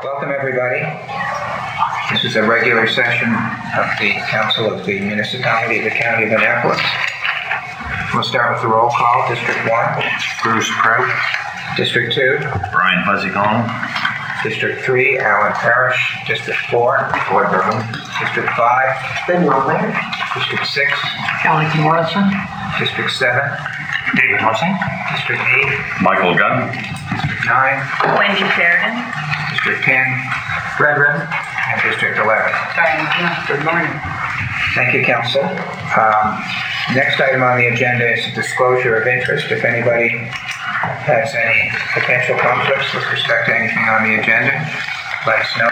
Welcome, everybody. This is a regular session of the Council of the Municipality of the County of Annapolis. We'll start with the roll call. District 1. Bruce Prout. District 2. Brian Fuzzy-Collin. District 3. Alan Parrish. District 4. Floyd Berman. District 5. Ben Mulder. District 6. Kelly Morrison. District 7. David Mussing. District 8. Michael Gunn. District 9. Wendy Sheridan. District 10. Red Red. And District 11. Diane. Good morning. Thank you, Council. Next item on the agenda is a disclosure of interest. If anybody has any potential conflicts with respect to anything on the agenda, let us know.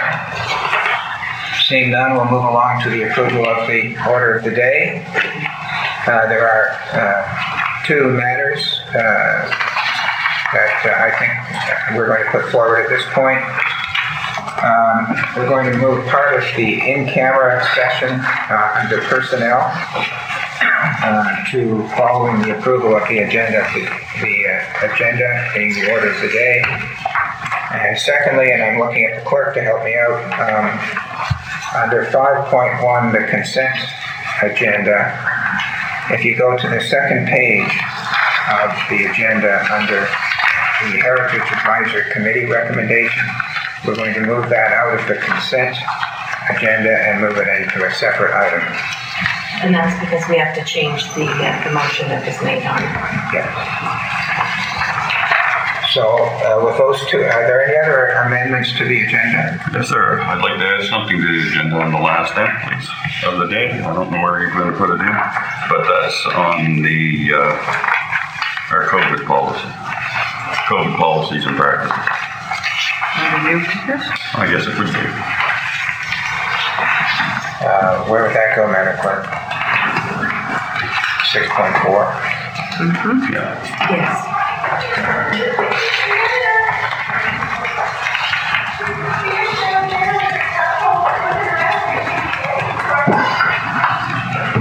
Seeing none, we'll move along to the approval of the order of the day. There are two matters that I think we're going to put forward at this point. We're going to move part of the in-camera session under personnel to following the approval of the agenda, the agenda being the order of the day. And secondly, and I'm looking at the clerk to help me out, under 5.1, the consent agenda, if you go to the second page of the agenda under the Heritage Advisory Committee recommendation, we're going to move that out of the consent agenda and move it into a separate item. And that's because we have to change the motion that was made on. Yeah. So with those two, are there any other amendments to the agenda? Yes, sir. I'd like to add something to the agenda on the last day, please, of the day. I don't know where you're going to put it in, but that's on the our COVID policy, COVID policies and practices. I guess it would be. Where would that go, Madam Clerk? 6.4? Yeah. Yes.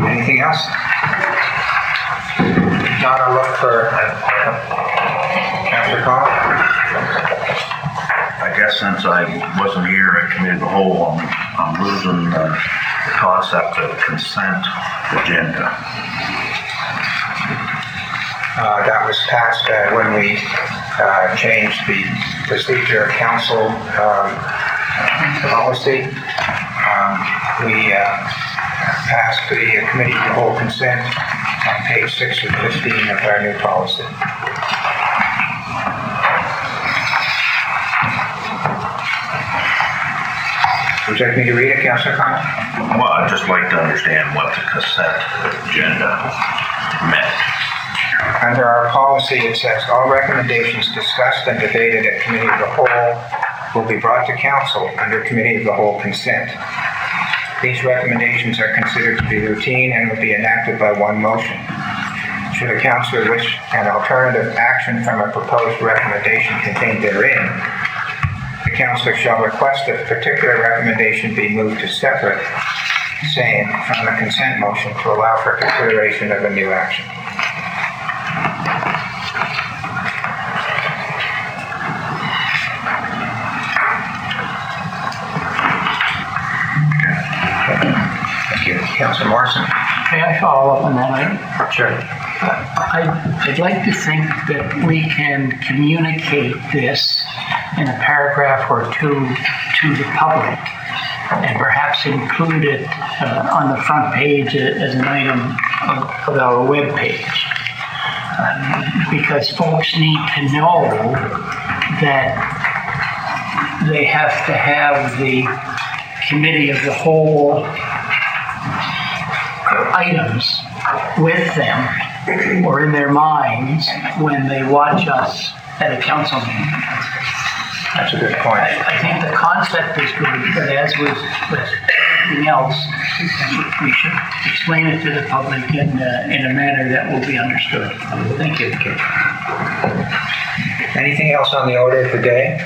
Anything else? If not, I'll look for Councilor Collins. I guess since I wasn't here at committee of the whole, I'm losing the concept of consent agenda. That was passed when we changed the procedure of council policy. We passed the committee of the whole consent on page 6 of 15 of our new policy. Would you like me to read it, Councilor Connell? Well, I'd just like to understand what the consent agenda meant. Under our policy, it says all recommendations discussed and debated at committee of the whole will be brought to council under committee of the whole consent. These recommendations are considered to be routine and will be enacted by one motion. Should a councillor wish an alternative action from a proposed recommendation contained therein, the councillor shall request that a particular recommendation be moved to separate, same, from the consent motion to allow for consideration of a new action. Thank you. Councilor Morrison? May I follow up on that item? Sure. I'd like to think that we can communicate this in a paragraph or two to the public and perhaps include it on the front page as an item of our web page. Because folks need to know that they have to have the committee of the whole items with them or in their minds when they watch us at a council meeting. That's a good point. I think the concept is good, but as with everything else, we should explain it to the public in a manner that will be understood. Thank you. Anything else on the order of the day?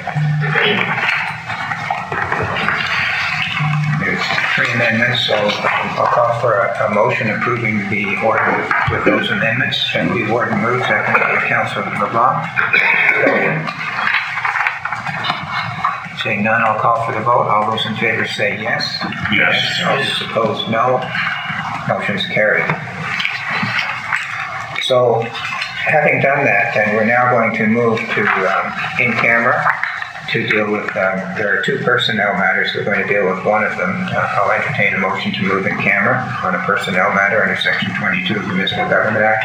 There's 3 amendments, so I'll call for a motion approving the order with those amendments. And the order moves, seconded by Councilor LeBlanc. Seeing none, I'll call for the vote. All those in favor say yes. Yes. All those opposed, no. Motion is carried. So, having done that, then we're now going to move to in camera to deal with, there are two personnel matters. We're going to deal with one of them. I'll entertain a motion to move in camera on a personnel matter under Section 22 of the Municipal Government Act.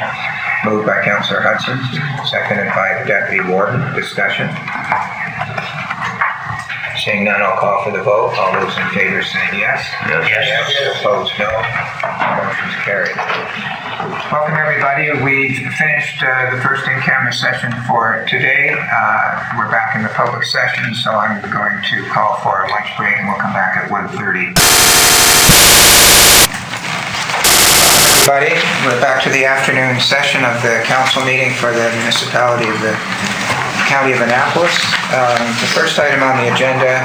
Moved by Councillor Hudson, seconded by the Deputy Warden. Discussion. Seeing none, I'll call for the vote. All those in favor say yes. Yes. Opposed, no. Motion's carried. Welcome, everybody. We've finished the first in-camera session for today. We're back in the public session, so I'm going to call for a lunch break, and we'll come back at 1:30. Everybody, we're back to the afternoon session of the council meeting for the municipality of the County of Annapolis. The first item on the agenda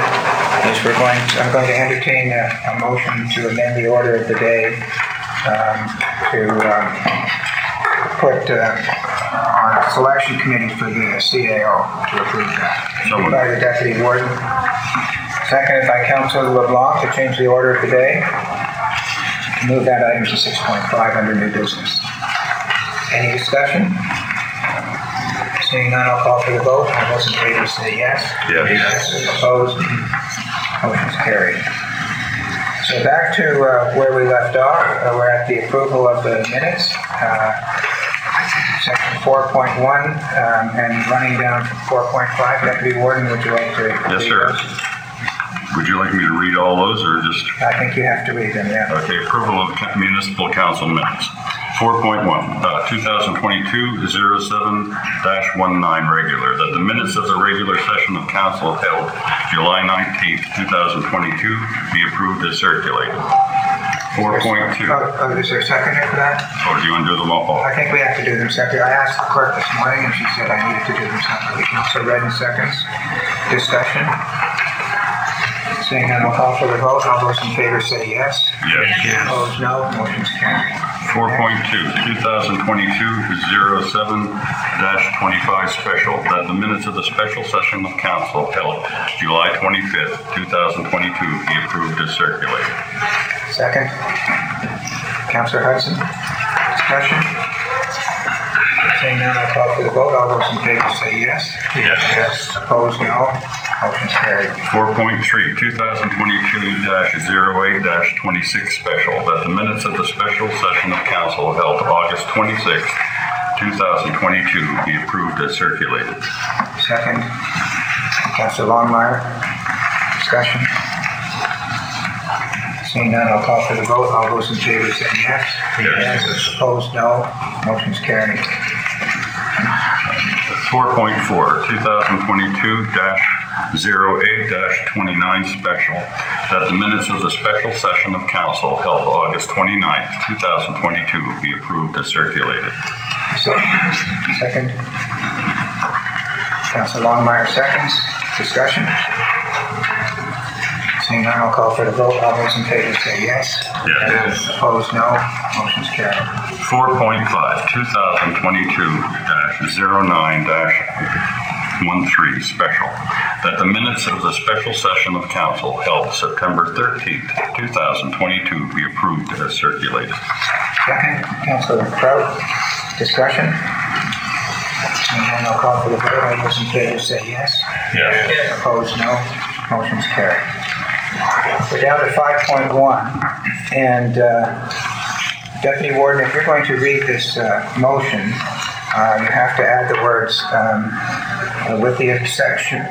is I'm going to entertain a motion to amend the order of the day to put on a selection committee for the CAO to approve that. So moved. By the Deputy Warden. Seconded by Councillor LeBlanc to change the order of the day. Move that item to 6.5 under new business. Any discussion? Seeing none, I'll call for the vote. All those in favor say yes. Yes. Opposed? Motion's carried. So back to where we left off. We're at the approval of the minutes. Section 4.1 and running down from 4.5. Deputy Warden, would you like to? Yes, read sir. those? Would you like me to read all those or just? I think you have to read them, yeah. Okay, approval of municipal council minutes. 4.1, 2022-07-19 regular, that the minutes of the regular session of council held July 19th, 2022 be approved as circulated. 4.2. Is there a seconder for that? Oh, do you want to do them all? I think we have to do them separately. I asked the clerk this morning and she said I needed to do them separately. Councilor Redden seconds. Discussion. Seeing none, I'll call for the vote. All those in favor say yes. Yes. Opposed, no. Motion's carried. 4.2, 2022-07-25 special, that the minutes of the special session of council held July 25th, 2022 be approved as circulated. Second. Councillor Hudson. Discussion. Seeing none, I'll call for the vote. All those in favor say yes. Yes. Opposed, no. Motion's carried. 4.3, 2022-08-26 special, that the minutes of the special session of council held August 26th, 2022 be approved as circulated. Second. Councillor Longmire. Discussion. Seeing none, I'll call for the vote. All those in favor say yes. Yes. Opposed, no. Motion's carried. 4.4, 2022-08-29 special, that the minutes of the special session of council held August 29th, 2022 be approved as circulated. Second. Councillor Longmire seconds. Discussion. Seeing none, I'll call for the vote. All those in favor say yes. Yes. Opposed, no. Motion's carried. 4.5, 2022-09-13 special, that the minutes of the special session of council held September 13th, 2022 be approved as circulated. Second. Councillor Prout. Discussion. Seeing none, I'll call for the vote. All those in favor say yes. Yes. Opposed, no. Motion's carried. We're down to 5.1, and Deputy Warden, if you're going to read this motion, you have to add the words with the exception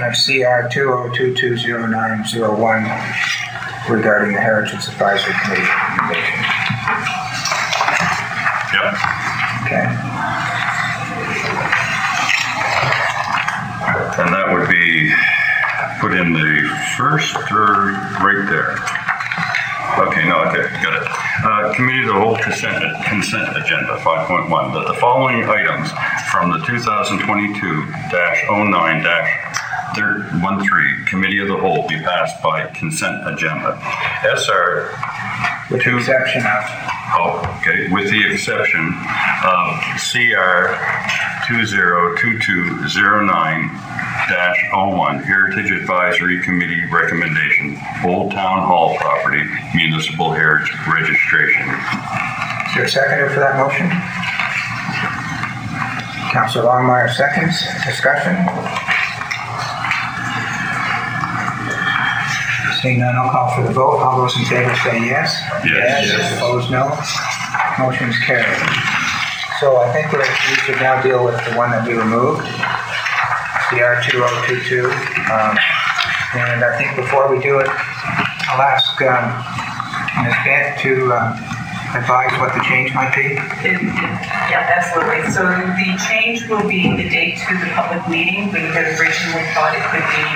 of CR 20220901 regarding the Heritage Advisory Committee recommendation. Yep. Okay. And that would be put in the first or right there? Okay, no, okay, got it. Committee of the whole consent agenda, 5.1, that the following items from the 2022-09-13 Committee of the Whole be passed by consent agenda. SR With the exception of. with the exception of CR 202209 20-01 Heritage Advisory Committee recommendation, Old Town Hall property, municipal heritage registration. Is there a seconder for that motion? Councillor Longmire seconds. Discussion? Seeing none, I'll call for the vote. All those in favor say yes. Yes. Yes. Opposed, no. Motion's carried. So I think we should now deal with the one that we removed, the R2022. And I think before we do it, I'll ask Ms. Bent to advise what the change might be. Yeah, absolutely. So the change will be the date to the public meeting. We had originally thought it could be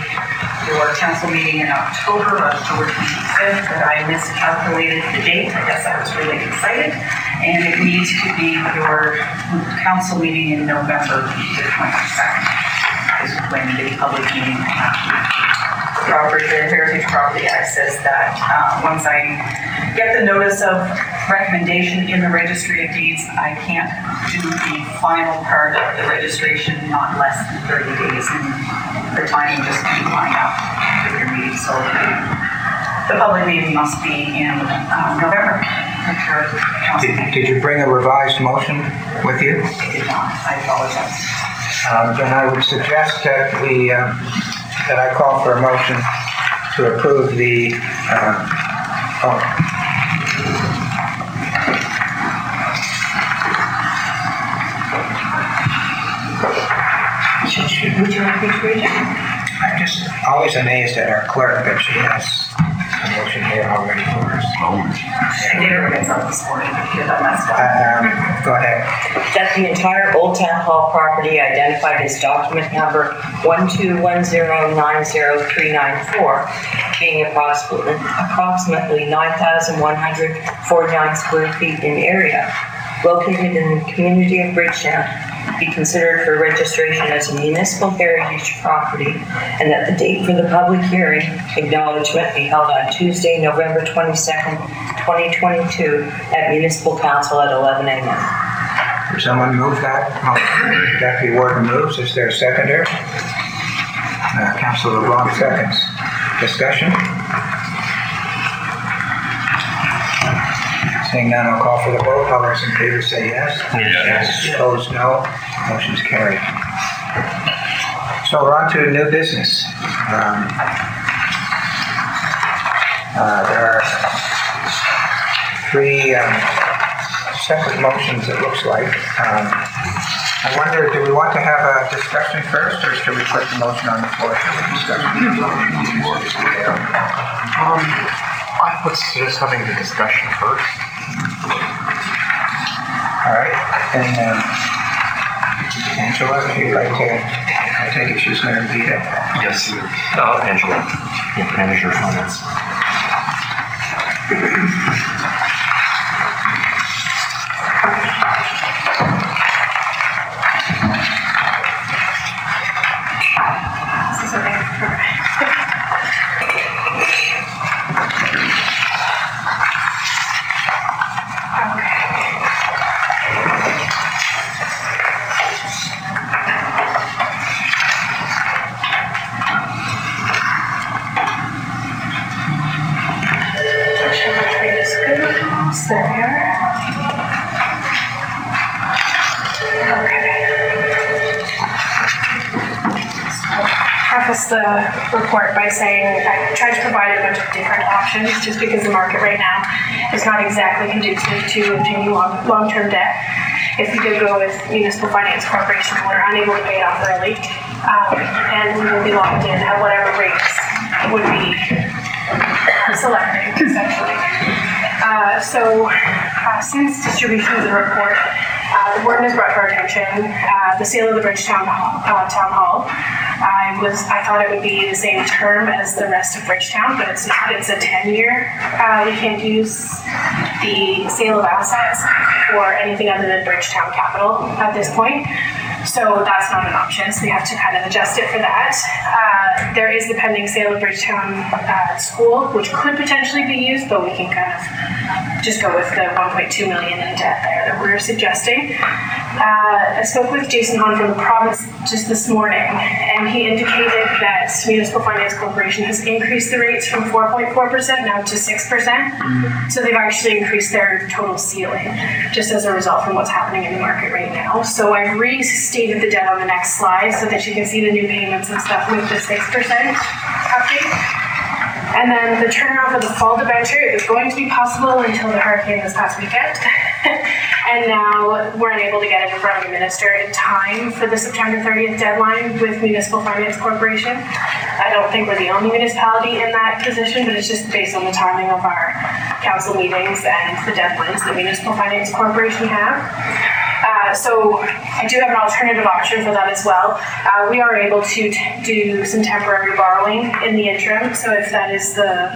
your council meeting in October 25th, but I miscalculated the date. I guess I was really excited. And it needs to be your council meeting in November the 22nd. Is when the public meeting property, the Heritage Property Act says that once I get the notice of recommendation in the Registry of Deeds, I can't do the final part of the registration not less than 30 days, and the timing just can't line up with your meeting. So the public meeting must be in November. Did you bring a revised motion with you? I did not. I apologize. Then I would suggest that that I call for a motion to approve the, Would you like me to read it? I'm just always amazed at our clerk that she has a motion here already for us. I did it myself this morning because I messed up. Go ahead. That the entire Old Town Hall property identified as document number 121090394, being approximately 9,149 square feet in area, located in the community of Bridgetown, be considered for registration as a municipal heritage property, and that the date for the public hearing acknowledgement be held on Tuesday, November 22nd, 2022 at Municipal Council at 11 a.m. Would someone move that motion? Deputy Warden moves. Is there a seconder? Councilor LeBlanc seconds. Discussion? Seeing none, I'll call for the vote. All those in favor say yes. Yes. Opposed, no. Motion's carried. So we're on to new business. There are three separate motions, it looks like. I wonder, do we want to have a discussion first, or should we put the motion on the floor for the discussion? I would suggest having the discussion first. All right, and Angela, if you'd like to, I take it she's going to lead it. Yes. Angela, manager of finance. This is okay. Preface the report by saying I tried to provide a bunch of different options just because the market right now is not exactly conducive to obtaining long-term debt. If we did go with Municipal Finance Corporation, we're unable to pay it off early, and we will be locked in at whatever rates would be selected, essentially. Since distribution of the report, the board has brought to our attention the sale of the Bridgetown Town Hall. I thought it would be the same term as the rest of Bridgetown, but it's not. It's a 10-year. We can't use the sale of assets for anything other than Bridgetown Capital at this point. So that's not an option, so we have to kind of adjust it for that. There is the pending sale of Bridgetown School, which could potentially be used, but we can kind of just go with the 1.2 million in debt there that we're suggesting. I spoke with Jason Hahn from the province just this morning, and he indicated that Municipal Finance Corporation has increased the rates from 4.4% now to 6%. So they've actually increased their total ceiling just as a result from what's happening in the market right now. So I've restated the debt on the next slide so that you can see the new payments and stuff with the 6% update. And then the turnaround for the fall debenture, it was going to be possible until the hurricane this past weekend. And now we're unable to get it in front of the minister in time for the September 30th deadline with Municipal Finance Corporation. I don't think we're the only municipality in that position, but it's just based on the timing of our council meetings and the deadlines that Municipal Finance Corporation have. So I do have an alternative option for that as well. We are able to do some temporary borrowing in the interim. So if that is the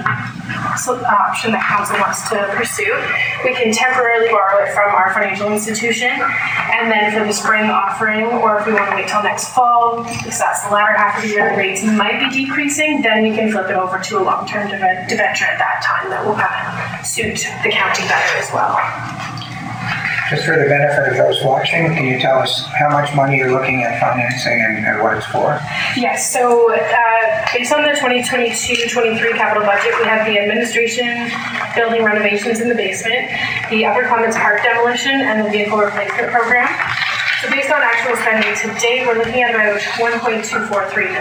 option that council wants to pursue, we can temporarily borrow it from our financial institution. And then for the spring offering, or if we want to wait till next fall, because that's the latter half of the year, the rates might be decreasing, then we can flip it over to a long-term debenture at that time that will kind of suit the county better as well. Just for the benefit of those watching, can you tell us how much money you're looking at financing and what it's for? Yes, so based on the 2022-23 capital budget, we have the administration building renovations in the basement, the Upper Clements Park demolition, and the vehicle replacement program. So based on actual spending to date, we're looking at about $1.243 million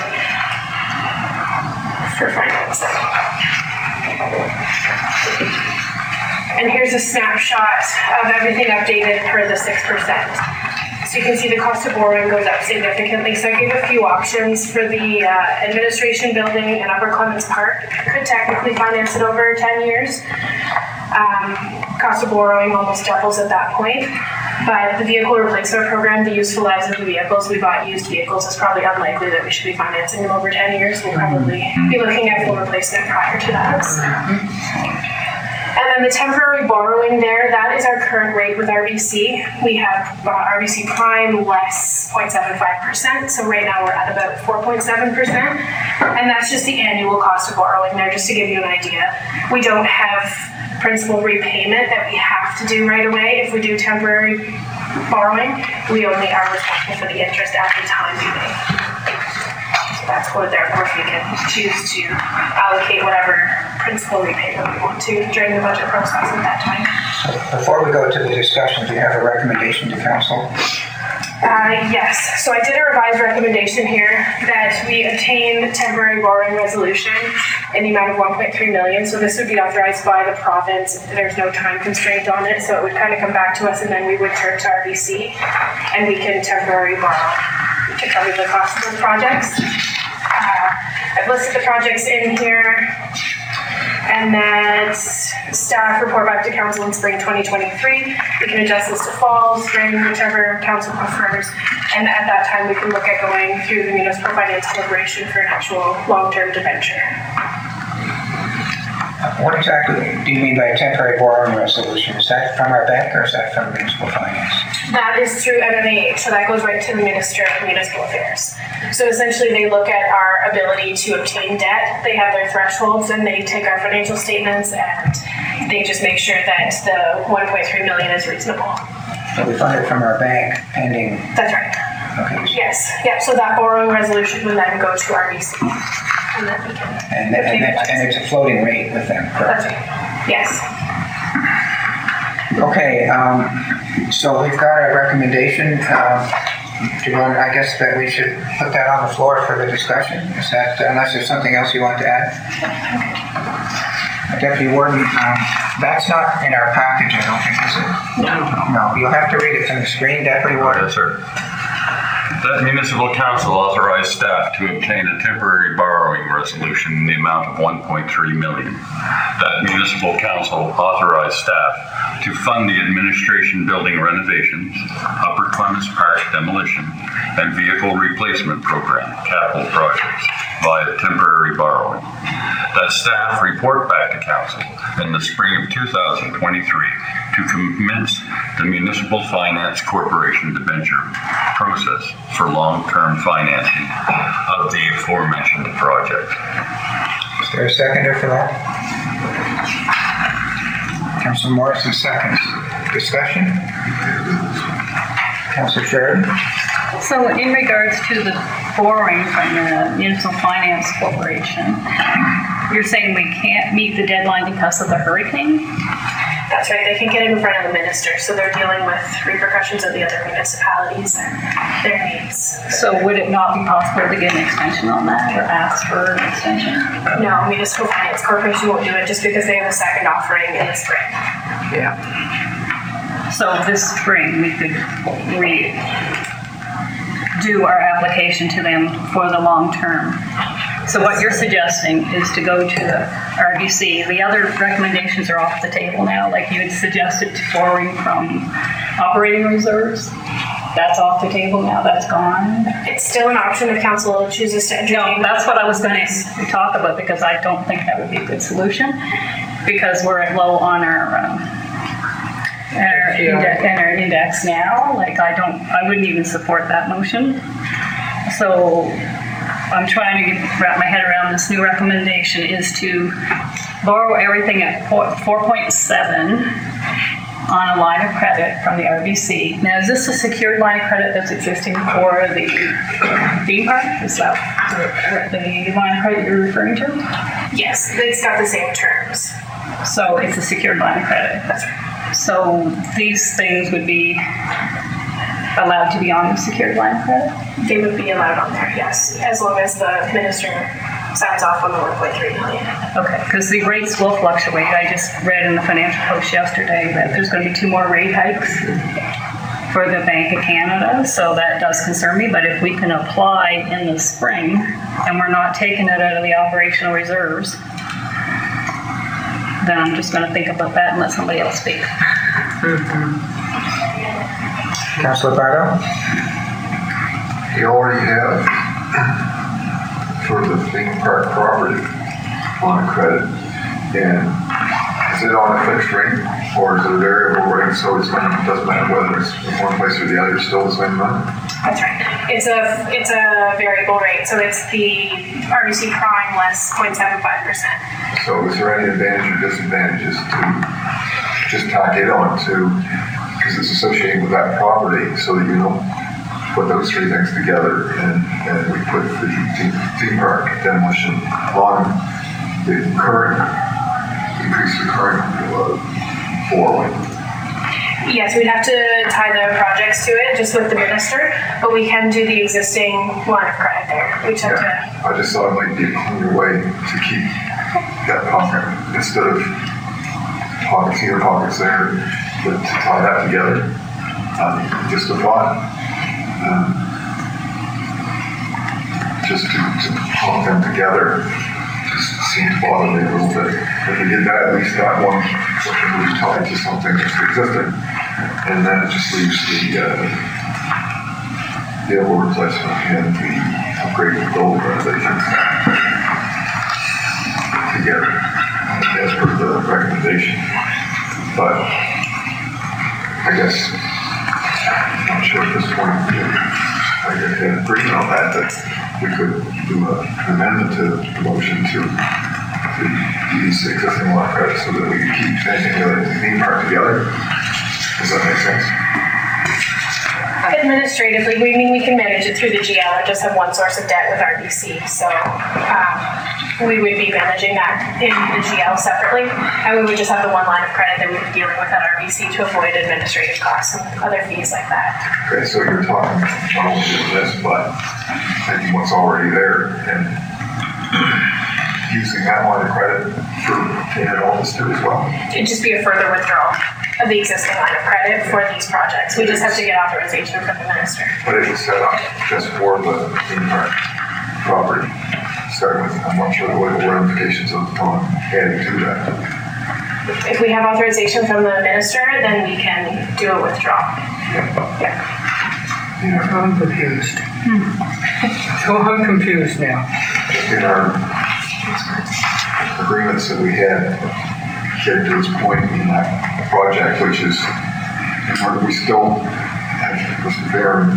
for financing. And here's a snapshot of everything updated per the 6%. So you can see the cost of borrowing goes up significantly. So I gave a few options for the administration building in Upper Clements Park. Could technically finance it over 10 years. Cost of borrowing almost doubles at that point. But the vehicle replacement program, the useful lives of the vehicles, we bought used vehicles, it's probably unlikely that we should be financing them over 10 years. We'll probably be looking at full replacement prior to that. And then the temporary borrowing there, that is our current rate with RBC. We have RBC Prime less 0.75%. So right now we're at about 4.7%. And that's just the annual cost of borrowing there, just to give you an idea. We don't have principal repayment that we have to do right away. If we do temporary borrowing, we only are responsible for the interest at the time we pay. That's what, therefore, we can choose to allocate whatever principal repayment we want to during the budget process at that time. Before we go to the discussion, do you have a recommendation to council? Yes. So I did a revised recommendation here that we obtain temporary borrowing resolution in the amount of $1.3 million. So this would be authorized by the province. There's no time constraint on it. So it would kind of come back to us, and then we would turn to RBC and we can temporarily borrow to cover the cost of those projects. I've listed the projects in here, and that staff report back to council in spring 2023. We can adjust this to fall, spring, whichever council prefers, and at that time we can look at going through the Municipal Finance Corporation for an actual long-term debenture. What exactly do you mean by a temporary borrowing resolution? Is that from our bank or is that from Municipal Finance? That is through MMAH, so that goes right to the Minister of Municipal Affairs. So essentially they look at our ability to obtain debt, they have their thresholds, and they take our financial statements and they just make sure that the $1.3 million is reasonable. So we fund it from our bank pending. That's right. Okay. Yes, yep, so that borrowing resolution would then go to RBC. And then we can. And it's a floating rate with them, correct? That's right. Yes. Okay, so we've got a recommendation. Do you want, I guess that we should put that on the floor for the discussion? Is that, unless there's something else you want to add? Deputy Warden, that's not in our package, I don't think, is it? No, you'll have to read it from the screen, Deputy Warden. Yes, sir. That municipal council authorized staff to obtain a temporary borrowing resolution in the amount of $1.3 million. That municipal council authorized staff to fund the administration building renovations, Upper Clements Park demolition, and vehicle replacement program, capital projects, via temporary borrowing. That staff report back to council in the spring of 2023 to commence the Municipal Finance Corporation debenture process for long-term financing of the aforementioned project. Is there a seconder for that? Councilor Morrison seconds. Discussion? Councilor Sheridan? So in regards to the borrowing from the Municipal Finance Corporation, you're saying we can't meet the deadline because of the hurricane? That's right, they can get it in front of the minister, so they're dealing with repercussions of the other municipalities and their needs. So would it not be possible to get an extension on that or ask for an extension? No, Municipal Finance Corporation won't do it just because they have a second offering in the spring. Yeah. So this spring, we could do our application to them for the long term. So what you're suggesting is to go to the RBC. The other recommendations are off the table now, like you had suggested borrowing from operating reserves. That's off the table now, that's gone. It's still an option if council chooses to entertain. No, that's what I was going to talk about because I don't think that would be a good solution because we're at low on our index now. Like I wouldn't even support that motion. So I'm trying to wrap my head around this new recommendation is to borrow everything at 4.7 on a line of credit from the RBC. Now, is this a secured line of credit that's existing for the theme park? Is that the line of credit you're referring to? Yes, it's got the same terms. So it's a secured line of credit. That's right. So these things would be allowed to be on the secured line of credit? They would be allowed on there, yes, as long as the minister signs off on the 1.3 million. Okay, because the rates will fluctuate. I just read in the Financial Post yesterday that there's going to be 2 more rate hikes for the Bank of Canada, so that does concern me. But if we can apply in the spring and we're not taking it out of the operational reserves, then I'm just going to think about that and let somebody else speak. Councillor Bardo? You already have for the theme park property on credit, and is it on a fixed rate or is it a variable rate? So it doesn't matter whether it's in one place or the other, it's still the same amount. That's right. It's a variable rate, so it's the RBC prime less 0.75%. So is there any advantage or disadvantages to just tack it on to, because it's associated with that property, so that you don't put those 3 things together and we put the theme park demolition on the current, increase the current borrowing? Yes, we'd have to tie the projects to it just with the minister, but we can do the existing line of credit there. We just have to. I just thought it might be a cleaner way to keep that pocket instead of pockets here, pockets there, but to tie that together. Just a thought. Just to pump them together just seems to bother me a little bit. If we did that, at least that one was tied to something that's existing, and then it just leaves the old replacement and the upgraded gold renovations together as per the recommendation. But I guess I'm not sure at this point I get agreement on that we could do an amendment to the motion to use the existing line of credit so that we can keep anything related to the theme park together. Does that make sense? Administratively, we can manage it through the GL and just have one source of debt with RBC. So we would be managing that in the GL separately, and we would just have the one line of credit that we would be dealing with at RBC to avoid administrative costs and other fees like that. Okay, so you're talking not only doing this, but taking what's already there and using that line of credit for paying all this too as well. It'd just be a further withdrawal of the existing line of credit for these projects. We just have to get authorization from the minister. But it was set up just for the theme park property. Starting with, I'm not sure what the ramifications of the time adding to that. If we have authorization from the minister, then we can do a withdrawal. Yeah. I'm confused. So I'm confused now. Just in our agreements that we had getting to this point in that project, which is, we still have Mr. Barron,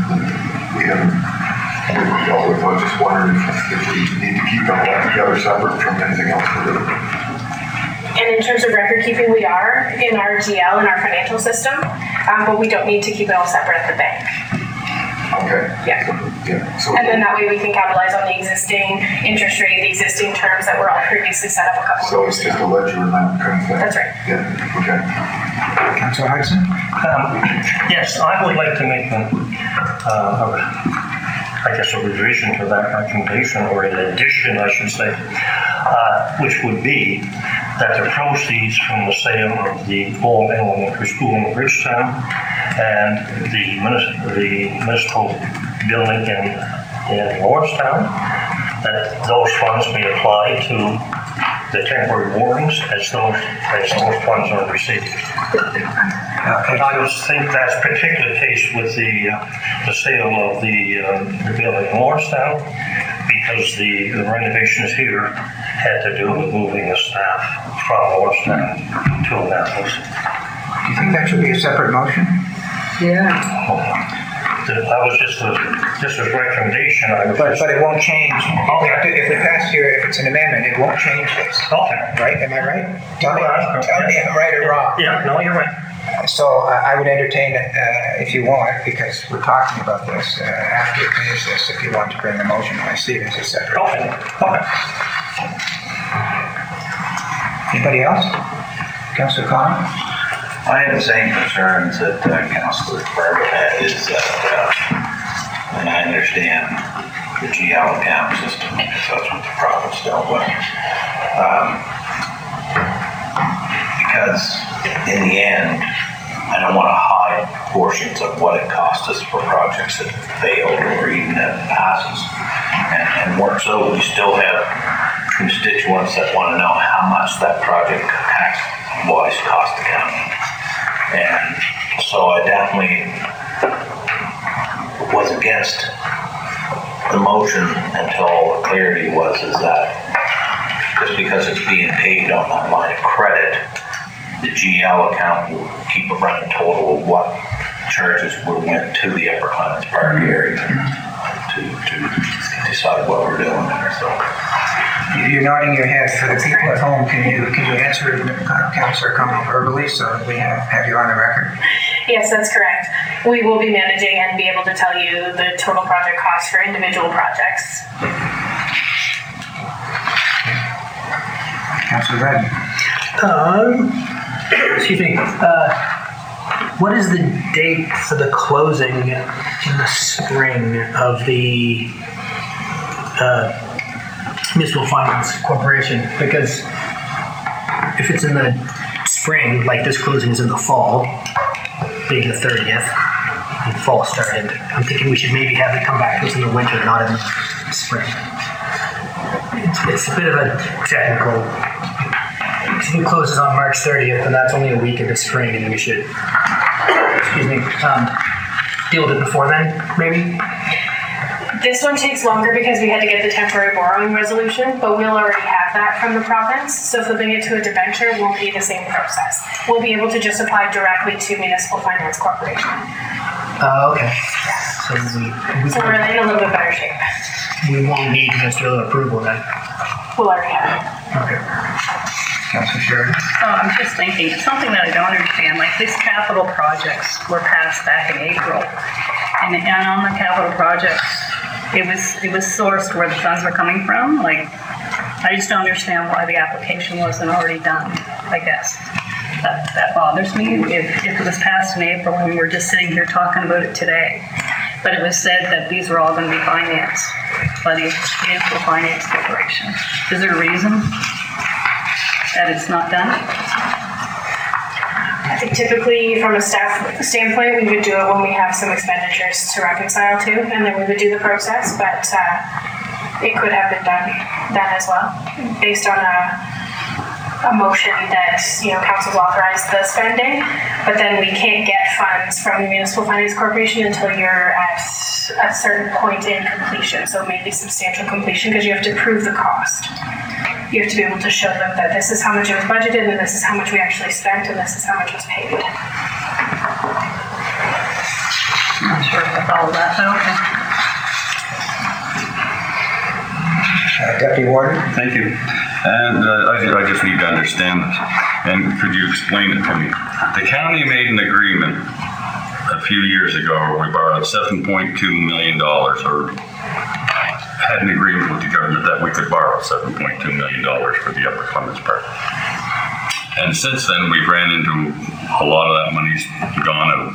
we haven't dealt with. I was just wondering if we need to keep all that together separate from anything else we're doing. And in terms of record keeping, we are in our GL, in our financial system, but we don't need to keep it all separate at the bank. Okay. Yeah. Yeah, so. And then that way we can capitalize on the existing interest rate, the existing terms that were all previously set up a couple So of it's years just a ago. ledger amount kind of thing? That's right. Yeah, okay. Councillor Hudson? Yes, I would like to make a revision to that recommendation, or an addition, I should say, which would be that the proceeds from the sale of the old elementary school in Bridgetown and the municipal building in Lordstown, that those funds be applied to the temporary warnings as those funds are received. Okay. I would think that's particular case with the sale of the building in Lordstown, because the renovations here had to do with moving the staff from Lordstown to Annapolis. Do you think that should be a separate motion? Yeah. That was just a recommendation. But it won't change. If we pass here, if it's an amendment, it won't change this. Okay. Right? Am I right? Tell me if I'm right or wrong. Yeah, no, you're right. So I would entertain it if you want, because we're talking about this after we finish this, if you want to bring the motion. I see it as a separate. Okay. Anybody else? Councillor Connor? I have the same concerns that Councilor Barber had, is that, and I understand the GL account system, because that's what the province dealt with. Because in the end, I don't want to hide portions of what it cost us for projects that failed or even that passes. And more so, we still have constituents that want to know how much that project tax-wise cost the county. And so I definitely was against the motion until the clarity was is that just because it's being paid on that line of credit, the GL account will keep a running total of what charges went to the Upper Clements Park area to decide what we're doing there. So You're nodding your head. For the people at home, can you answer Councillor Connor verbally so that we have you on the record? Yes, that's correct. We will be managing and be able to tell you the total project cost for individual projects. Councillor Redden? Excuse me. What is the date for the closing in the spring of the Municipal Finance Corporation? Because if it's in the spring, like this closing is in the fall, being the 30th, and fall started, I'm thinking we should maybe have it come back to us in the winter, not in the spring. It's a bit of a technical. If it closes on March 30th, and that's only a week into spring, and we should, deal with it before then, maybe? This one takes longer because we had to get the temporary borrowing resolution, but we'll already have that from the province. So flipping it to a debenture won't be the same process. We'll be able to just apply directly to Municipal Finance Corporation. Okay. So we're in a little bit better shape. We won't need ministerial approval then. We'll already have it. Okay. Councillor Sheridan? I'm just thinking, it's something that I don't understand, like these capital projects were passed back in April. And on the capital projects, it was sourced where the funds were coming from. Like, I just don't understand why the application wasn't already done, I guess. That bothers me. If it was passed in April and we're just sitting here talking about it today, but it was said that these were all going to be financed by the Municipal Finance Corporation. Is there a reason that it's not done? I think typically from a staff standpoint, we would do it when we have some expenditures to reconcile to, and then we would do the process, but it could have been done then as well, based on a motion that, council's authorized the spending, but then we can't get funds from the Municipal Finance Corporation until you're at a certain point in completion, so maybe substantial completion, because you have to prove the cost. You have to be able to show them that this is how much it was budgeted, and this is how much we actually spent, and this is how much was paid. I'm not sure about all of that, but okay. Deputy Warden? Thank you. And I just need to understand this. And could you explain it to me? The county made an agreement a few years ago where we borrowed $7.2 million, or had an agreement with the government that we could borrow $7.2 million for the Upper Clements Park. And since then, we've ran into a lot of that money's gone out.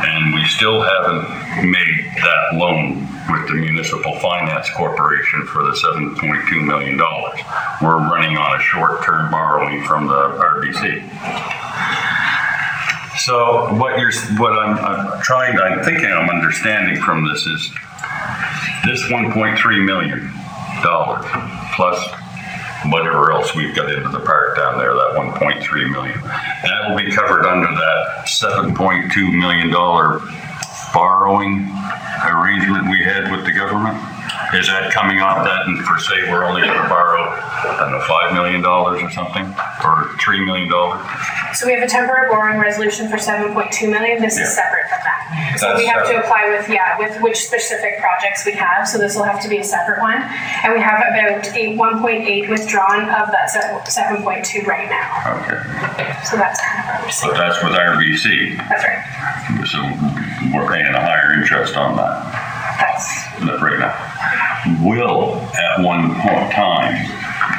And we still haven't made that loan with the Municipal Finance Corporation for the $7.2 million. We're running on a short-term borrowing from the RBC. So I'm thinking I'm understanding from this is this $1.3 million plus whatever else we've got into the park down there, that $1.3 million, that will be covered under that $7.2 million borrowing arrangement we had with the government. Is that coming off that, and for say we're only going to borrow, I don't know, $5 million or something, or $3 million? So we have a temporary borrowing resolution for $7.2 million. This is separate from that. So we have to apply with which specific projects we have. So this will have to be a separate one. And we have about 1.8 withdrawn of that 7.2 right now. Okay. So that's kind of what we're So seeing. that's with RBC. That's right. So we're paying a higher interest on that. That's Right now. Will at one point in time,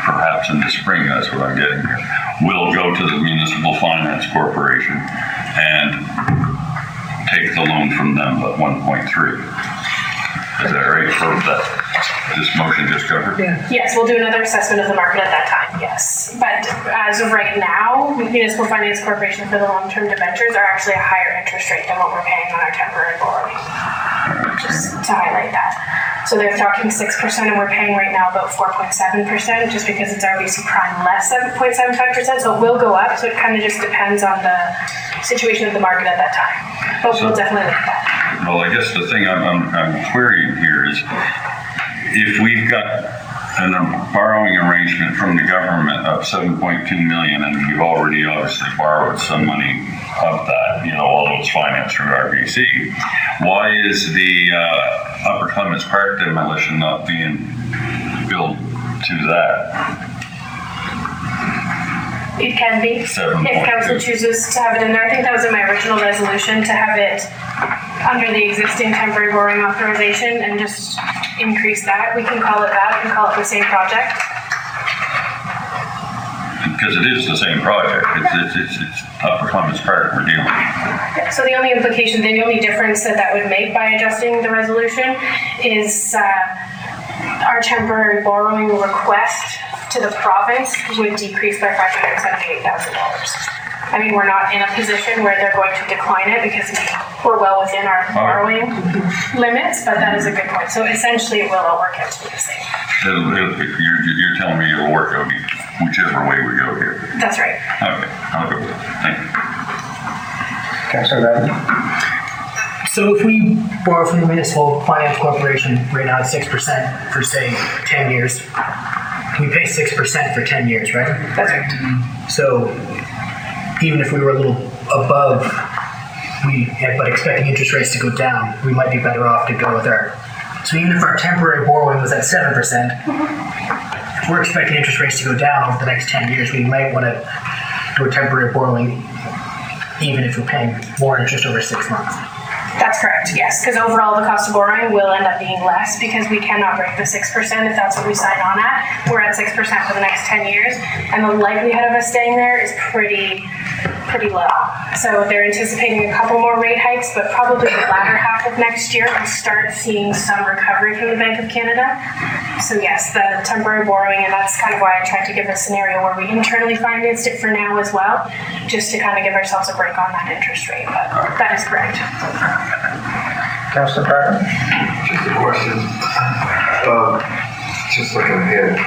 perhaps in the spring, that's what I'm getting here, will go to the Municipal Finance Corporation and take the loan from them at 1.3. Is that right? For that, this motion just covered? Yes, we'll do another assessment of the market at that time, yes. But as of right now, Municipal Finance Corporation for the long-term debentures are actually a higher interest rate than what we're paying on our temporary borrowing. Just to highlight that. So they're talking 6% and we're paying right now about 4.7% just because it's RBC Prime less 7.75%. So it will go up. So it kind of just depends on the situation of the market at that time. But we'll definitely look at that. Well, I guess the thing I'm querying here is if we've got a borrowing arrangement from the government of $7.2 million, and we've already obviously borrowed some money of that, although it's financed through RBC, why is the Upper Clements Park demolition not being billed to that? It can be, if 7.2. council chooses to have it in there. I think that was in my original resolution to have it under the existing temporary borrowing authorization and just increase that. We can call it that and call it the same project. Because it is the same project. It's Upper Clements Park we're dealing with. So the only implication, the only difference that would make by adjusting the resolution is our temporary borrowing request to the province would decrease by $578,000. I mean, we're not in a position where they're going to decline it because we're well within our borrowing limits, but that is a good point. So essentially, it will all work out to be the same. You're telling me it'll work out whichever way we go here. That's right. Okay, I'll go with it. Thank you. Councilor Madden? So if we borrow from the Municipal Finance Corporation right now at 6% for say 10 years, we pay 6% for 10 years, right? That's right. So even if we were a little above, but expecting interest rates to go down, we might be better off to go with our. So even if our temporary borrowing was at 7%, if we're expecting interest rates to go down over the next 10 years, we might want to do a temporary borrowing, even if we're paying more interest over 6 months. That's correct, yes, because overall the cost of borrowing will end up being less because we cannot break the 6% if that's what we sign on at. We're at 6% for the next 10 years, and the likelihood of us staying there is pretty low. So they're anticipating a couple more rate hikes, but probably the latter half of next year we'll start seeing some recovery from the Bank of Canada. So yes, the temporary borrowing, and that's kind of why I tried to give a scenario where we internally financed it for now as well, just to kind of give ourselves a break on that interest rate, but that is correct. Councilor Parker? Just a question. Just looking ahead,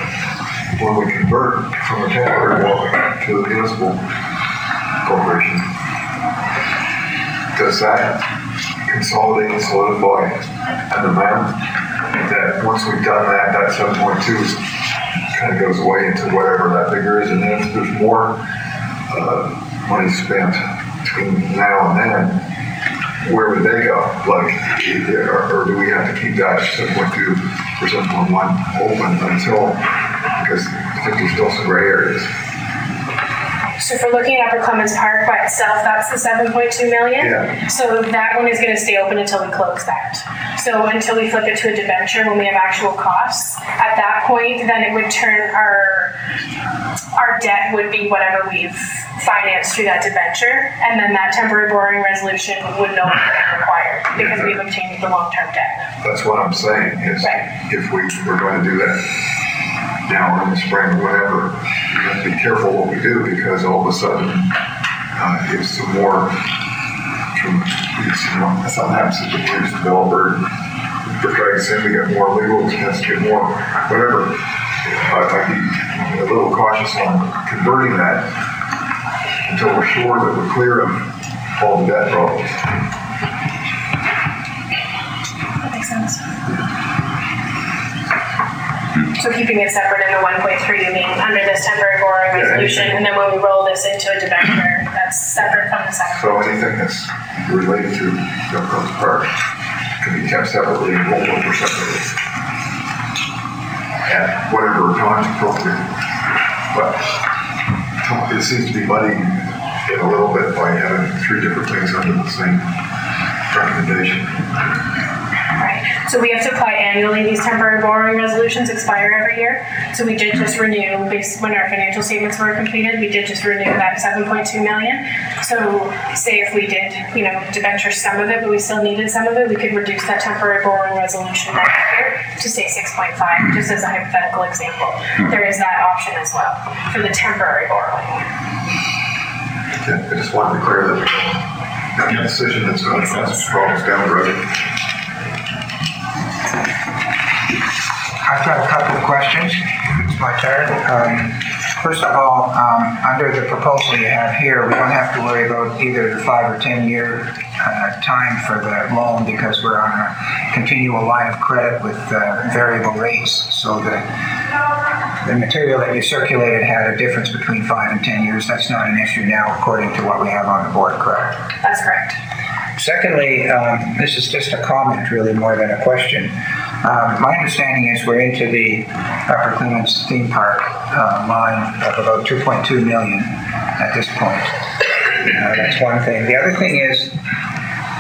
when we convert from a temporary borrowing to a municipal corporation, does that consolidate and solidify an amount that once we've done that, that 7.2 kind of goes away into whatever that figure is, and then if there's more money spent between now and then, where would they go? Like, or do we have to keep that 7.2 or 7.1 open until, because I think there's still some gray areas. So if we're looking at Upper Clemens Park by itself, that's the 7.2 million. Yeah. So that one is going to stay open until we close that. So until we flip it to a debenture when we have actual costs, at that point, then it would turn our debt would be whatever we've financed through that debenture, and then that temporary borrowing resolution would no longer be required because we've obtained the long-term debt. That's what I'm saying, is Right. if we were going to do that now in the spring, whatever, we have to be careful what we do, because all of a sudden, it's some more, something happens to the police developer, for Christ's sake, we get more legal expense, get more, whatever. I'd be a little cautious on converting that until we're sure that we're clear of all the debt problems. That makes sense. So keeping it separate in the 1.3, you mean under this temporary borrowing resolution, and then when we roll this into a debenture, that's separate from the second. So anything that's related to Upper Park can be kept separately and rolled over separately at whatever time's appropriate. But it seems to be muddying it a little bit by having three different things under the same recommendation. Right. So we have to apply annually. These temporary borrowing resolutions expire every year. So we did just renew, based when our financial statements were completed, we did just renew that 7.2 million. So say if we did, debenture some of it, but we still needed some of it, we could reduce that temporary borrowing resolution next year to say 6.5, just as a hypothetical example. There is that option as well for the temporary borrowing. Yeah, I just want to be clear that we don't make a decision that's going to cause us problems down the road. I've got a couple of questions. It's my turn. First of all, under the proposal you have here, we don't have to worry about either the 5 or 10 year time for the loan because we're on a continual line of credit with variable rates. So the material that you circulated had a difference between 5 and 10 years. That's not an issue now, according to what we have on the board, correct? That's correct. Secondly, this is just a comment really more than a question. My understanding is we're into the Upper Clemens theme park line of about 2.2 million at this point. That's one thing. The other thing is,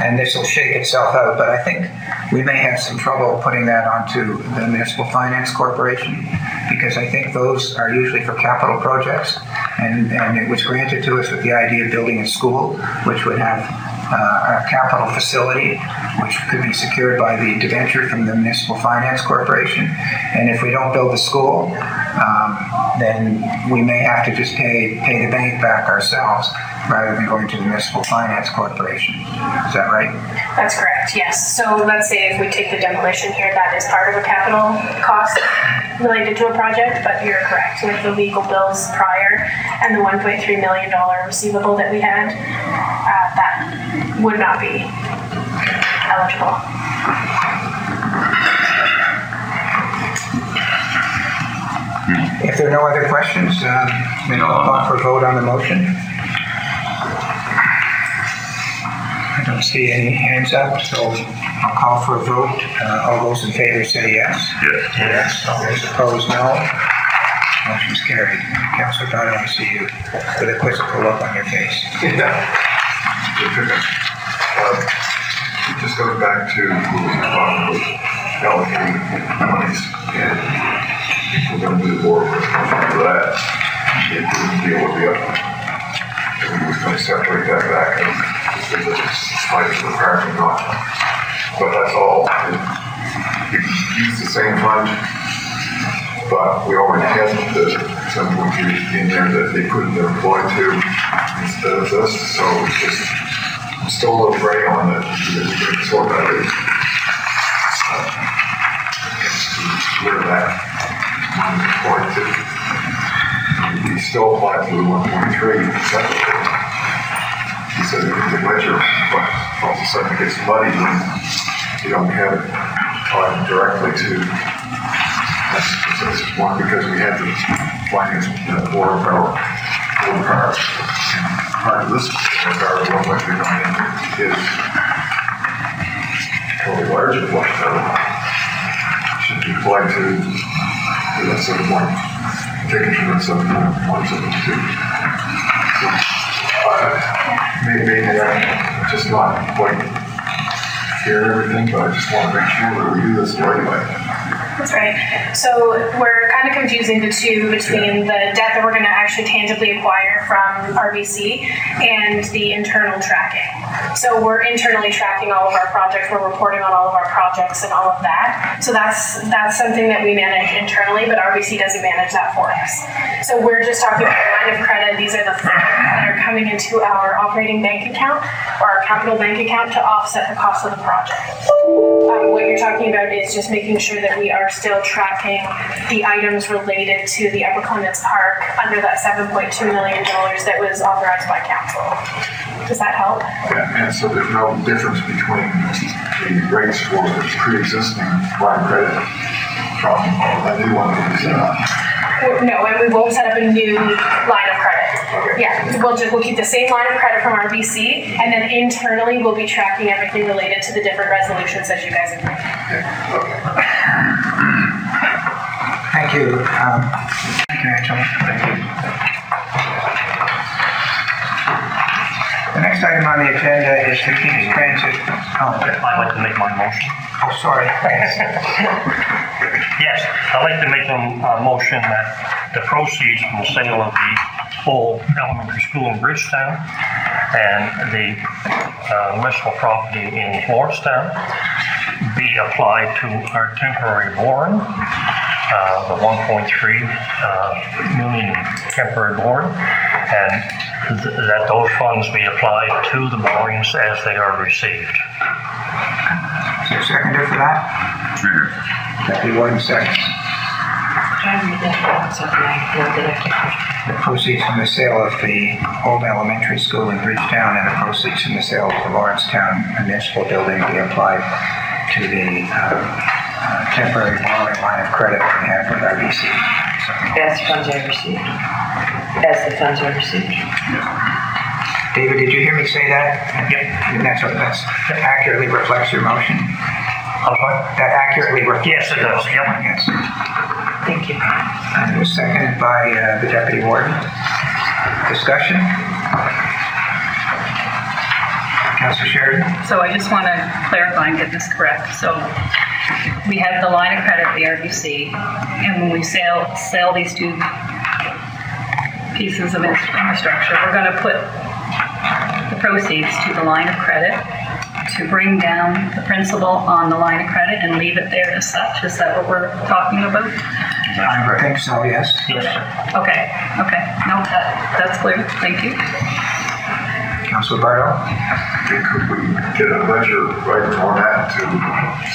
and this will shake itself out, but I think we may have some trouble putting that onto the Municipal Finance Corporation because I think those are usually for capital projects, and it was granted to us with the idea of building a school, which would have a capital facility, which could be secured by the debenture from the Municipal Finance Corporation. And if we don't build the school, then we may have to just pay the bank back ourselves rather than going to the Municipal Finance Corporation. Is that right? That's correct, yes. So let's say if we take the demolition here, that is part of a capital cost related to a project, but you're correct. With the legal bills prior and the $1.3 million receivable that we had, that would not be eligible. If there are no other questions, then I'll call for a vote on the motion. I don't see any hands up, so I'll call for a vote. All those in favor say yes. Yes. Yes. All those opposed, no. Motion's carried. Councillor Dodd, I see you with a quizzical look on your face. It just goes back to what we were talking about allocating monies, and if we're going to do the board for that, it didn't deal with the other. We was going to separate that back and just fight for the parking lot. But that's all. We use the same fund, but we already had the 7.3 in there that they couldn't employ to instead of this, so it's just still a little gray on it. We can sort that out. Where that money is going to. We still apply to the 1.3 separately. He said it was a ledger, but all of a sudden it gets muddy when you don't have it tied directly to. This is one because we had the finance board power. Part of this power, what we're going is totally larger what should be applied to the 7.3 taken from the 172. So, maybe I just not quite hear everything, but I just want to make sure that we do this the right way. That's right. So we're kind of confusing the two between the debt that we're going to actually tangibly acquire from RBC and the internal tracking. So we're internally tracking all of our projects, we're reporting on all of our projects and all of that. So that's something that we manage internally, but RBC doesn't manage that for us. So we're just talking about line of credit. These are the funds that are coming into our operating bank account or our capital bank account to offset the cost of the project. What you're talking about is just making sure that we are still tracking the items related to the Upper Clements Park under that $7.2 million that was authorized by council. Does that help? Yeah, and so there's no difference between the rates for the pre-existing line of credit from a new one that we set up. No, and we won't set up a new line of credit. Okay. Yeah, we'll keep the same line of credit from RBC, and then internally we'll be tracking everything related to the different resolutions that you guys have made. Okay. Thank you. Thank you, Angela. Thank you. The next item on the agenda is the King's Transit. Oh, I'd like to make my motion. oh, sorry. Yes, I'd like to make a motion that the proceeds from the sale of the old elementary school in Bridgetown and the municipal property in Lordstown be applied to our temporary warrant, the 1.3 million temporary warrant, and that those funds be applied to the borrowings as they are received. Is there a seconder for that? Sure. Deputy Warden seconds. The proceeds from the sale of the old elementary school in Bridgetown and the proceeds from the sale of the Lawrencetown municipal building be applied to the temporary borrowing line of credit we have with RBC. As funds are received. As the funds are received. David, did you hear me say that? Yep. That accurately reflects your motion? I'm sorry? That accurately reflects. Yes, it does. Yep. Yes. Thank you. And it was seconded by the Deputy Warden. Discussion? Councilor Sheridan? So I just want to clarify and get this correct. So we have the line of credit, the RBC, and when we sell these two pieces of infrastructure, we're going to put the proceeds to the line of credit to bring down the principal on the line of credit and leave it there as such. Is that what we're talking about? I think so, yes. Yes. Okay. No, that's clear. Thank you. Councilor Bardo? Could we get a ledger right format to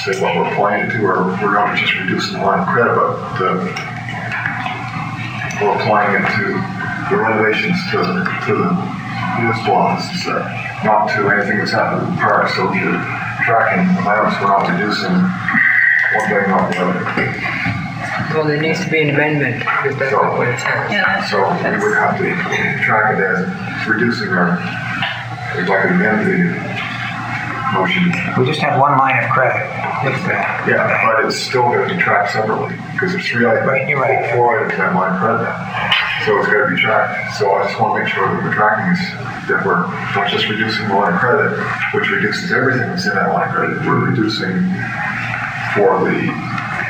say what we're planning to, or we're not just reducing the line of credit, but we're applying it to the renovations to the municipal offices, not to anything that's happened in the park. So if you're tracking amounts, we're not reducing one thing, not the other. Well, there needs to be an amendment, because that's not what it says. Yeah, So we would have to track it as reducing our, we'd like to amend the motion. We just have one line of credit with that. Yeah, but it's still going to be tracked separately, because there's three items. Right, you're right. Four items that line of credit. So it's got to be tracked. So I just want to make sure that we're tracking this, that we're not just reducing the line of credit, which reduces everything that's in that line of credit. We're reducing for the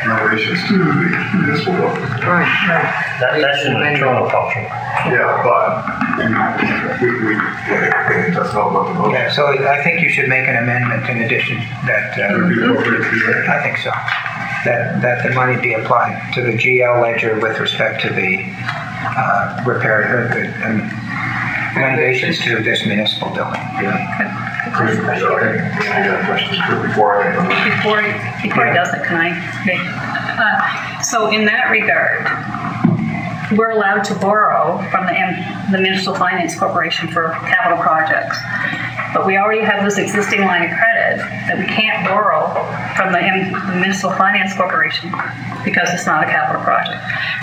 renovations to the municipal building. Right. That's an internal function. Yeah, but that's not what the motion. Yeah, so I think you should make an amendment in addition that, Would be appropriate to do that. I think so, that the money be applied to the GL ledger with respect to the repair, renovations to this municipal building. Any other questions before I make Before he does it, can I make, so in that regard, we're allowed to borrow from the Municipal Finance Corporation for capital projects. But we already have this existing line of credit credit that we can't borrow from the Municipal Finance Corporation because it's not a capital project.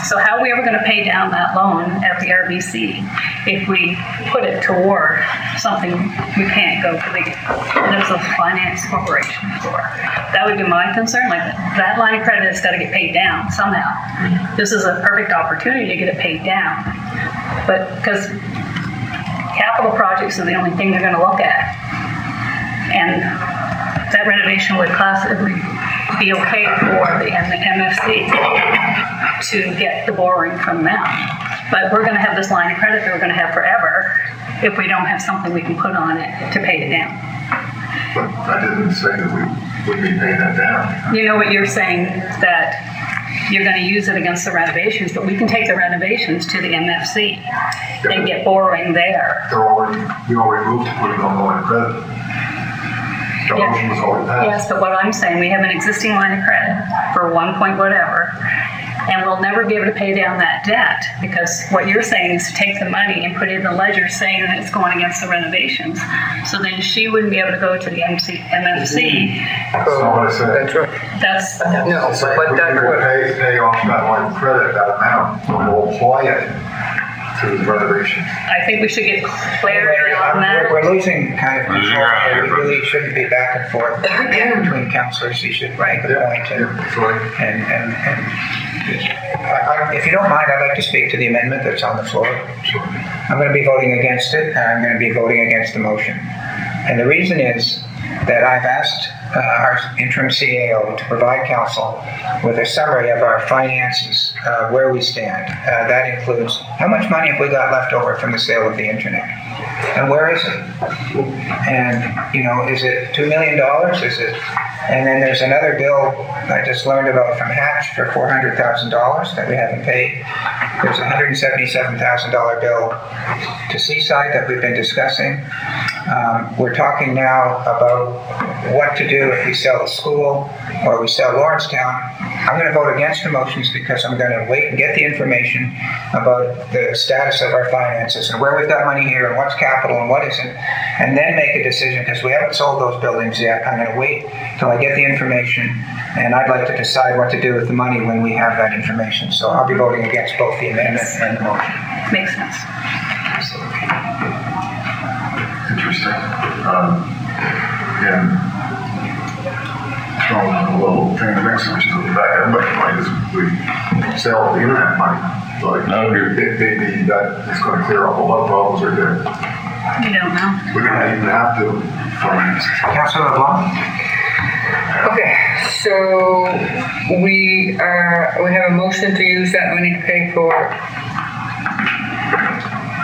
So how are we ever going to pay down that loan at the RBC if we put it toward something we can't go to the Municipal Finance Corporation for? That would be my concern. Like, that line of credit has got to get paid down somehow. This is a perfect opportunity to get it paid down. But because capital projects are the only thing they're going to look at. And that renovation would be okay for the MFC to get the borrowing from them. But we're going to have this line of credit that we're going to have forever if we don't have something we can put on it to pay it down. But I didn't say that we would be paying that down. You know what you're saying, that you're going to use it against the renovations, but we can take the renovations to the MFC and get borrowing there. We already moved to putting on the line of credit. The motion was already passed. Yes, but what I'm saying, we have an existing line of credit for 1 point whatever, and we'll never be able to pay down that debt because what you're saying is to take the money and put it in the ledger saying that it's going against the renovations. So then she wouldn't be able to go to the MFC. That's not what I said. That's right. That's No, but that would. Pay off that line of credit, that amount, and we'll apply it to the renovation. I think we should get clarity on that. We're losing kind of Losing control ground here. here, We really shouldn't be back and forth between councillors. You should make a point. And if you don't mind, I'd like to speak to the amendment that's on the floor. I'm going to be voting against it, and I'm going to be voting against the motion. And the reason is that I've asked our interim CAO to provide council with a summary of our finances, where we stand. That includes how much money have we got left over from the sale of the internet, and where is it? And is it $2 million? Is it? And then there's another bill I just learned about from Hatch for $400,000 that we haven't paid. There's a $177,000 bill to Seaside that we've been discussing. We're talking now about what to do if we sell the school or we sell Lawrencetown. I'm going to vote against the motions because I'm going to wait and get the information about the status of our finances and where we've got money here and what's capital and what isn't, and then make a decision because we haven't sold those buildings yet. I'm going to wait till I get the information, and I'd like to decide what to do with the money when we have that information. So I'll be voting against both the amendment and the motion. Makes sense. Interesting. And throwing a little thing the next time, we back everybody's money is we sell the internet money. Like, maybe that is going to clear up a lot of problems right there. You don't know. We don't even have to finance. Councillor LeBlanc? Okay, so we have a motion to use that money to pay for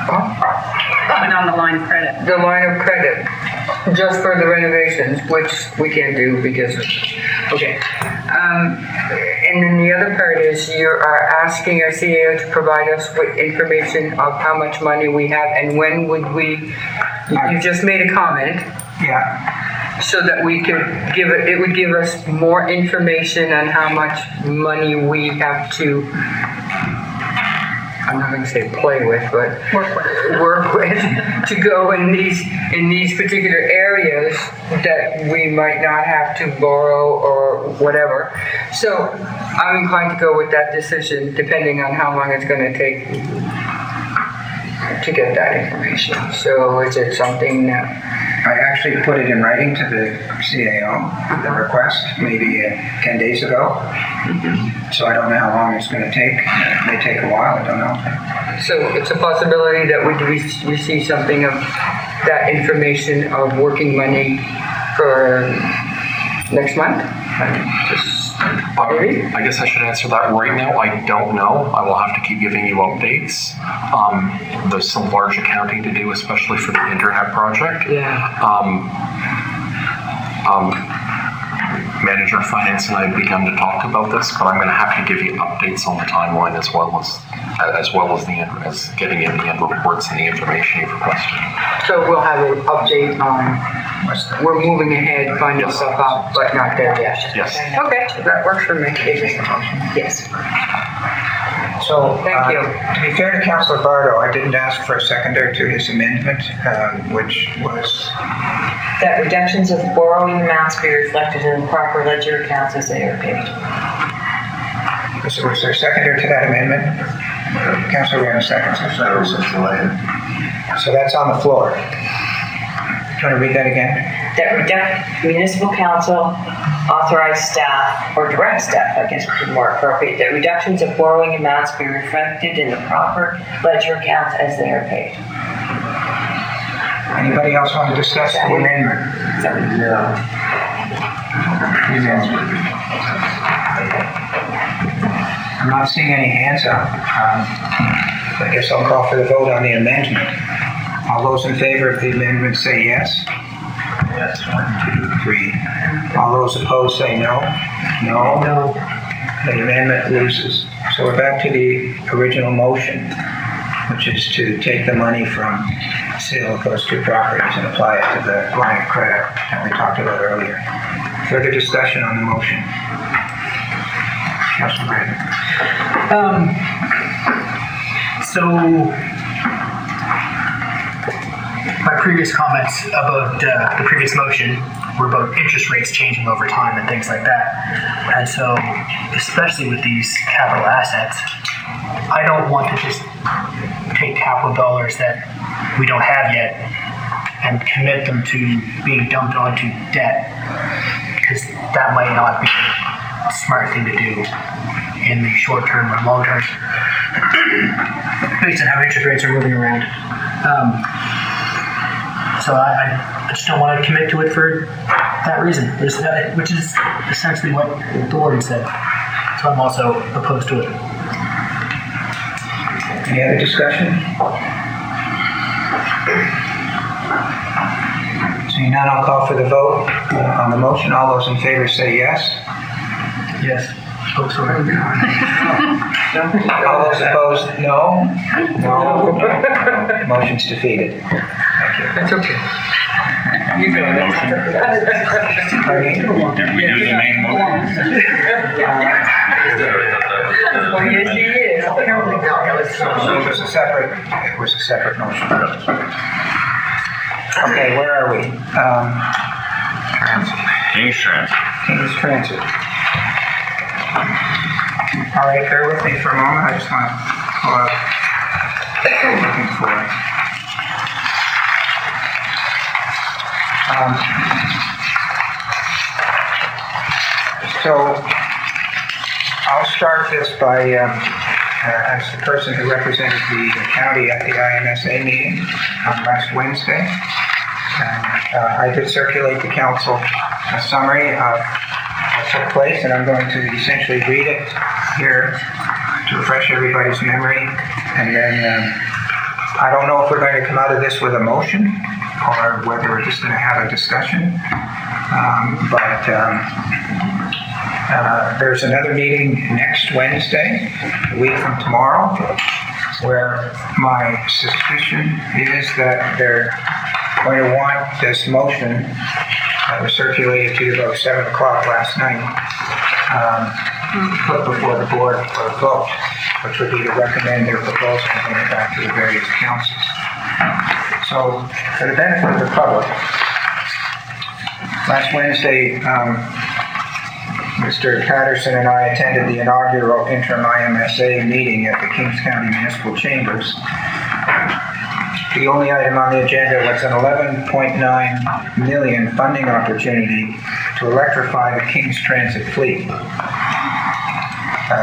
Put on the line of credit. the line of credit, just for the renovations, which we can't do because, okay. And then the other part is you are asking our CEO to provide us with information of how much money we have and when would we, you just made a comment. Yeah. So that we could it would give us more information on how much money we have to, I'm not going to say play with, but work with to go in these particular areas that we might not have to borrow or whatever. So I'm inclined to go with that decision depending on how long it's going to take to get that information. So is it something that I actually put it in writing to the CAO, the request, maybe 10 days ago. So I don't know how long it's going to take. It may take a while, I don't know. So it's a possibility that we receive something of that information of working money for next month? Maybe? I guess I should answer that right now. I don't know. I will have to keep giving you updates. There's some large accounting to do, especially for the internet project. Yeah. Manager of Finance and I have begun to talk about this, but I'm going to have to give you updates on the timeline as well as getting in the end reports and the information you've requested. So we'll have an update on, we're moving ahead, finding stuff out, but not there yet. Yes. Okay, that works for me. Yes. So, Thank you. to be fair to Councillor Bardo, I didn't ask for a seconder to his amendment, which was, That reductions of borrowing amounts be reflected in the proper ledger accounts as they are paid. was there a seconder to that amendment? Councillor Ryan seconds. So that's on the floor. Do you want to read that again? That municipal council, authorized staff, or direct staff, I guess would be more appropriate, that reductions of borrowing amounts be reflected in the proper ledger accounts as they are paid. Anybody else want to discuss the amendment? I'm not seeing any hands up. I guess I'll call for the vote on the amendment. All those in favor of the amendment say yes. Yes. 1, 2, 3. All those opposed say no. No. No. The amendment loses. So we're back to the original motion, which is to take the money from sale of those two properties and apply it to the line of credit that we talked about earlier. Further discussion on the motion? Councilor Brandon. So my previous comments about the previous motion were about interest rates changing over time and things like that. And so, especially with these capital assets, I don't want to just take capital dollars that we don't have yet and commit them to being dumped onto debt, because that might not be a smart thing to do in the short term or long term, based on how interest rates are moving around. So I just don't want to commit to it for that reason, which is essentially what the Warden said. So I'm also opposed to it. Any other discussion? Seeing none, I'll call for the vote on the motion. All those in favor say yes. Yes. Oh, sorry. All those opposed, no. No. Motion's defeated. Thank you. That's okay. You go. Did we do the main motion? Well, yes, he is. Apparently not. It was a separate motion. Okay, where are we? Transit. King's Transit. King's Transit. All right, bear with me for a moment. I just want to pull up what I'm looking for. So I'll start this by, as the person who represented the county at the IMSA meeting on last Wednesday. I did circulate to council a summary of what took place, and I'm going to essentially read it here to refresh everybody's memory. And then I don't know if we're going to come out of this with a motion or whether we're just going to have a discussion. There's another meeting next Wednesday, a week from tomorrow, where my suspicion is that they're going to want this motion that was circulated to you about 7 o'clock last night put before the board for a vote, which would be to recommend their proposal and bring it back to the various councils. So, for the benefit of the public, last Wednesday, Mr. Patterson and I attended the inaugural interim IMSA meeting at the Kings County Municipal Chambers. The only item on the agenda was an $11.9 million funding opportunity to electrify the Kings Transit fleet.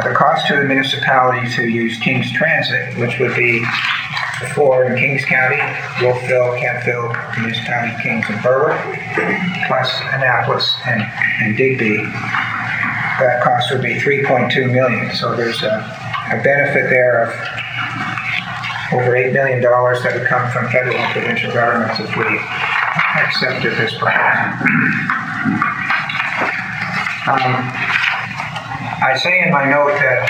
The cost to the municipality to use Kings Transit, which would be the four in Kings County, Wolfville, Kentville, municipality Kings and Berwick, plus Annapolis and Digby. That cost would be $3.2 million. So there's a benefit there of over $8 million that would come from federal and provincial governments if we accepted this proposal. I say in my note that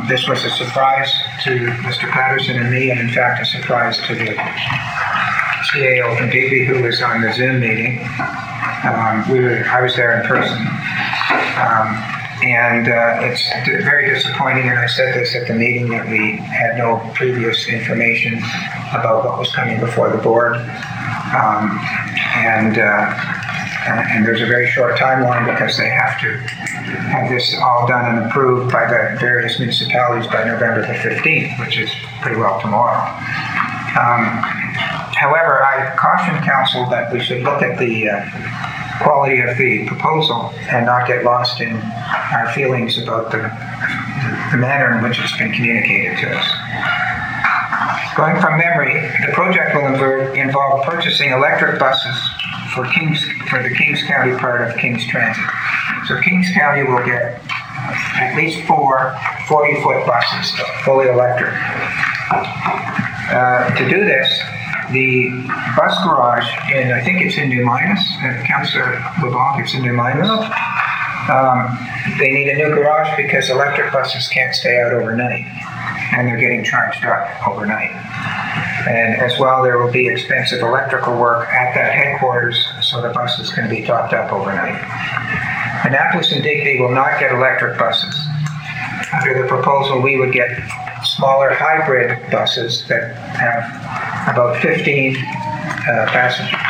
this was a surprise to Mr. Patterson and me, and in fact a surprise to the CAO from Digby, who was on the Zoom meeting. I was there in person. And it's very disappointing, and I said this at the meeting, that we had no previous information about what was coming before the board. And there's a very short timeline because they have to have this all done and approved by the various municipalities by November the 15th, which is pretty well tomorrow. However, I caution council that we should look at the quality of the proposal and not get lost in our feelings about the manner in which it's been communicated to us. Going from memory, the project will involve purchasing electric buses for the Kings County part of Kings Transit. So Kings County will get at least 4 40-foot buses, fully electric. To do this, the bus garage I think it's in New Minas, Councillor LeBlanc, it's in New Minas. They need a new garage because electric buses can't stay out overnight, and they're getting charged up overnight. And as well, there will be expensive electrical work at that headquarters, so the buses can be topped up overnight. Annapolis and Digby will not get electric buses. Under the proposal, we would get smaller hybrid buses that have about 15 passengers.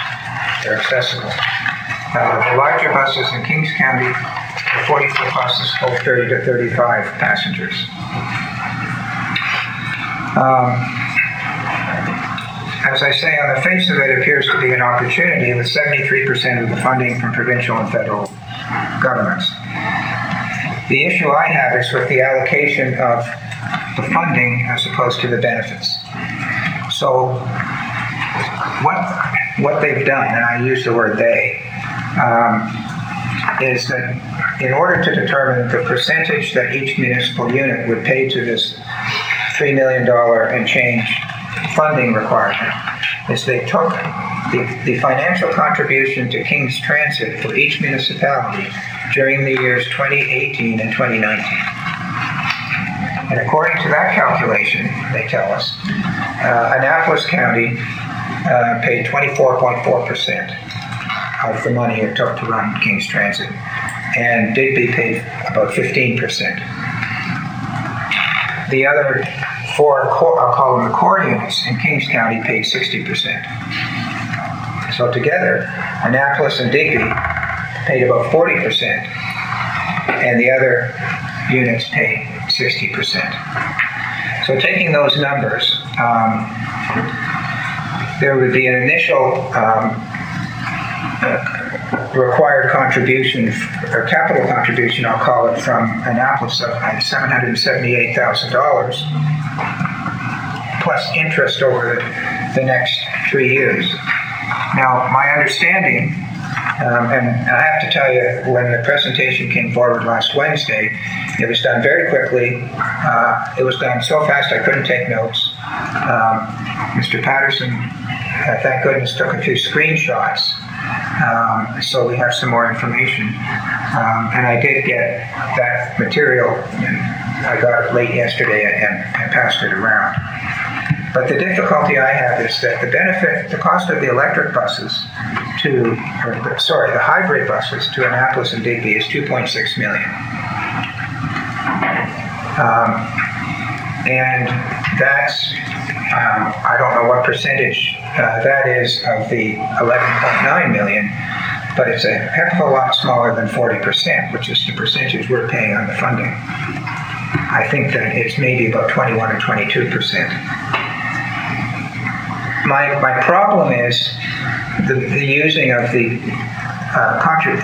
They're accessible. The larger buses in Kings County, the 40-foot buses, hold 30 to 35 passengers. As I say, on the face of it, appears to be an opportunity with 73% of the funding from provincial and federal governments. The issue I have is with the allocation of the funding as opposed to the benefits. So what they've done, and I use the word they, is that in order to determine the percentage that each municipal unit would pay to this $3 million and change funding requirement, is they took the financial contribution to Kings Transit for each municipality during the years 2018 and 2019. And according to that calculation, they tell us, Annapolis County paid 24.4% of the money it took to run Kings Transit, and Digby paid about 15%. The other 4 I'll call them the core units in Kings County paid 60%. So together, Annapolis and Digby paid about 40%, and the other units paid 60%. So taking those numbers, there would be an initial required contribution, or capital contribution, I'll call it, from Annapolis of $778,000, plus interest over the next 3 years. Now, my understanding, and I have to tell you, when the presentation came forward last Wednesday, it was done very quickly. It was done so fast I couldn't take notes. Mr. Patterson, thank goodness, took a few screenshots, so we have some more information. And I did get that material, and I got it late yesterday and passed it around. But the difficulty I have is that the cost of the electric buses the hybrid buses to Annapolis and Digby is $2.6 million. And that's, I don't know what percentage that is of the 11.9 million, but it's a heck of a lot smaller than 40%, which is the percentage we're paying on the funding. I think that it's maybe about 21 or 22%. My problem is the using of the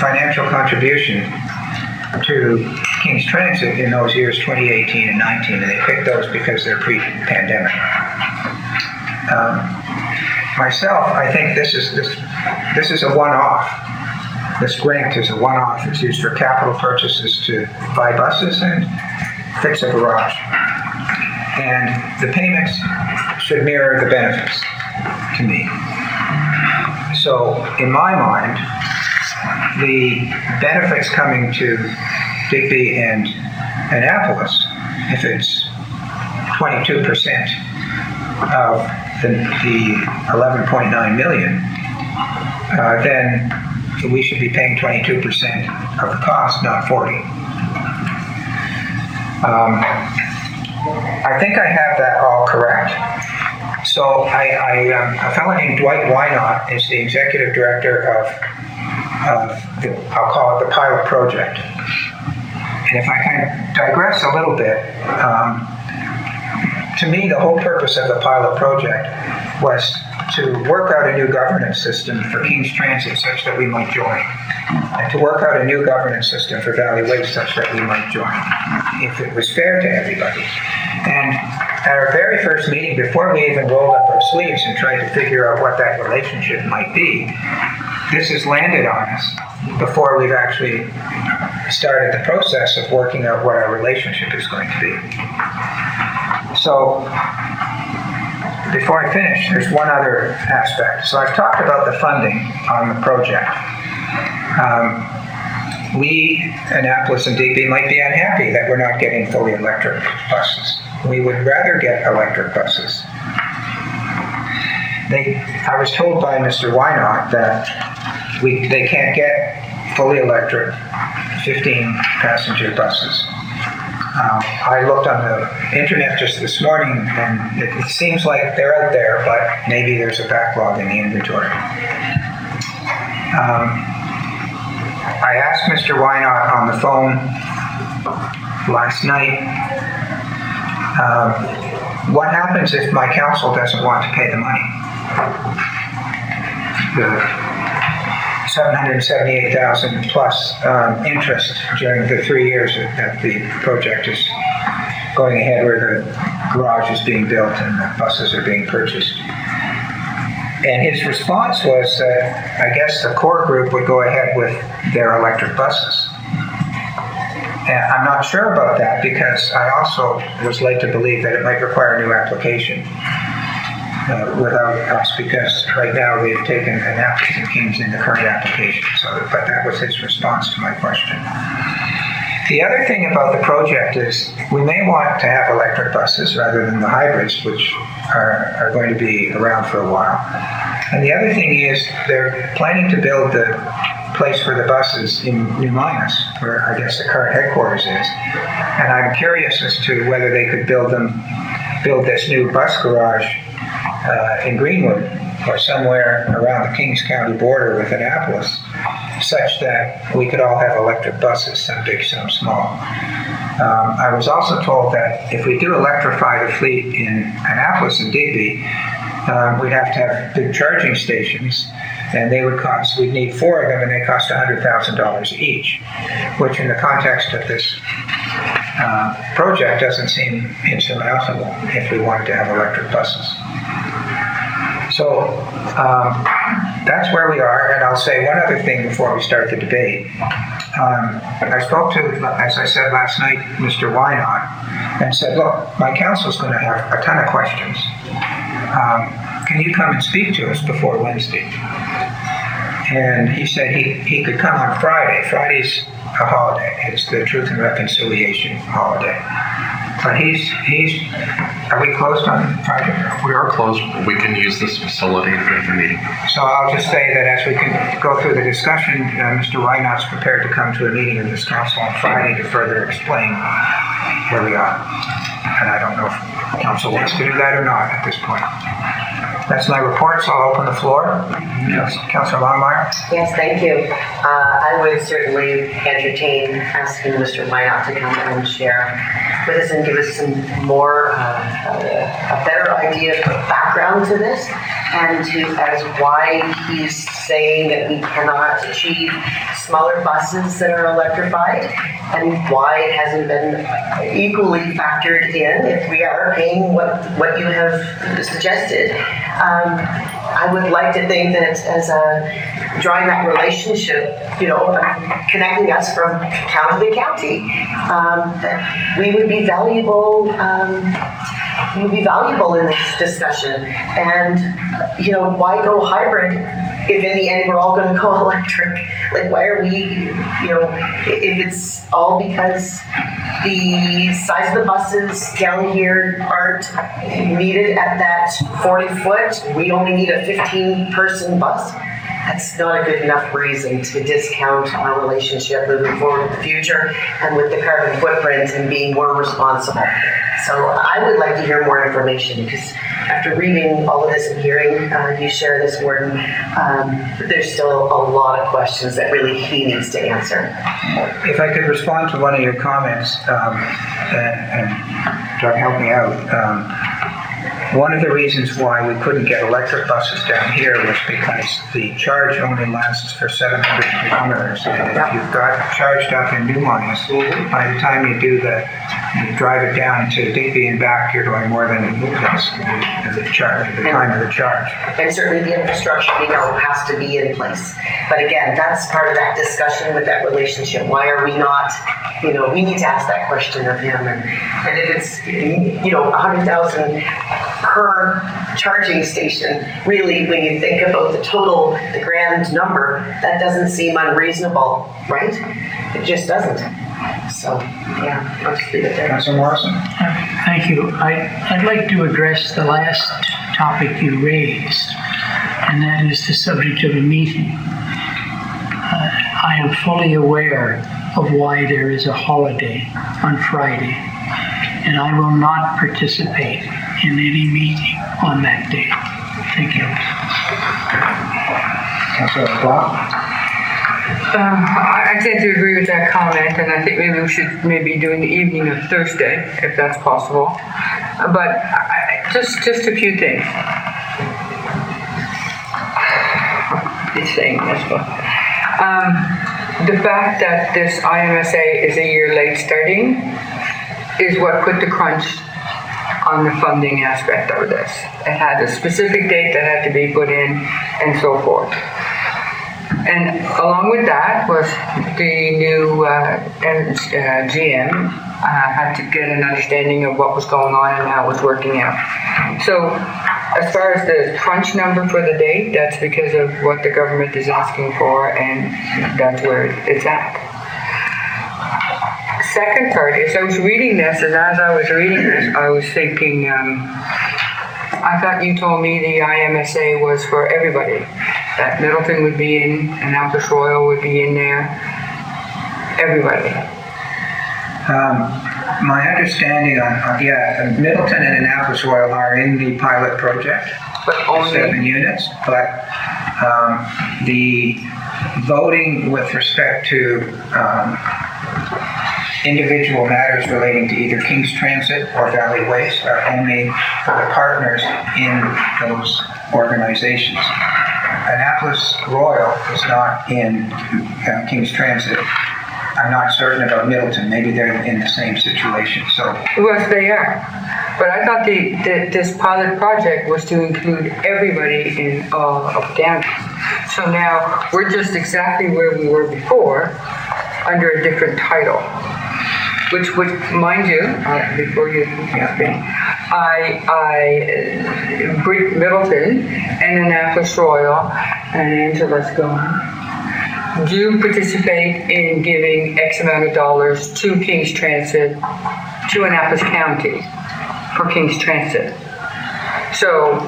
financial contribution to Kings Transit in those years 2018 and 19, and they picked those because they're pre-pandemic. Myself, I think this is a one-off. This grant is a one-off. It's used for capital purchases to buy buses and fix a garage. And the payments should mirror the benefits to me. So in my mind, the benefits coming to Digby and Annapolis, if it's 22% of the 11.9 million, then we should be paying 22% of the cost, not 40. I think I have that all correct. So a fellow named Dwight Wynot is the executive director of I'll call it the pilot project. And if I can digress a little bit, to me, the whole purpose of the pilot project was to work out a new governance system for King's Transit such that we might join, and to work out a new governance system for Valley Waste such that we might join, if it was fair to everybody. And at our very first meeting, before we even rolled up our sleeves and tried to figure out what that relationship might be, this has landed on us before we've actually started the process of working out what our relationship is going to be. So, before I finish, there's one other aspect. So I've talked about the funding on the project. We, Annapolis and Digby, might be unhappy that we're not getting fully electric buses. We would rather get electric buses. I was told by Mr. Wynot that they can't get fully electric 15-passenger buses. I looked on the internet just this morning, and it seems like they're out there, but maybe there's a backlog in the inventory. I asked Mr. Wynot on the phone last night, what happens if my council doesn't want to pay the money? The $778,000 plus interest during the 3 years that the project is going ahead, where the garage is being built and the buses are being purchased. And his response was that I guess the core group would go ahead with their electric buses. And I'm not sure about that, because I also was led to believe that it might require a new application without us, because right now we've taken Annapolis and Kings in the current application. But that was his response to my question. The other thing about the project is we may want to have electric buses rather than the hybrids, which are going to be around for a while. And the other thing is they're planning to build the place for the buses in New Minas, where I guess the current headquarters is. And I'm curious as to whether they could build this new bus garage in Greenwood or somewhere around the Kings County border with Annapolis, such that we could all have electric buses, some big, some small. I was also told that if we do electrify the fleet in Annapolis and Digby, we'd have to have big charging stations, and we'd need 4 of them, and they cost $100,000 each, which in the context of this project doesn't seem insurmountable if we wanted to have electric buses. So that's where we are, and I'll say one other thing before we start the debate. I spoke to, as I said last night, Mr. Wynot, and said, look, my council's going to have a ton of questions. Can you come and speak to us before Wednesday? And he said he could come on Friday. Friday's a holiday. It's the Truth and Reconciliation holiday. But are we closed on Friday? We are closed. We can use this facility for the meeting. So I'll just say that as we can go through the discussion, Mr. Wynot's prepared to come to a meeting of this council on Friday to further explain where we are. And I don't know if council wants to do that or not at this point. That's my report, so I'll open the floor. Yes. Councilor Longmire? Yes, thank you. I would certainly entertain asking Mr. Wynot to come and share with us and give us some more, a better idea of background to this, and as why he's saying that we cannot achieve smaller buses that are electrified, and why it hasn't been equally factored in if we are paying what you have suggested. I would like to think that as drawing that relationship, connecting us from county to county, that we would be valuable. In this discussion. And why go hybrid if in the end we're all going to go electric? Like, why are we? If it's all because the size of the buses down here aren't needed at that 40 foot, we only need a 15-person bus. that's not a good enough reason to discount our relationship moving forward in the future and with the carbon footprint and being more responsible. So I would like to hear more information because after reading all of this and hearing you share this, Warden, there's still a lot of questions that really he needs to answer. If I could respond to one of your comments, and Doug, help me out. One of the reasons why we couldn't get electric buses down here was because the charge only lasts for 700 kilometers. And if you've got charged up in New Mines, by the time you drive it down to Digby and back, you're going more than the time of the charge. And certainly the infrastructure, has to be in place. But again, that's part of that discussion with that relationship. Why are we not, we need to ask that question of him. And if it's, 100,000 per charging station, really, when you think about the grand number, that doesn't seem unreasonable, right? It just doesn't. So, yeah, I'll just leave it there. Councilor Morrison? Thank you. I'd like to address the last topic you raised, and that is the subject of a meeting. I am fully aware of why there is a holiday on Friday, and I will not participate in any meeting on that day. Thank you. Councilor Clark? I tend to agree with that comment, and I think maybe we should do in the evening of Thursday, if that's possible. But just a few things. He's saying this, but the fact that this IMSA is a year late starting is what put the crunch on the funding aspect of this. It had a specific date that had to be put in, and so forth. And along with that was the new GM had to get an understanding of what was going on and how it was working out. So as far as the crunch number for the date, that's because of what the government is asking for, and that's where it's at. Second part is I was reading this, and as I was reading this, I was thinking, I thought you told me the IMSA was for everybody. That Middleton would be in, Annapolis Royal would be in there, everybody. My understanding Middleton and Annapolis Royal are in the pilot project, but only 7 units, but the voting with respect to individual matters relating to either King's Transit or Valley Waste are only for the partners in those organizations. Annapolis Royal is not in King's Transit. I'm not certain about Middleton. Maybe they're in the same situation. So yes, they are. But I thought this pilot project was to include everybody in all of Danvers. So now we're just exactly where we were before, under a different title. Which mind you, before you ask me, Middleton and Annapolis Royal and Angela's going do participate in giving X amount of dollars to King's Transit, to Annapolis County for King's Transit. So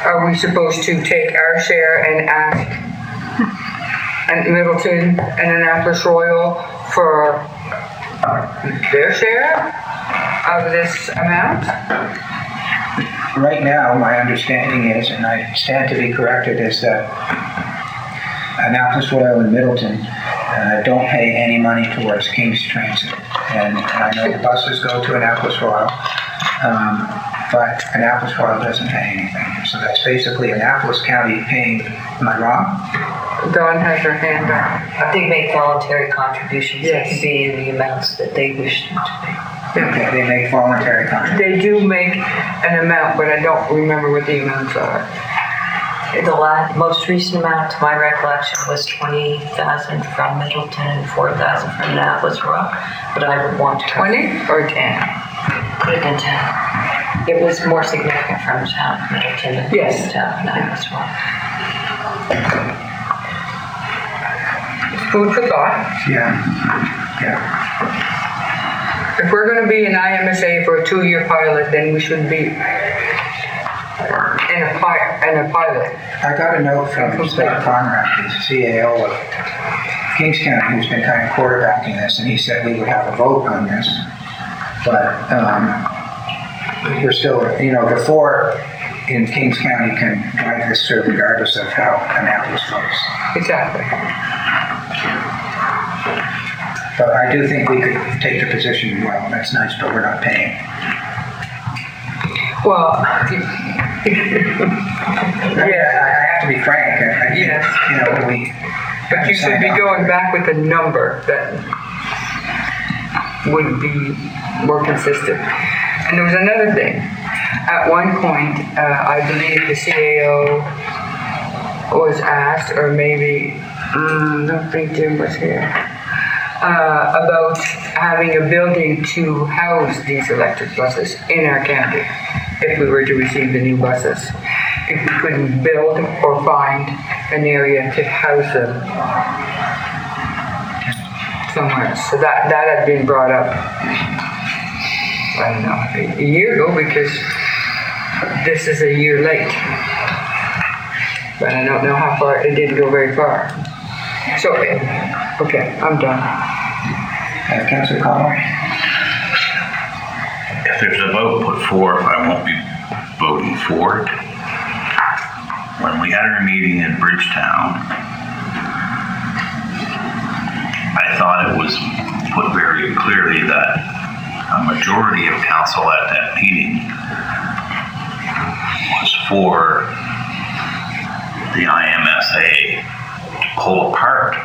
are we supposed to take our share and ask Middleton and Annapolis Royal for their share of this amount? Right now, my understanding is, and I stand to be corrected, is that Annapolis Royal and Middleton don't pay any money towards King's Transit. And I know the buses go to Annapolis Royal, but Annapolis Royal doesn't pay anything. So that's basically Annapolis County paying. Am I wrong? Dawn has her hand up. They make voluntary contributions. Yes. They can be in the amounts that they wish to pay. Okay, they make voluntary contributions. They do make an amount, but I don't remember what the amounts are. The most recent amount, to my recollection, was 20,000 from Middleton and 4,000 from Annapolis Royal. But I would want to 20 or 10? Put it in 10. It was more significant from Middleton than Annapolis Royal. Food for thought. Yeah. If we're going to be an IMSA for a 2-year pilot, then we should be and a pilot. I got a note from Scott Conrad, the CAO of Kings County, who's been kind of quarterbacking this, and he said we would have a vote on this. But we're still, the four in Kings County can drive this through regardless of how Annapolis votes. Exactly. But I do think we could take the position, well, that's nice, but we're not paying. Well, I have to be frank. I think, yes. But you should be going back with a number that would be more consistent. And there was another thing. At one point, I believe the CAO was asked, or maybe, I don't think Jim was here, about having a building to house these electric buses in our county if we were to receive the new buses. If we couldn't build or find an area to house them somewhere. So that had been brought up, I don't know, a year ago, because this is a year late. But I don't know how far, it didn't go very far. So, okay, I'm done. Councillor Conway? If there's a vote put forth, I won't be voting for it. When we had our meeting in Bridgetown, I thought it was put very clearly that a majority of council at that meeting was for the IMSA to pull apart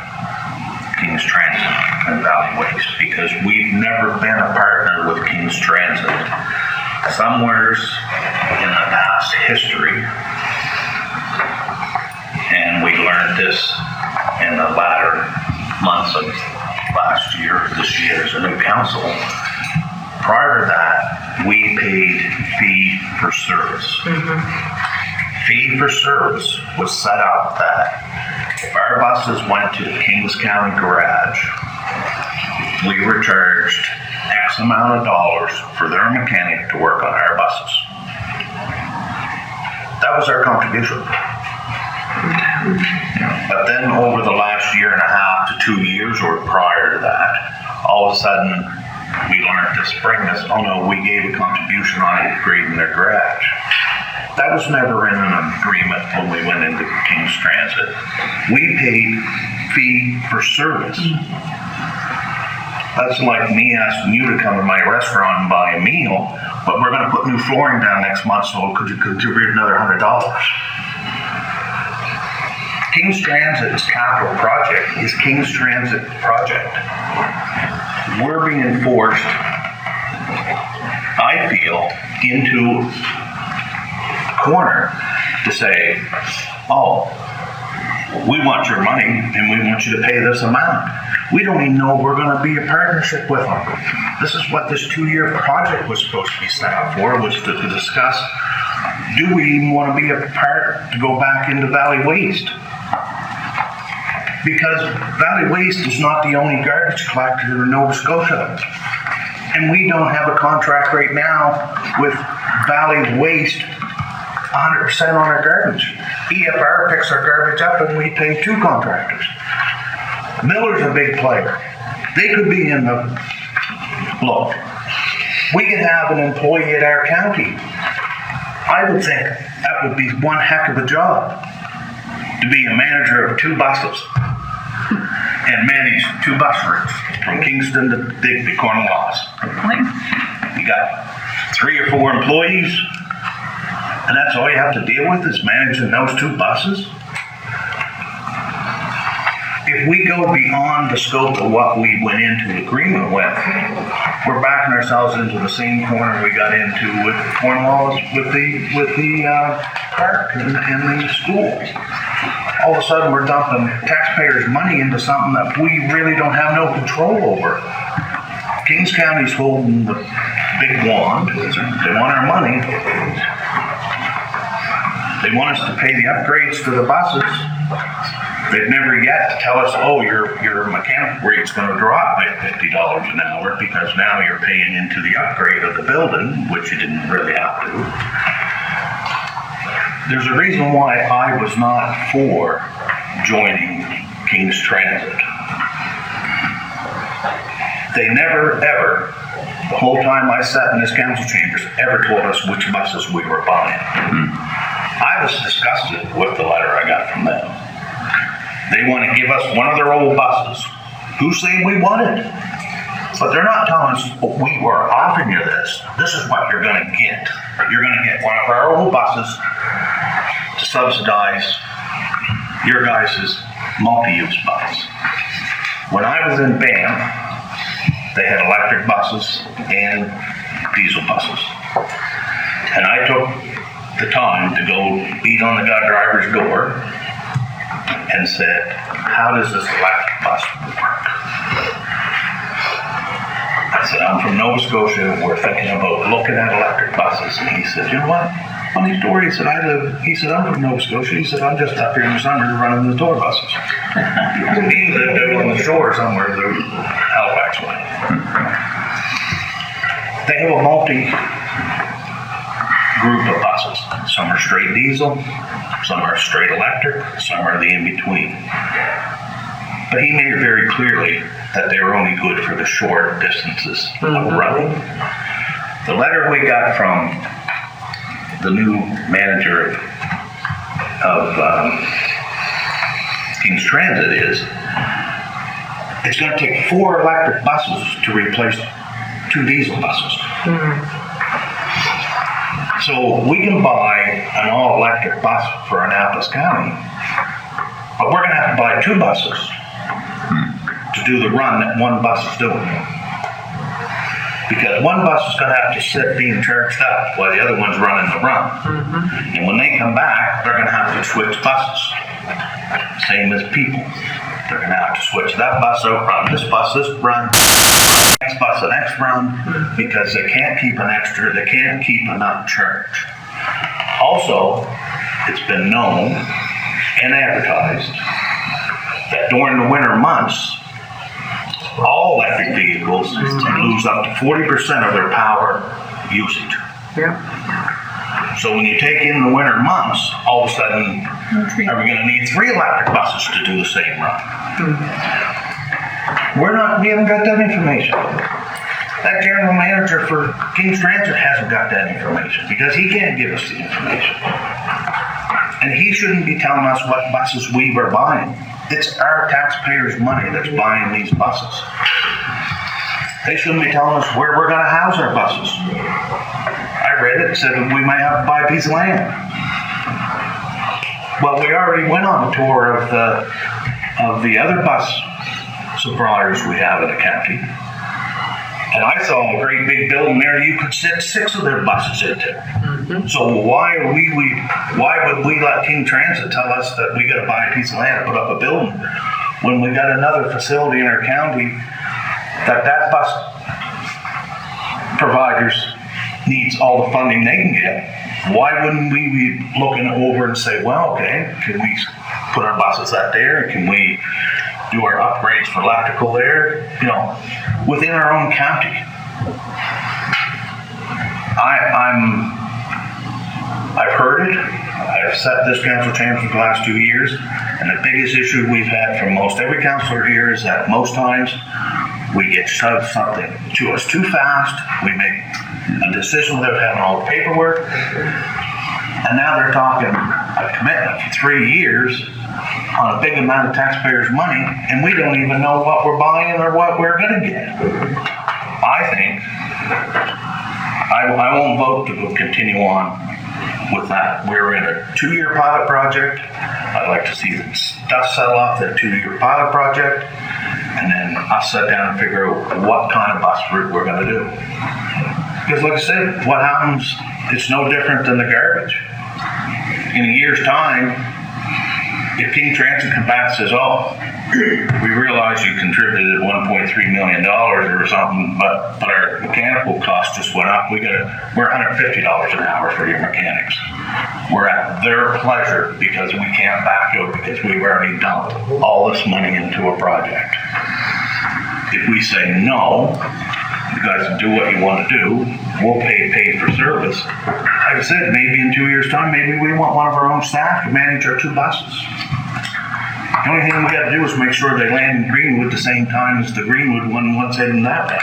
King's Transit and Valley Waste, because we've never been a partner with King's Transit. Somewheres in the past history, and we learned this in the latter months of last year, this year as a new council. Prior to that, we paid fee for service. Fee for service was set up that if our buses went to the Kings County garage, we were charged X amount of dollars for their mechanic to work on our buses. That was our contribution. But then over the last year and a half to 2 years or prior to that, all of a sudden we learned this spring this, oh no, we gave a contribution on upgrading their garage. That was never in an agreement when we went into King's Transit. We paid fee for service. That's like me asking you to come to my restaurant and buy a meal, but we're going to put new flooring down next month, so could you contribute another $100? King's Transit's capital project is King's Transit project. We're being forced, I feel, into corner to say, oh, we want your money and we want you to pay this amount. We don't even know we're going to be a partnership with them. This is what this 2-year project was supposed to be set up for, was to discuss, do we even want to be a part to go back into Valley Waste? Because Valley Waste is not the only garbage collector in Nova Scotia. And we don't have a contract right now with Valley Waste 100% on our garbage. EFR picks our garbage up and we pay 2 contractors. Miller's a big player. They could be in the look. We could have an employee at our county. I would think that would be one heck of a job, to be a manager of 2 buses and manage 2 bus routes from Kingston to Digby, Cornwallis. You got 3 or 4 employees, and that's all you have to deal with is managing those 2 buses? If we go beyond the scope of what we went into agreement with, we're backing ourselves into the same corner we got into with Cornwallis, with the park and the schools. All of a sudden, we're dumping taxpayers' money into something that we really don't have no control over. Kings County's holding the big wand. They want our money. They want us to pay the upgrades to the buses. They've never yet tell us, oh, your mechanic rate's going to drop by $50 an hour because now you're paying into the upgrade of the building, which you didn't really have to. there's a reason why I was not for joining King's Transit. They never, ever, the whole time I sat in this council chambers, ever told us which buses we were buying. I was disgusted with the letter I got from them. They want to give us one of their old buses. Who said we wanted? But they're not telling us, we were offering you this. This is what you're going to get. You're going to get one of our old buses to subsidize your guys' multi-use bus. When I was in Banff, they had electric buses and diesel buses. And I took the time to go beat on the driver's door and said, how does this electric bus work? I said, I'm from Nova Scotia, and we're thinking about looking at electric buses. And he said, you know what? Funny story. He said, I'm from Nova Scotia. He said, I'm just up here in the summer running the tour buses. He lived out on the shore somewhere, the Halifax way. They have a multi-group of buses. Some are straight diesel, some are straight electric, some are the in-between. But he made it very clearly that they were only good for the short distances of running. The letter we got from the new manager of King's Transit is, it's going to take 4 electric buses to replace 2 diesel buses. So we can buy an all-electric bus for Annapolis County, but we're going to have to buy 2 buses to do the run that one bus is doing. Because one bus is going to have to sit being charged up while the other one's running the run. And when they come back, they're going to have to switch buses. Same as people. They're going to have to switch that bus out, run this run, next bus the next run, because they can't keep they can't keep enough charge. Also, it's been known and advertised that during the winter months, all electric vehicles lose up to 40% of their power usage. So when you take in the winter months, all of a sudden, are we going to need 3 electric buses to do the same run? We haven't got that information. That general manager for King's Transit hasn't got that information because he can't give us the information. And he shouldn't be telling us what buses we were buying. It's our taxpayers' money that's buying these buses. They shouldn't be telling us where we're going to house our buses. I read it, said we might have to buy a piece of land. Well, we already went on a tour of the other bus suppliers we have in the county. And I saw a great big building there you could sit 6 of their buses into. So why would we let King Transit tell us that we got to buy a piece of land and put up a building when we got another facility in our county that bus providers needs all the funding they can get? Why wouldn't we be looking over and say, well, okay, can we put our buses out there? Can we do our upgrades for electrical there? You know, within our own county. I've heard it. I've sat this council chamber for the last 2 years, and the biggest issue we've had from most every councillor here is that most times we get shoved something to us too fast. We make a decision without having all the paperwork, and now they're talking a commitment for 3 years on a big amount of taxpayers' money, and we don't even know what we're buying or what we're going to get. I think I won't vote to continue on with that. We're in a 2-year pilot project. I'd like to see the dust settle off that 2-year pilot project, and then I'll sit down and figure out what kind of bus route we're going to do. Because like I said, what happens, it's no different than the garbage. In a year's time, if King Transit comes back and says, oh, we realize you contributed $1.3 million or something, but our mechanical costs just went up. We're $150 an hour for your mechanics. We're at their pleasure because we can't back out because we've already dumped all this money into a project. If we say no, you guys do what you want to do. We'll pay for service. Like I said, maybe in 2 years' time, maybe we want one of our own staff to manage our 2 buses. The only thing we got to do is make sure they land in Greenwood the same time as the Greenwood one's heading that way.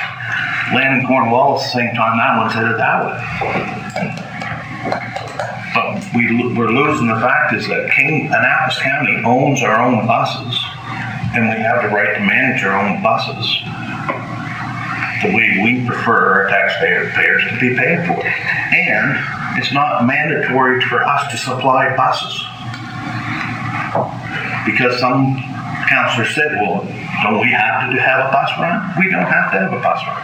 Land in Cornwall at the same time that one's headed that way. But we're losing the fact is that Annapolis County owns our own buses, and we have the right to manage our own buses the way we prefer our taxpayers to be paid for. And it's not mandatory for us to supply buses. Because some councillors said, well, don't we have to have a bus run? We don't have to have a bus run.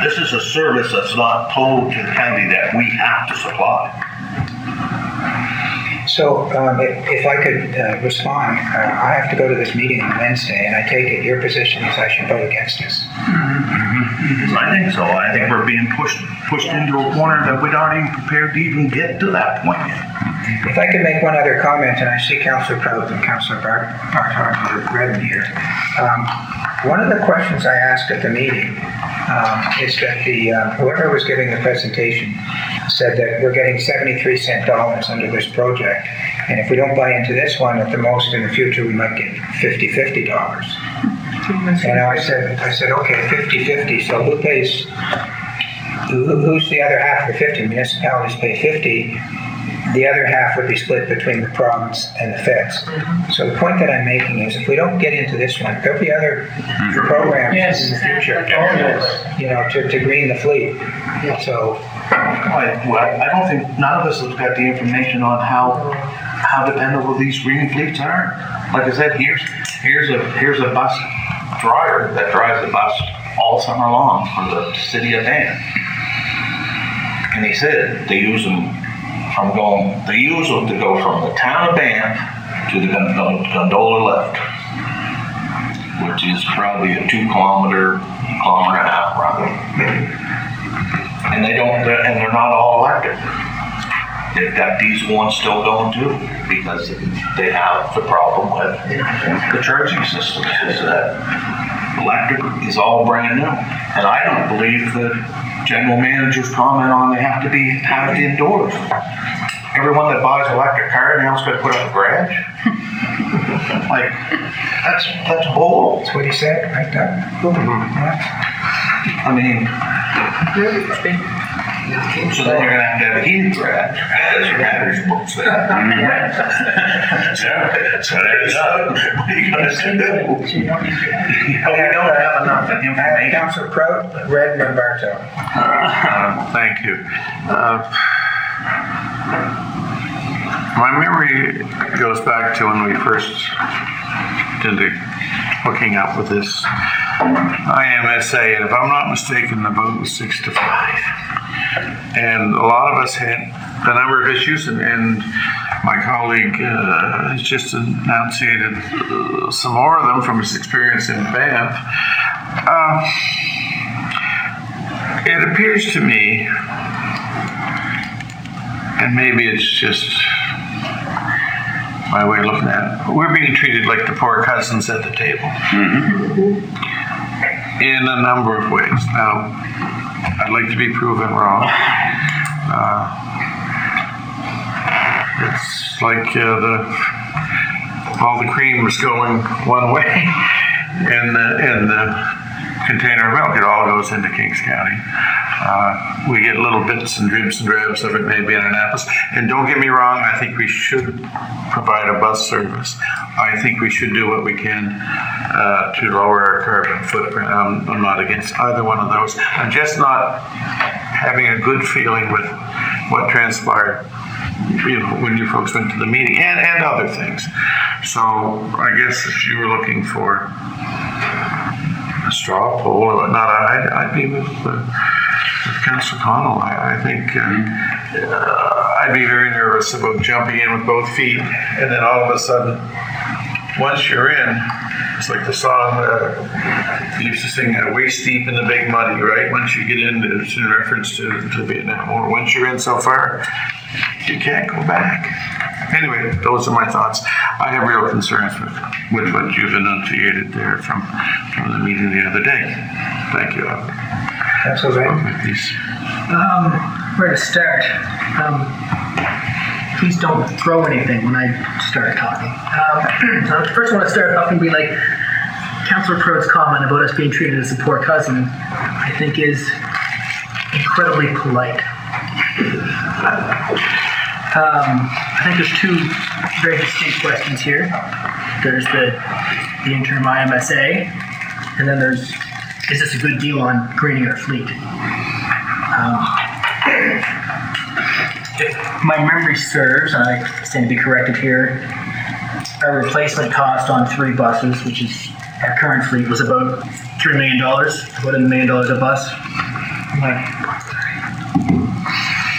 This is a service that's not told to the county that we have to supply. So if I could respond, I have to go to this meeting on Wednesday, and I take it your position is I should vote against this. I think so. I think we're being pushed into a corner that we aren't even prepared to even get to that point yet. If I could make one other comment, and I see Councillor Prout and Councillor Barthard are Redden here. One of the questions I asked at the meeting is that whoever was giving the presentation said that we're getting 73-cent dollars under this project, and if we don't buy into this one, at the most in the future we might get $50 dollars. And I said, okay, 50-50. So who pays? Who's the other half of the 50? Municipalities pay 50. The other half would be split between the province and the feds. So the point that I'm making is, if we don't get into this one, there'll be other programs in the future, you know, to green the fleet. So I don't think none of us have got the information on how dependable these green fleets are. Like I said, here's a bus driver that drives the bus all summer long for the city of Banff, and he said they use them to go from the town of Banff to the gondola lift, which is probably a 2 kilometer and a half run. And they're not all electric. They've got diesel ones still going too, because they have the problem with the charging system. Is that electric is all brand new, and I don't believe the general manager's comment on they have to be housed indoors. Everyone that buys an electric car now is going to put up a garage. Like, that's bold. That's what he said, right there. I mean, so then you're going to have a heated garage because your battery's booked. So there's up. What are you going to do? We don't have enough information. Councillor Prout, Redden and Bartow. Thank you. My memory goes back to when we first did the hooking up with this IMSA, and if I'm not mistaken, the vote was 6-5. And a lot of us had a number of issues, and my colleague has just enunciated some more of them from his experience in Banff. It appears to me, and maybe it's just my way of looking at it, we're being treated like the poor cousins at the table. In a number of ways. Now, I'd like to be proven wrong. It's like all the cream was going one way in the container of milk. It all goes into Kings County. We get little bits and dribs and drabs of it maybe in Annapolis. And don't get me wrong, I think we should provide a bus service. I think we should do what we can to lower our carbon footprint. I'm not against either one of those. I'm just not having a good feeling with what transpired, you know, when you folks went to the meeting and other things. So I guess if you were looking for a straw poll or whatnot, I'd be with Councillor Connell. I think I'd be very nervous about jumping in with both feet, and then all of a sudden, once you're in, it's like the song we used to sing, waist deep in the big muddy, right? Once you get into, it's in reference to Vietnam War. Once you're in so far, you can't go back. Anyway, those are my thoughts. I have real concerns with what you've enunciated there from the meeting the other day. Thank you. Councilor Ray? Where to start? Please don't throw anything when I start talking. So the first one to start off and be like, Councillor Pro's comment about us being treated as a poor cousin, I think is incredibly polite. I think there's two very distinct questions here. There's the interim IMSA, and then there's, is this a good deal on greening our fleet? If my memory serves, and I stand to be corrected here, our replacement cost on 3 buses, which is our current fleet, was about $3 million, about $1 million a bus.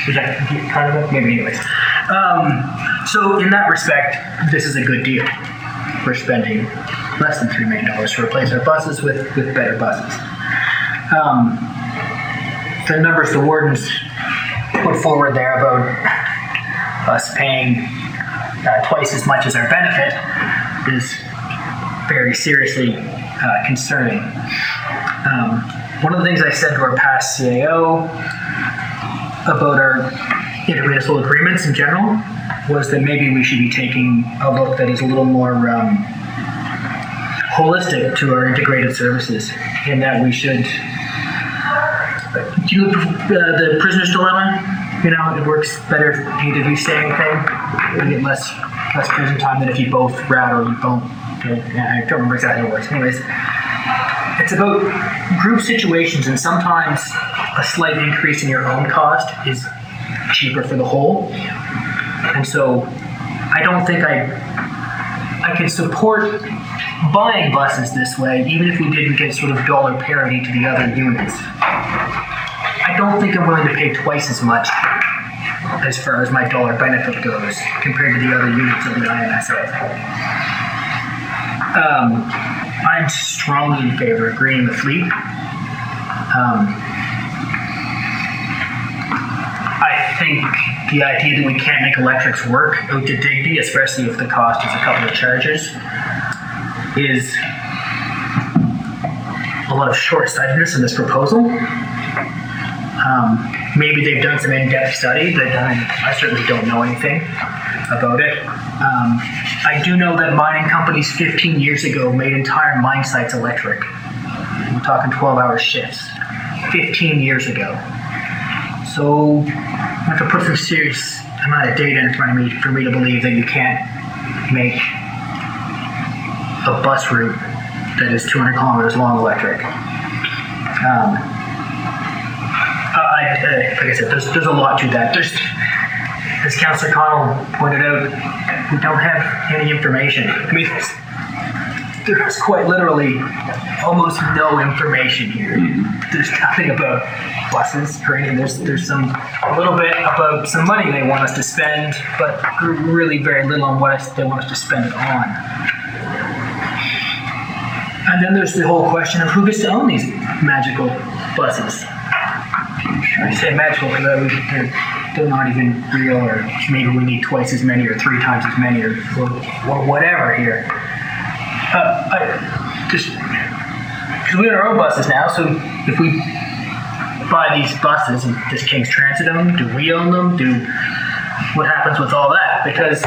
Is that kind of it? Maybe anyways. So in that respect, this is a good deal. We're spending less than $3 million to replace our buses with better buses. The numbers the wardens put forward there about us paying twice as much as our benefit is very seriously concerning. One of the things I said to our past CAO about our intermunicipal agreements in general was that maybe we should be taking a look that is a little more holistic to our integrated services, in that we should. Do you look the prisoner's dilemma? You know, it works better if you do the same thing. You get less prison time than if you both rat or you don't. I don't remember exactly how it works. Anyways, it's about group situations, and sometimes a slight increase in your own cost is cheaper for the whole. And so I don't think I can support buying buses this way, even if we didn't get sort of dollar parity to the other units. I don't think I'm willing to pay twice as much as far as my dollar benefit goes compared to the other units of the IMSA. I'm strongly in favor of greening the fleet. I think the idea that we can't make electrics work out to Digby, especially if the cost is a couple of charges, is a lot of short-sightedness in this proposal. Maybe they've done some in-depth study, but I certainly don't know anything about it. I do know that mining companies 15 years ago made entire mine sites electric. We're talking 12-hour shifts. 15 years ago. So I have to put some serious amount of data in front of me for me to believe that you can't make a bus route that is 200 kilometers long electric. Like I said, there's a lot to that. As Councillor Connell pointed out, we don't have any information. I mean, there's quite literally almost no information here. There's nothing about buses or anything. There's a little bit about some money they want us to spend, but really very little on what they want us to spend it on. And then there's the whole question of who gets to own these magical buses. I say magical because they're not even real, or maybe we need twice as many or 3 times as many or whatever here. Just because we own our own buses now, so if we buy these buses, and does King's Transit own them? Do we own them? What happens with all that? Because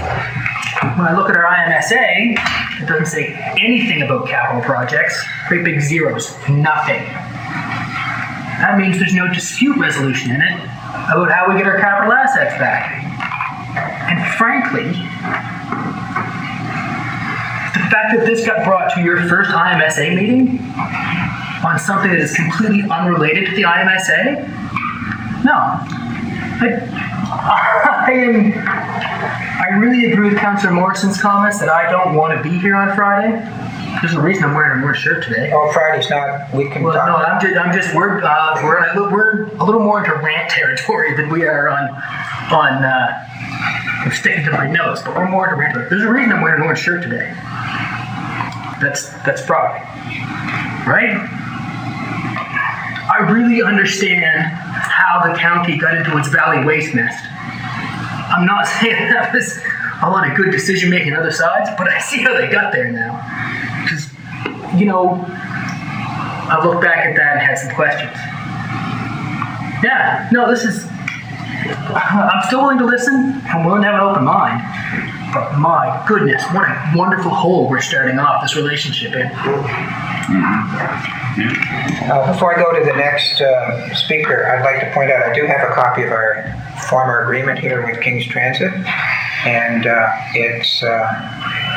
when I look at our IMSA, it doesn't say anything about capital projects. Great big zeros, nothing. That means there's no dispute resolution in it about how we get our capital assets back. And frankly, the fact that this got brought to your first IMSA meeting on something that is completely unrelated to the IMSA, no. I really agree with Councillor Morrison's comments that I don't want to be here on Friday. There's a reason I'm wearing a more shirt today. Oh, Friday's not. We can. Well, no, I'm just. We're a little more into rant territory than we are on. I'm sticking to my notes, but we're more into rant. There's a reason I'm wearing an orange shirt today. That's probably right. I really understand how the county got into its valley waste nest. I'm not saying that was a lot of good decision making on other sides, but I see how they got there now. Because, I look back at that and had some questions. Yeah, no, this is, I'm still willing to listen. I'm willing to have an open mind. But my goodness, what a wonderful hole we're starting off this relationship in. Before I go to the next speaker, I'd like to point out I do have a copy of our former agreement here with King's Transit, and it's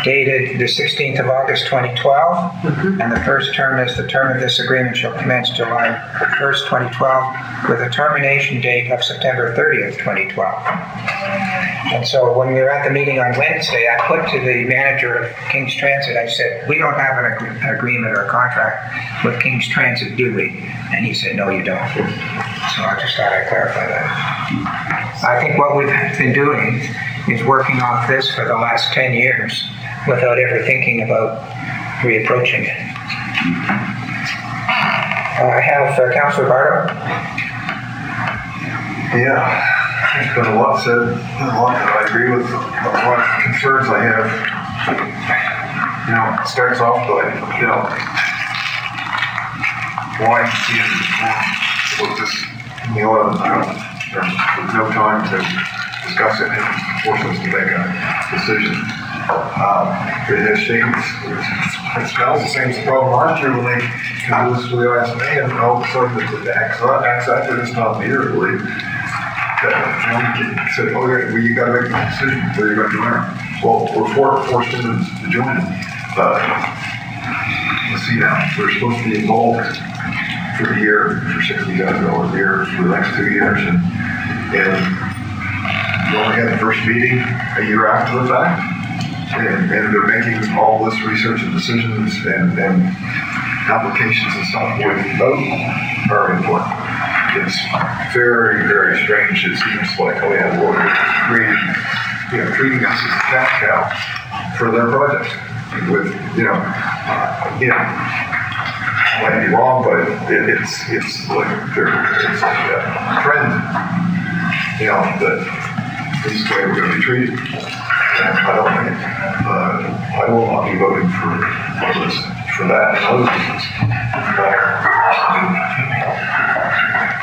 dated the 16th of August 2012, and the first term is the term of this agreement shall commence July 1st, 2012, with a termination date of September 30th, 2012. And so when we were at the meeting on Wednesday, I put to the manager of King's Transit, I said, we don't have an agreement or a contract with King's Transit, do we? And he said, no, you don't. So I just thought I'd clarify that. I think what we've been doing is working off this for the last 10 years without ever thinking about reapproaching it. I have Councillor Bardo. Yeah. There's been a lot said, a lot that I agree with, a lot of concerns I have. You know, it starts off by, you know, why see it with this in the oil, there's no time to discuss it and force us to make a decision. It has changed. It smells the same as the problem last year when they came to us with the ISMA, and all of a sudden the acts after this time of year, I believe. Said, oh yeah, well, you got to make a decision whether you're going to join. Well, we're forced into joining the CDAM. We're supposed to be involved for the year, for $60,000 a year for the next 2 years, and we only had the first meeting a year after the fact, and they're making all this research and decisions and applications and stuff without our input. It's very, very strange. It seems like, oh yeah, well, they're treating us as a cash cow for their project. With, I might be wrong, but it's like it's like a trend, that this is the way we're going to be treated. And I don't think I will not be voting for that and other reasons.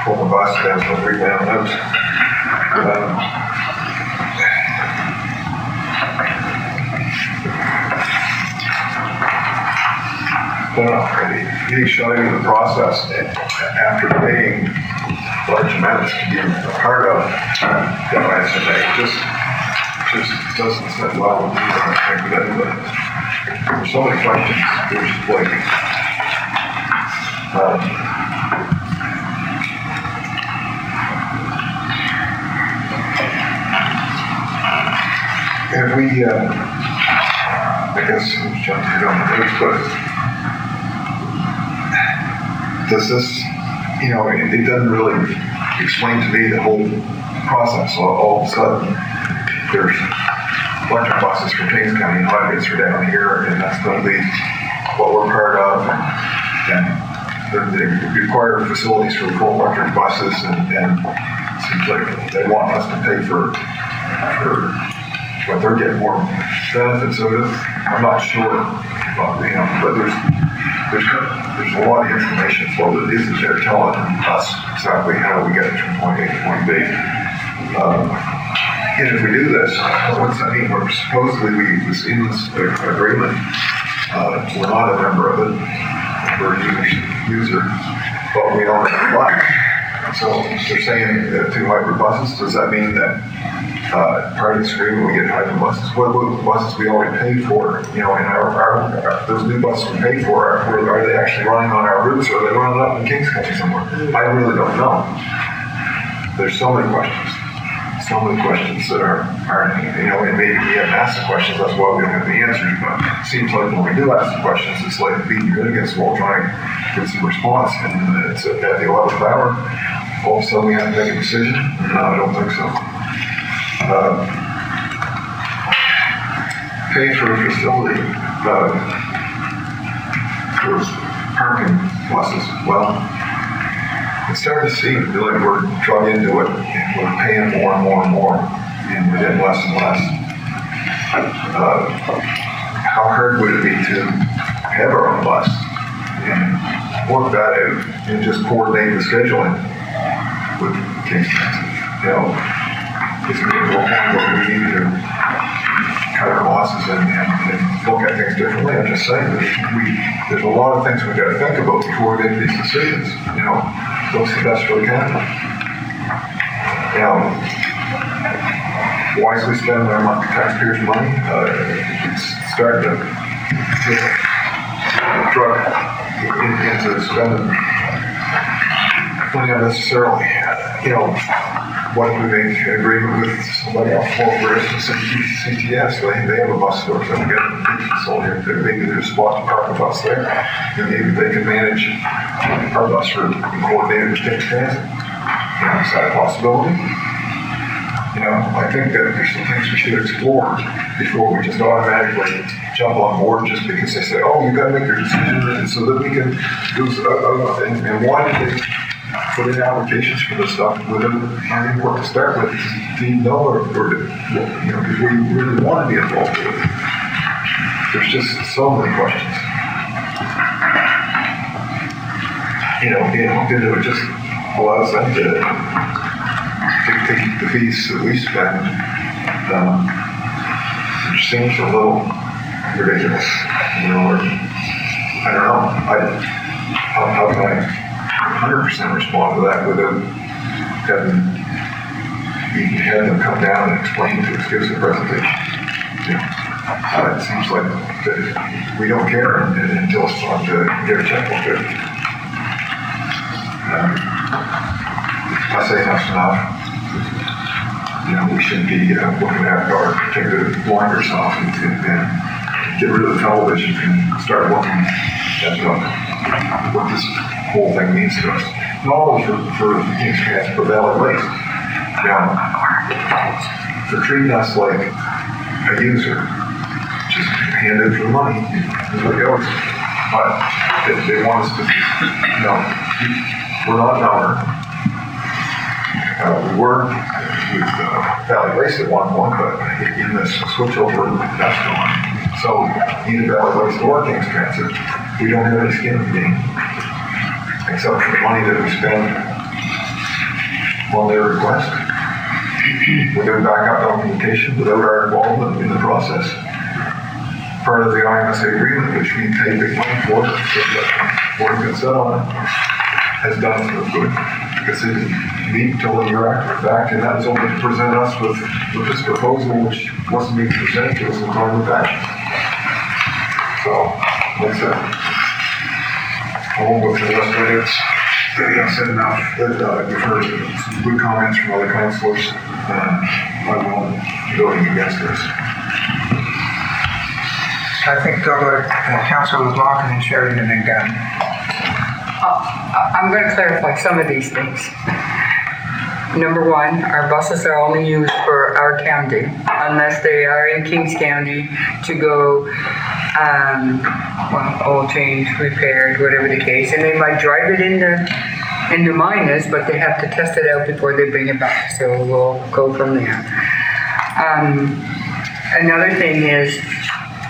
Former vice chancellor will bring down notes. Being shut into the process after paying large amounts to be a part of the ISMA just doesn't sit well with me, I don't think, with anybody. There's so many questions. There's like, if we, I guess I'm trying to get on the page, but does this, it doesn't really explain to me the whole process. So all of a sudden, there's electric buses from Kings County and hybrids are down here, and that's going to be what we're part of. And they require facilities for full electric buses, and it seems like they want us to pay for what they're getting more benefits of it. I'm not sure, but there's a lot of information flow that isn't there telling us exactly how we get from point A to point B. And if we do this, what's that mean? We're supposedly we was in this agreement. We're not a member of it. We're a user, but we own it black. So they're saying 2 hybrid buses. Does that mean that part of this agreement we get hybrid buses? What about the buses we already paid for? In our those new buses we paid for, are they actually running on our routes, or are they running up in Kings County somewhere? I really don't know. There's so many questions. So many questions that are and maybe we haven't asked the questions, that's why we don't have the answers, but it seems like when we do ask the questions, it's like beating your head against the wall trying to get some response, and it's at the 11th hour, all of a sudden we have to make a decision? No, I don't think so. Pay for a facility for parking buses, well, it's starting to seem like we're drug into it, and we're paying more and more and more, and we're getting less and less. How hard would it be to have our own bus and work that out and just coordinate the scheduling? with King's Transit. You know, it's going to be a point where we need to cut our losses and look at things differently. I'm just saying that there's a lot of things we've got to think about before we make these decisions. You know, what's the best for the county? You know, wisely spend our taxpayers' money. It's starting to drug into spending money unnecessarily. You know, what if we make an agreement with somebody else, for instance, CTS, they have a bus store, so we get a big facility, maybe there's a spot to park a bus there, and maybe they can manage our bus route and coordinate with King's Transit. You know, is that a possibility? You know, I think that there's some things we should explore before we just automatically jump on board just because they say, oh, you gotta make your decision so that we can do, and why did they put in applications for this stuff without having work to start with? Do you know, or you know, do we really want to be involved with it? There's just so many questions. You know, being hooked into it just allows them to keep the fees that we spend, which seems a little ridiculous. You know, or, I don't know. How can I 100% respond to that without having them come down and explain to us, give us a presentation? You know, it seems like that we don't care until it's time to get a checkbook. I say enough's enough. You know, we should be looking at take the blinders off and get rid of the television and start looking at what this whole thing means to us. Not only for King's Transit, but Valley Waste. You know, they're treating us like a user. Just hand in for the money. That's what it goes. But they want us to, you know, we're not an owner. We were with Valley Waste at one point, but in this switchover, that's gone. So either Valley Waste or King's Transit, we don't have any skin in the game, except for the money that we spend on their request. Without backup documentation, without our involvement in the process. Part of the IMSA agreement, which we pay big money for, that Board of Consent on it, has done us no good, because they didn't meet until a year after the fact, and that was only to present us with this proposal, which wasn't being presented to us in time with action. So, like I said, I won't go through the rest of it. I've said enough. We've heard some good comments from other councillors. I won't be voting against this. I think they'll go to Councillor LeBlanc and then Sheridan and then Gunn. I'm going to clarify some of these things. Number one, our buses are only used for our county unless they are in Kings County to go, oil change, repaired, whatever the case. And they might drive it into Minas, but they have to test it out before they bring it back. So we'll go from there. Another thing is,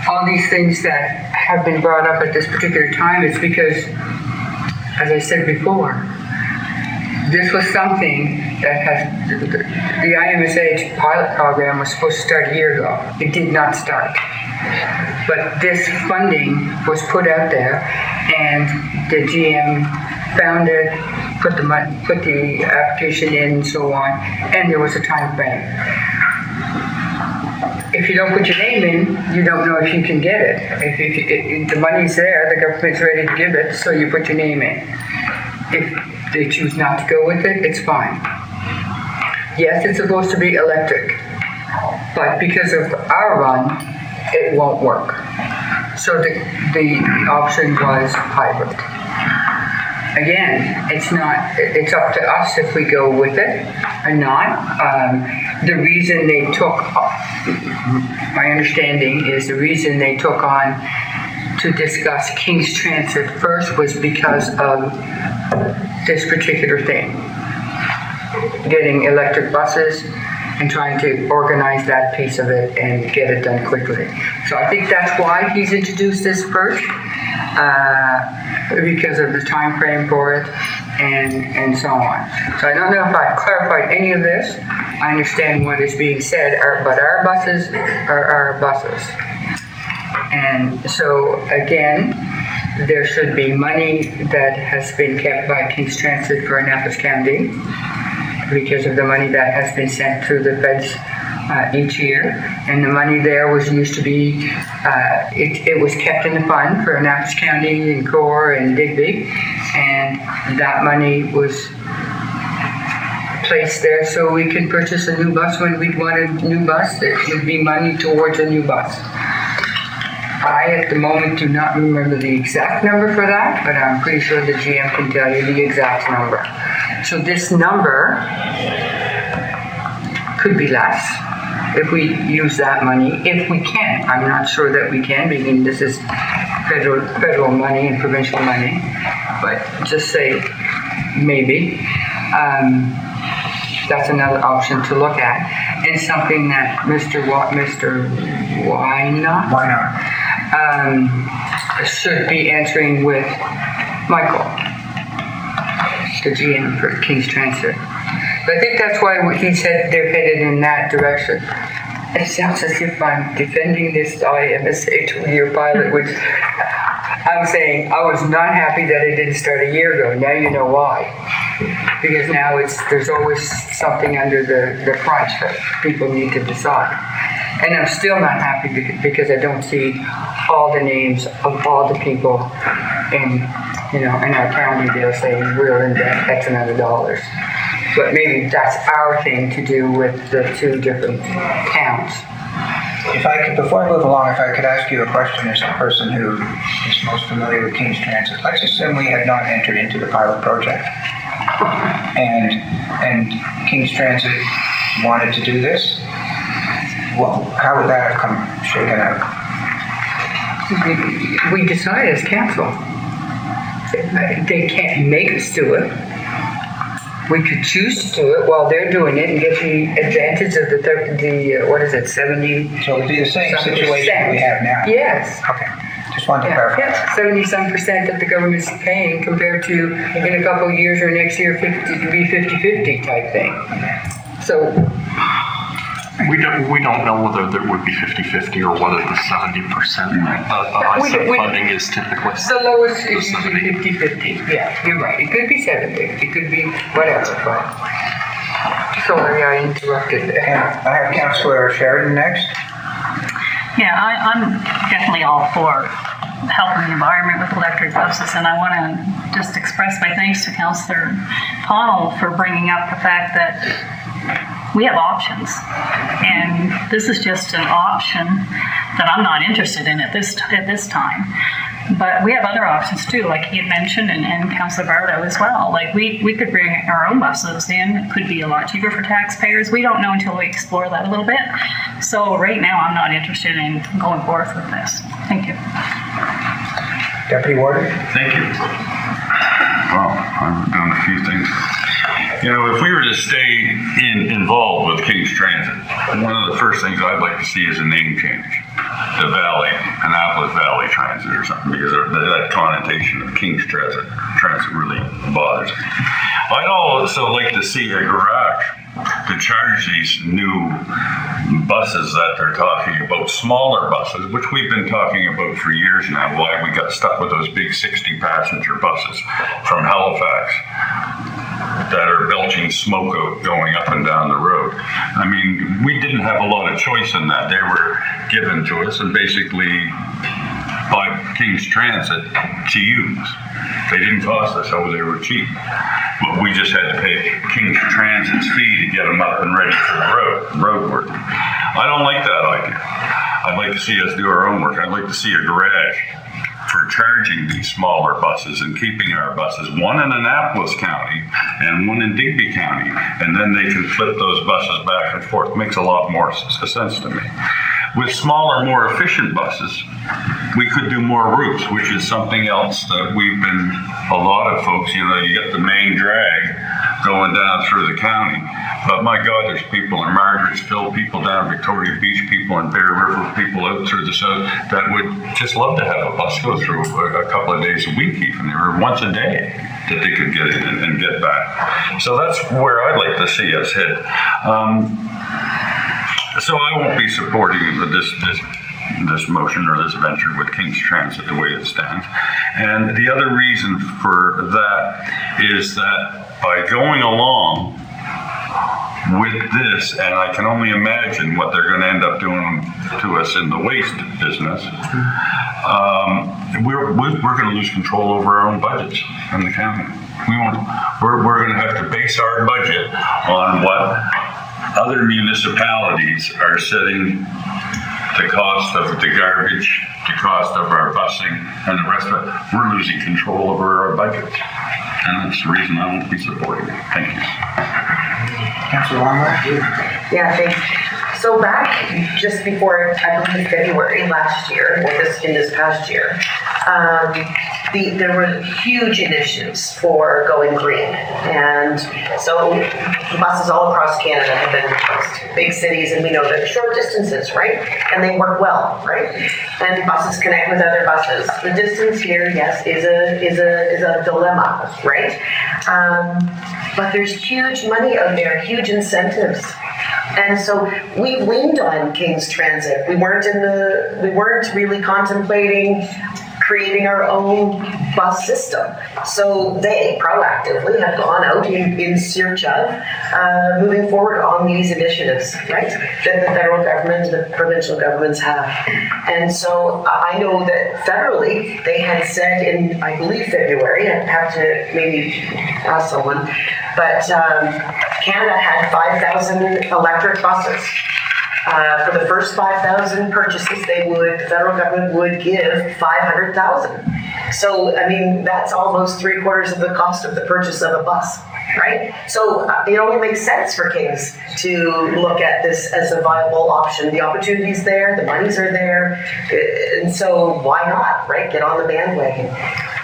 all these things that have been brought up at this particular time is because, as I said before, this was something that the IMSA pilot program was supposed to start a year ago. It did not start. But this funding was put out there, and the GM found it, put the application in and so on, and there was a time frame. If you don't put your name in, you don't know if you can get it. If the money's there, the government's ready to give it, so you put your name in. If they choose not to go with it, it's fine. Yes, it's supposed to be electric, but because of our run, it won't work. So the option was hybrid. Again, it's up to us if we go with it or not. The reason they took, my understanding is the reason they took on to discuss King's Transit first was because of this particular thing. Getting electric buses and trying to organize that piece of it and get it done quickly. So I think that's why he's introduced this first, because of the time frame for it. and so on. So I don't know if I've clarified any of this. I understand what is being said, but our buses are our buses. And so again, there should be money that has been kept by King's Transit for Annapolis County because of the money that has been sent through the feds each year. And the money there was used to be, it was kept in the fund for Annapolis County and Core and Digby. And that money was placed there so we can purchase a new bus when we'd want a new bus. There would be money towards a new bus. I, at the moment, do not remember the exact number for that, but I'm pretty sure the GM can tell you the exact number. So this number could be less if we use that money, if we can. I'm not sure that we can, because this is federal money and provincial money, but just say maybe. That's another option to look at, and something that Mr. Wynot should be answering with Michael, the GM for King's Transit. But I think that's why he said they're headed in that direction. It sounds as if I'm defending this IMSA 2-year pilot, which I'm saying I was not happy that it didn't start a year ago. Now you know why. Because now there's always something under the crunch that people need to decide. And I'm still not happy because I don't see all the names of all the people in our county. They'll say we're in debt X amount of dollars. But maybe that's our thing to do with the two different towns. If I could, before I move along, if I could ask you a question as a person who is most familiar with King's Transit. Let's assume we had not entered into the pilot project, and King's Transit wanted to do this. Well, how would that have come shaken out? We decide as council. They can't make us do it. We could choose to do it while they're doing it and get the advantage of the what is it, 70? So it would be the same situation we have now? Yes. Okay. Just wanted to clarify. Yeah, 70-some% that the government's paying compared to in a couple of years or next year, it could be 50-50 type thing. So we don't know whether there would be 50-50 or whether the 70% ISEP funding is typically the lowest is usually 50-50. Yeah, you're right. It could be 70. It could be whatever. But sorry, I interrupted there. I have Councillor Sheridan next. Yeah, I'm definitely all for helping the environment with electric buses, and I want to just express my thanks to Councillor Connell for bringing up the fact that we have options, and this is just an option that I'm not interested in at this time. But we have other options too, like he had mentioned, and Councillor Bardo as well. Like we could bring our own buses in. It could be a lot cheaper for taxpayers. We don't know until we explore that a little bit. So right now, I'm not interested in going forth with this. Thank you. Deputy Warden. Thank you. Well, I've done a few things. You know, if we were to stay involved with King's Transit, one of the first things I'd like to see is a name change. The Valley, Annapolis Valley Transit or something, because that connotation of King's Transit really bothers me. I'd also like to see a garage to charge these new buses that they're talking about, smaller buses, which we've been talking about for years now, why we got stuck with those big 60-passenger buses from Halifax that are belching smoke out going up and down the road. I mean, we didn't have a lot of choice in that. They were given to us and basically by King's Transit to use. They didn't cost us, so they were cheap. But we just had to pay King's Transit's fee to get them up and ready for the road work. I don't like that idea. I'd like to see us do our own work. I'd like to see a garage for charging these smaller buses and keeping our buses, one in Annapolis County and one in Digby County, and then they can flip those buses back and forth. Makes a lot more sense to me. With smaller, more efficient buses, we could do more routes, which is something else that a lot of folks, you get the main drag going down through the county. But my God, there's people in Margarettsville, people down Victoria Beach, people in Bear River, people out through the south that would just love to have a bus go through a couple of days a week even, or once a day that they could get in and get back. So that's where I'd like to see us head. So I won't be supporting this motion or this venture with King's Transit the way it stands. And the other reason for that is that by going along with this, and I can only imagine what they're going to end up doing to us in the waste business, we're going to lose control over our own budgets in the county. We're going to have to base our budget on what other municipalities are setting the cost of the garbage, the cost of our busing, and the rest of it. We're losing control over our budget. And that's the reason I won't be supporting it. Thank you. Councillor Wongler? Yeah, thanks. So back just before, I believe February last year, or in this past year, there were huge initiatives for going green. And so buses all across Canada have been replaced. Big cities, and we know that short distances, right? And they work well, right? And buses connect with other buses. The distance here, yes, is a dilemma, right? But there's huge money out there, huge incentives. And so we leaned on King's Transit. We weren't really contemplating creating our own bus system. So they proactively have gone out in search of moving forward on these initiatives, right? That the federal government and the provincial governments have. And so I know that federally they had said in, I believe, February, I'd have to maybe ask someone, but Canada had 5,000 electric buses. For the first 5,000 purchases, the federal government would give 500,000. So, I mean, that's almost 3/4 of the cost of the purchase of a bus, right? So it only makes sense for Kings to look at this as a viable option. The opportunity's there, the monies are there, and so why not, right? Get on the bandwagon.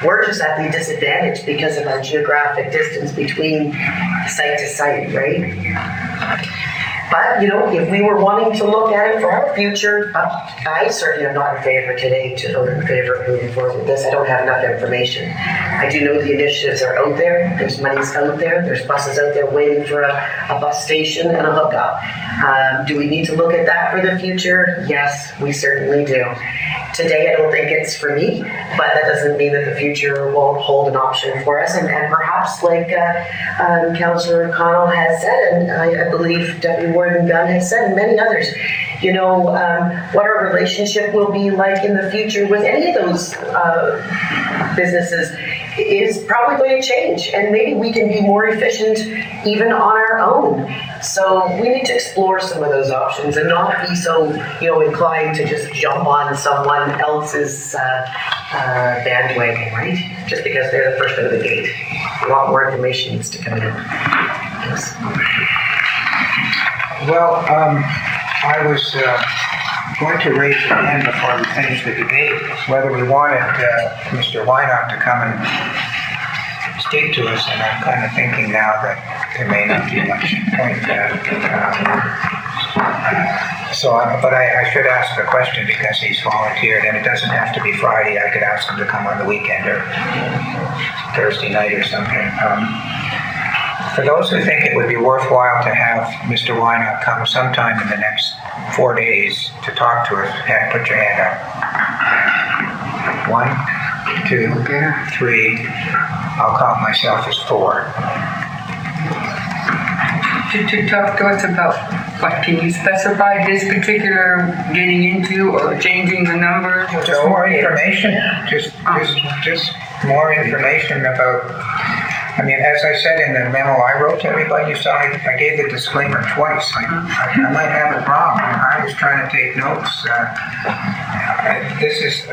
We're just at the disadvantage because of our geographic distance between site to site, right? But, you know, if we were wanting to look at it for our future, I certainly am not in favor today to vote in favor of moving forward with this. I don't have enough information. I do know the initiatives are out there. There's monies out there. There's buses out there waiting for a bus station and a hookup. Do we need to look at that for the future? Yes, we certainly do. Today, I don't think it's for me, but that doesn't mean that the future won't hold an option for us. And perhaps, like Councillor Connell has said, and I believe Deputy Warden Gunn has said, and many others, you know, what our relationship will be like in the future with any of those businesses is probably going to change, and maybe we can be more efficient even on our own. So we need to explore some of those options and not be so, you know, inclined to just jump on someone else's bandwagon, right? Just because they're the first out of the gate. A lot more information needs to come in. Yes. Well, I was going to raise again before we finish the debate whether we wanted Mr. Wynot to come and speak to us, and I'm kind of thinking now that there may not be much point. But I should ask the question because he's volunteered, and it doesn't have to be Friday. I could ask him to come on the weekend or Thursday night or something. For those who think it would be worthwhile to have Mr. Wynot come sometime in the next 4 days to talk to us, put your hand up. 1, 2, 3. I'll count myself as 4. To talk to us about what? Can you specify this particular getting into or changing the numbers? Just more information. Just more information about. I mean, as I said in the memo I wrote to everybody, you saw I gave the disclaimer twice. I might have it wrong. I was trying to take notes. This is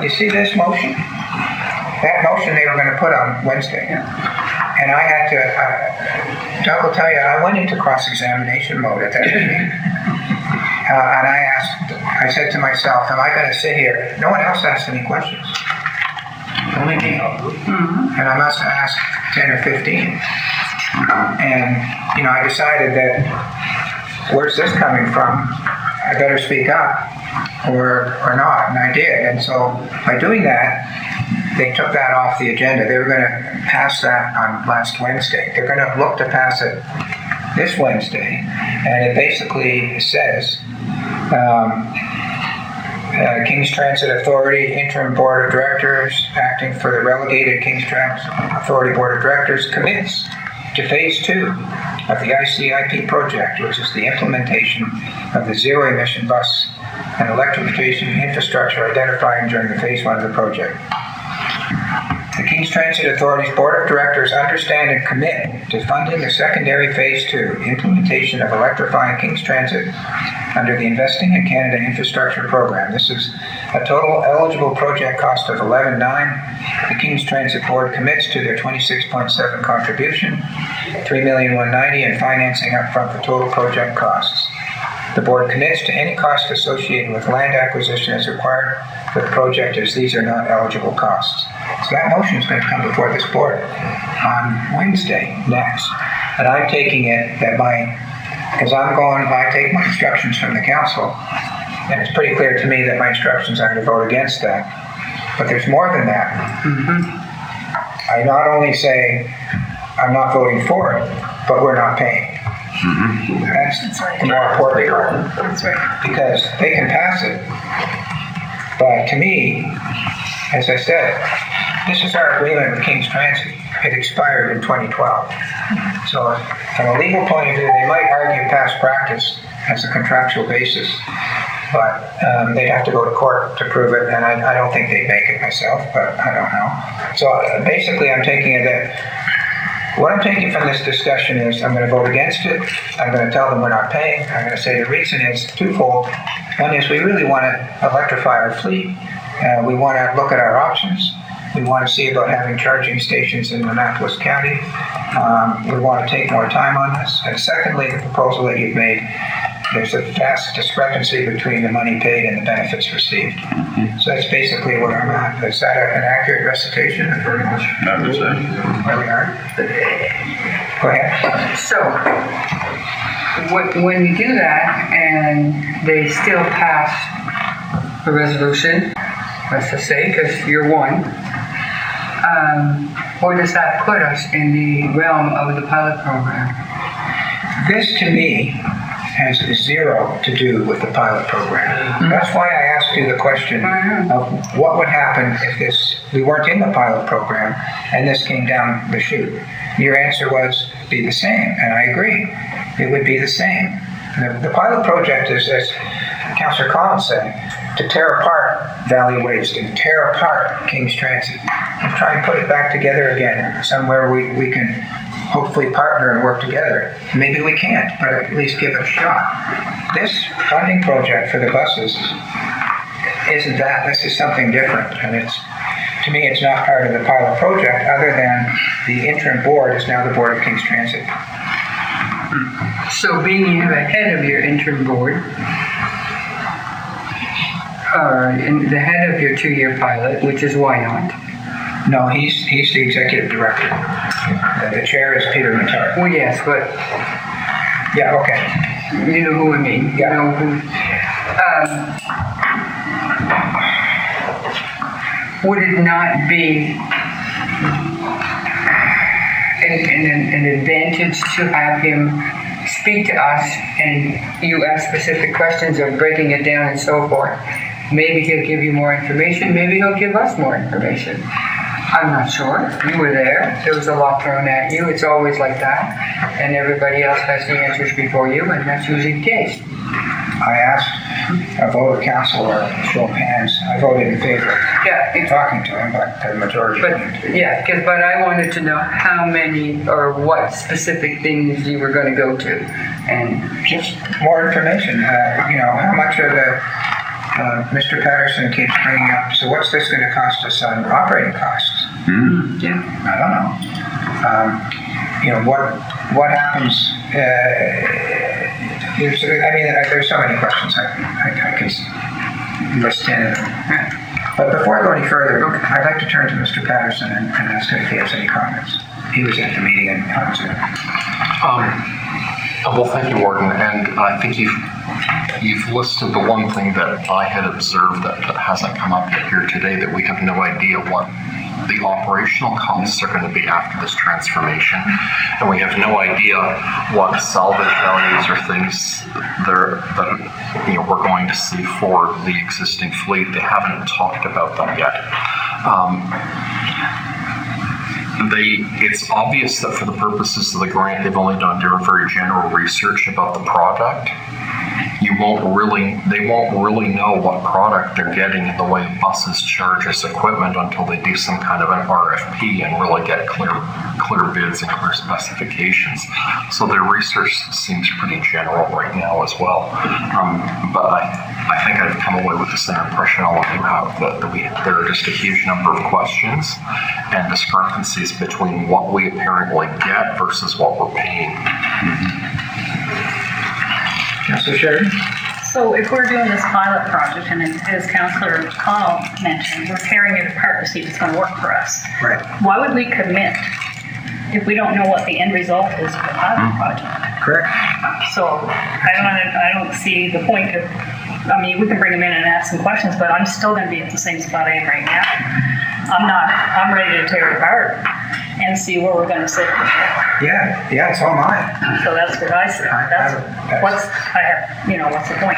you see this motion? That motion they were going to put on Wednesday. And I had to, Doug will tell you, I went into cross-examination mode at that meeting. And I said to myself, am I going to sit here? No one else asked any questions. Only me. And I must ask 10 or 15. And, I decided that, where's this coming from? I better speak up or not, and I did. And so by doing that, they took that off the agenda. They were going to pass that on last Wednesday. They're going to look to pass it this Wednesday, and it basically says, King's Transit Authority Interim Board of Directors, acting for the relegated King's Transit Authority Board of Directors, commits to Phase 2 of the ICIP project, which is the implementation of the zero-emission bus and electrification infrastructure identified during the Phase 1 of the project. The King's Transit Authority's Board of Directors understand and commit to funding the secondary Phase 2 implementation of electrifying King's Transit under the Investing in Canada Infrastructure Program. This is a total eligible project cost of $11.9 million. The King's Transit Board commits to their 26.7 contribution, $3,190,000 in financing upfront the total project costs. The board commits to any cost associated with land acquisition as required for the project, as these are not eligible costs. So that motion is going to come before this board on Wednesday next. And I'm taking it that because I take my instructions from the council, and it's pretty clear to me that my instructions are to vote against that. But there's more than that. I not only say I'm not voting for it, but we're not paying. That's the more important part. That's right. Because they can pass it, but to me, as I said, this is our agreement with King's Transit. It expired in 2012. So from a legal point of view, they might argue past practice as a contractual basis, but they'd have to go to court to prove it, and I don't think they'd make it myself, but I don't know. So basically I'm taking it that what I'm taking from this discussion is I'm going to vote against it. I'm going to tell them we're not paying. I'm going to say the reason is twofold. One is we really want to electrify our fleet. We want to look at our options. We want to see about having charging stations in Annapolis County. We want to take more time on this. And secondly, the proposal that you've made, there's a vast discrepancy between the money paid and the benefits received. So that's basically where I'm at. Is that an accurate recitation? Very much. I would say. Where we are? Go ahead. So, when you do that and they still pass a resolution, let's just say, because you're one, where does that put us in the realm of the pilot program? This, to me, has zero to do with the pilot program. That's why I asked you the question of what would happen if we weren't in the pilot program and this came down the chute. Your answer was be the same, and I agree. It would be the same. The pilot project is, as Councillor Collins said, to tear apart Valley Waste and tear apart King's Transit and try and put it back together again, somewhere we can hopefully partner and work together. Maybe we can't, but at least give it a shot. This funding project for the buses isn't that. This is something different, and to me, it's not part of the pilot project, other than the interim board is now the board of King's Transit. So being you ahead of your interim board, in the head of your 2-year pilot, which is why not? No, he's the executive director. The chair is Peter Mattar. Well, yes, but yeah, okay. You know who I mean. Yeah. You know who. Would it not be an advantage to have him speak to us and you ask specific questions of breaking it down and so forth? Maybe he'll give you more information. Maybe he'll give us more information. I'm not sure. You were there. There was a lot thrown at you. It's always like that. And everybody else has the answers before you, and that's usually the case. I asked a vote of council or a show of hands. I voted in favor of talking to him, but the majority didn't. But I wanted to know how many or what specific things you were going to go to. And just more information. How much are the Mr. Patterson keeps bringing up, so what's this going to cost us on operating costs? Yeah. I don't know. What happens? There's so many questions I can list in. But before I go any further, I'd like to turn to Mr. Patterson and ask him if he has any comments. He was at the meeting and on Zoom. Well, thank you, Warden, and I think you've listed the one thing that I had observed that hasn't come up yet here today, that we have no idea what the operational costs are going to be after this transformation, and we have no idea what salvage values or things that we're going to see for the existing fleet. They haven't talked about that yet. It's obvious that for the purposes of the grant, they've only done very general research about the product. They won't really know what product they're getting in the way of buses, charges, equipment until they do some kind of an RFP and really get clear bids and clear specifications. So their research seems pretty general right now as well. But I think I've come away with the same impression all of you have, that there are just a huge number of questions and discrepancies between what we apparently get versus what we're paying. Councillor Sheridan? So if we're doing this pilot project, and as Councillor Connell mentioned, we're tearing it apart to see if it's going to work for us. Right. Why would we commit if we don't know what the end result is of the pilot project? Correct. So I don't see the point of, we can bring them in and ask some questions, but I'm still going to be at the same spot I am right now. I'm ready to tear it apart and see where we're going to sit. Yeah, it's all mine. So that's what I say. What's the point?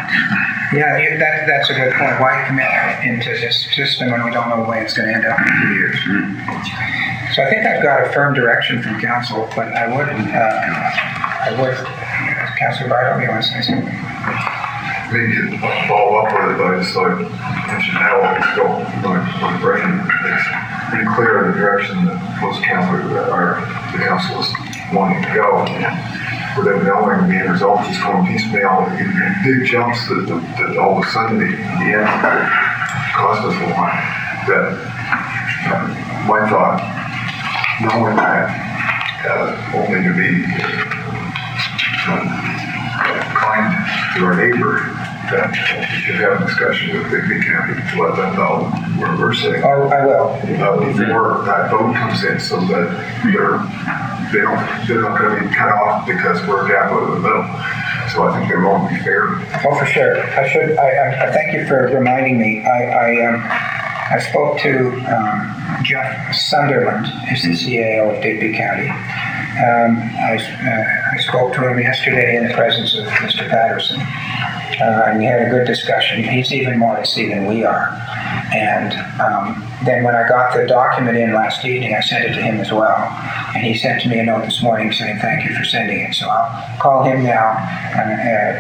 Yeah, that's a good point. Why commit into this system when we don't know the way it's going to end up in a few years? So I think I've got a firm direction from council, but I would, Councillor Bardo, you want to say something? Maybe follow up with it, but I just thought I mentioned how it's going. My impression is pretty clear in the direction that most councillors the council is wanting to go. Without knowing the end result, just going piecemeal, big jumps that all of a sudden the end cost us a lot. That my thought, knowing that, only to be kind to our neighbor, that we should have a discussion with Bigby County to let them know where we're sitting. Oh, I will. Before that vote comes in, so that they're not going to be cut off because we're a gap out of the middle. So I think they won't be fair. Oh, for sure. I thank you for reminding me. I spoke to Jeff Sunderland, who's the CAO of Digby County. I spoke to him yesterday in the presence of Mr. Patterson, and we had a good discussion. He's even more at sea than we are. And then when I got the document in last evening, I sent it to him as well. And he sent to me a note this morning saying thank you for sending it. So I'll call him now,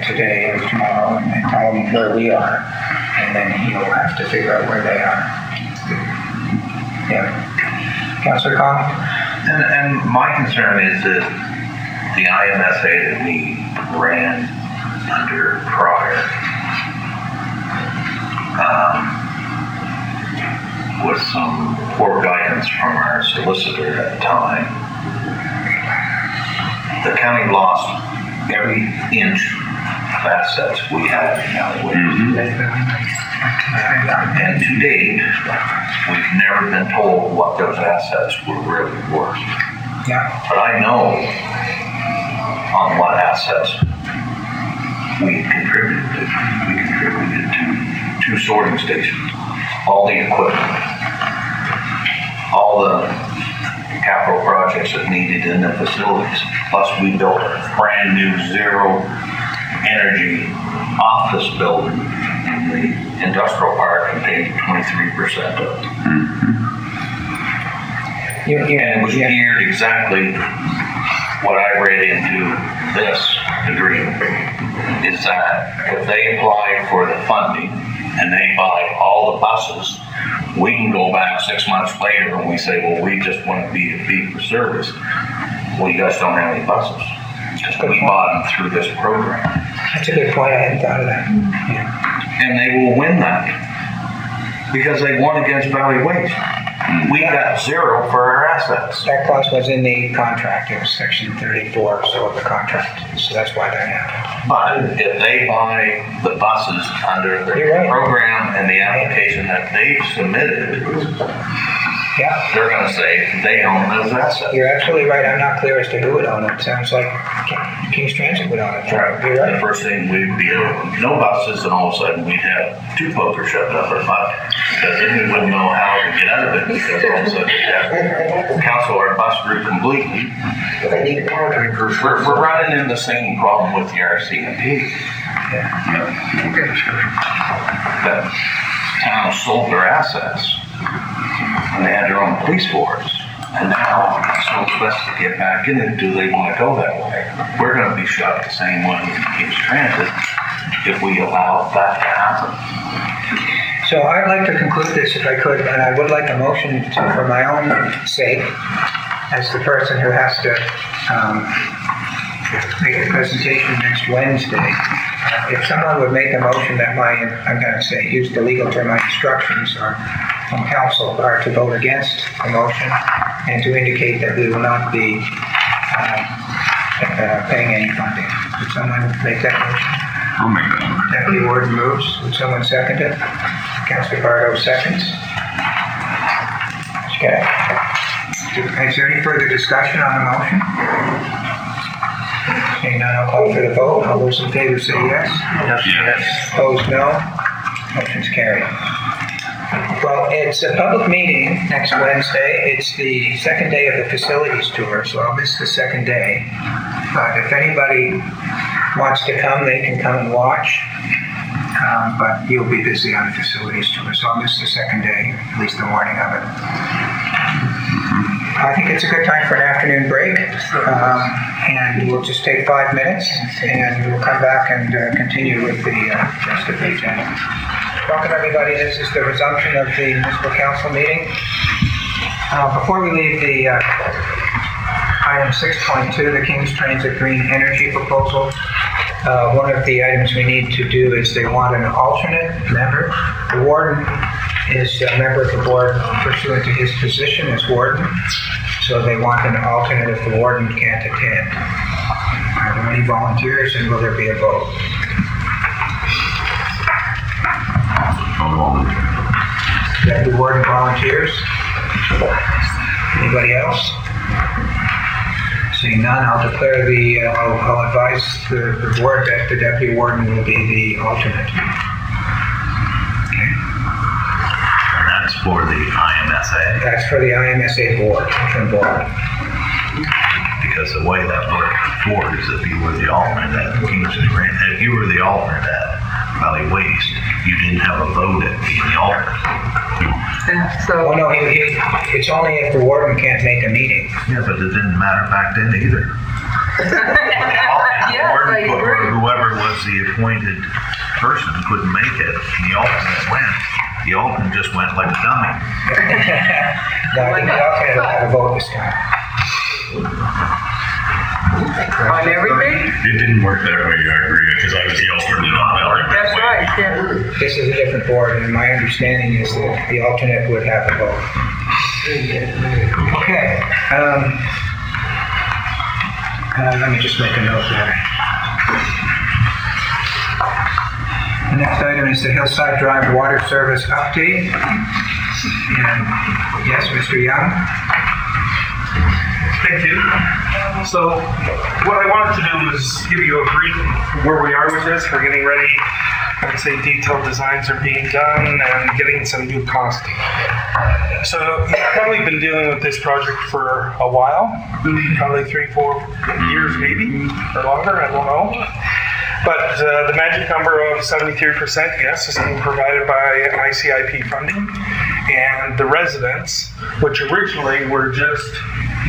today or tomorrow, and tell him where we are. And then he'll have to figure out where they are. Yeah. Councillor Connell? And my concern is that the IMSA that we ran under prior with some poor guidance from our solicitor at the time, the county lost every inch of assets we had in Valley. And to date, we've never been told what those assets were really worth. Yeah. But I know on what assets we contributed to. We contributed to 2 sorting stations, all the equipment, all the capital projects that needed in the facilities. Plus we built a brand new zero energy office building in the industrial park and paid 23% of it. And it was geared exactly what I read into this agreement, is that if they apply for the funding and they buy all the buses, we can go back 6 months later and we say, well, we just want to be a fee for service. Well, you guys don't have any buses. Because we bought them through this program. That's a good point. I hadn't thought of that. Yeah. And they will win that because they won against Valley Waste. we got zero for our assets. That clause was in the contract, it was section 34 or so of the contract, so that's why that happened. But if they buy the buses under the You're right. program and the application that they've submitted, Yeah, they're gonna say they own those assets. you're absolutely right, I'm not clear as to who would own it, sounds like Kings Transit would own it. You're The right. first thing we'd be, no buses, and all of a sudden we'd have 2 pokers shoved up our butt. Because then we wouldn't know how to get out of it, because all of a sudden we'd have to cancel our bus route completely. We're running into the same problem with the RCMP. That towns sold their assets, and they had their own police force. And now, so it's best to get back in it. Do they want to go that way? We're going to be shot the same way as Kings Transit if we allow that to happen. So I'd like to conclude this if I could, and I would like a motion for my own sake, as the person who has to make the presentation next Wednesday. If someone would make a motion that I'm going to say, use the legal term, my instructions are from council are to vote against the motion and to indicate that we will not be paying any funding. Would someone make that motion? I'll make that one. Deputy Warden moves. Would someone second it? Councilor Bardo seconds. Okay. Is there any further discussion on the motion? Seeing none, I'll call for the vote. All those in favor say yes. Yes. Opposed, no. Motion's carried. Well, it's a public meeting next Wednesday. It's the second day of the facilities tour, so I'll miss the second day. But if anybody wants to come, they can come and watch. But you'll be busy on the facilities tour, so I'll miss the second day, at least the morning of it. I think it's a good time for an afternoon break, and we'll just take 5 minutes, and we'll come back and continue with the rest of the agenda. Welcome, everybody. This is the resumption of the municipal council meeting. Before we leave the item 6.2, the Kings Transit Green Energy Proposal, one of the items we need to do is they want an alternate member. The warden is a member of the board pursuant to his position as warden, so they want an alternate if the warden can't attend. Are there any volunteers, and will there be a vote? Deputy Warden volunteers? Anybody else? Seeing none, I'll declare I'll advise the board that the Deputy Warden will be the alternate. Okay. And that's for the IMSA. That's for the IMSA board, board. Because the way that worked before is if you were the alternate at Kingston Grant, if you were the alternate at Valley Waste, you didn't have a vote at being the alternate. Oh, no, it's only if the warden can't make a meeting. Yeah, but it didn't matter back then either. Yes, I agree. Or whoever was the appointed person couldn't make it, and the alternate went. The alternate just went like a dummy. No, I think the alternate will have a vote this time. On everything? It didn't work that way, I agree, because I was the alternate on that. That's right, yeah. This is a different board, and my understanding is that the alternate would have a vote. Okay. Let me just make a note there. The next item is the Hillside Drive Water Service update. And yes, Mr. Young? Thank you. So what I wanted to do is give you a brief where we are with this. We're getting ready. I would say detailed designs are being done and getting some new costing. So you've probably been dealing with this project for a while, probably 3-4 years maybe, or longer, I don't know. But the magic number of 73%, yes, is being provided by ICIP funding. And the residents, which originally were just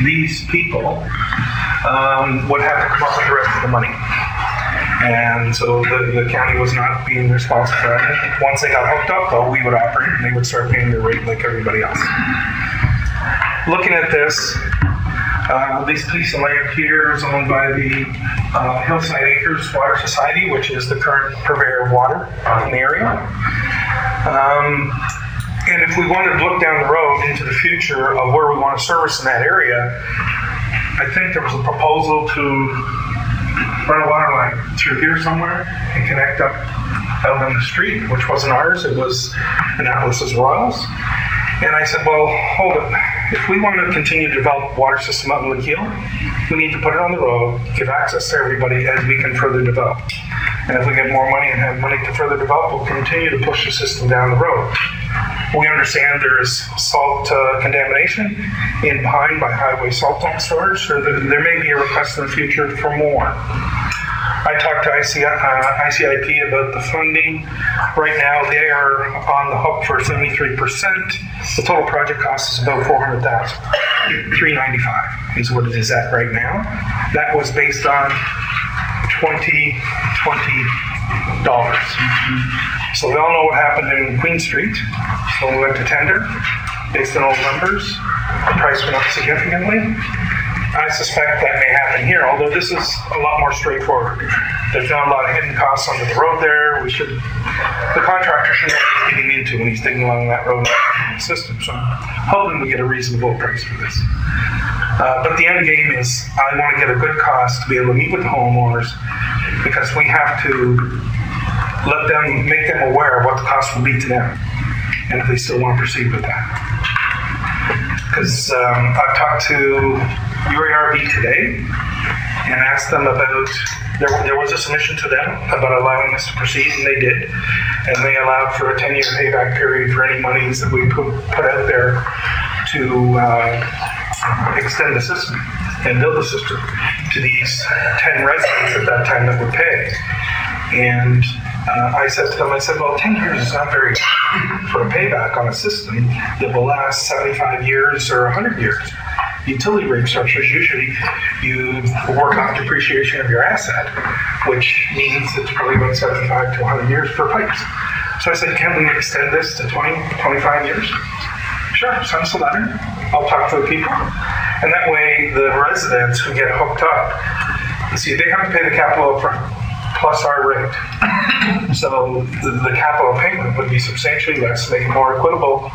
these people, would have to come up with the rest of the money. And so the county was not being responsible for that. Once they got hooked up, though, we would operate and they would start paying their rate like everybody else. Looking at this piece of land here is owned by the Hillside Acres Water Society, which is the current purveyor of water in the area. And if we wanted to look down the road into the future of where we want to service in that area, I think there was a proposal to run a water line through here somewhere and connect up out on the street, which wasn't ours, it was Annapolis Royals. And I said, well, hold it. If we want to continue to develop water system out in Lakeele, we need to put it on the road, give access to everybody as we can further develop. And if we get more money and have money to further develop, we'll continue to push the system down the road. We understand there is salt contamination in Pine by highway salt dump storage, so there may be a request in the future for more. I talked to ICIP about the funding. Right now, they are on the hook for 73%. The total project cost is about $400,000. $395 is what it is at right now. That was based on 2020 dollars. So we all know what happened in Queen Street. So we went to tender based on old numbers. The price went up significantly. I suspect that may happen here, although this is a lot more straightforward. There's not a lot of hidden costs under the road there. The contractor should know what he's getting into when he's digging along that road system. So I'm hoping we get a reasonable price for this. But the end game is I want to get a good cost to be able to meet with the homeowners, because we have to make them aware of what the cost will be to them, and if they still want to proceed with that. Because I've talked to UARB today and asked them about, there was a submission to them about allowing us to proceed, and they did. And they allowed for a 10-year payback period for any monies that we put out there to extend the system and build the system to these 10 residents at that time that would pay. And I said to them, well, 10 years is not very long for a payback on a system that will last 75 years or 100 years. Utility rate structures, usually you work off depreciation of your asset, which means it's probably about 75 to 100 years for pipes. So I said, can we extend this to 20, 25 years? Sure, send us a letter. I'll talk to the people. And that way the residents who get hooked up, you see, they have to pay the capital up front plus our rate. So the capital payment would be substantially less, make it more equitable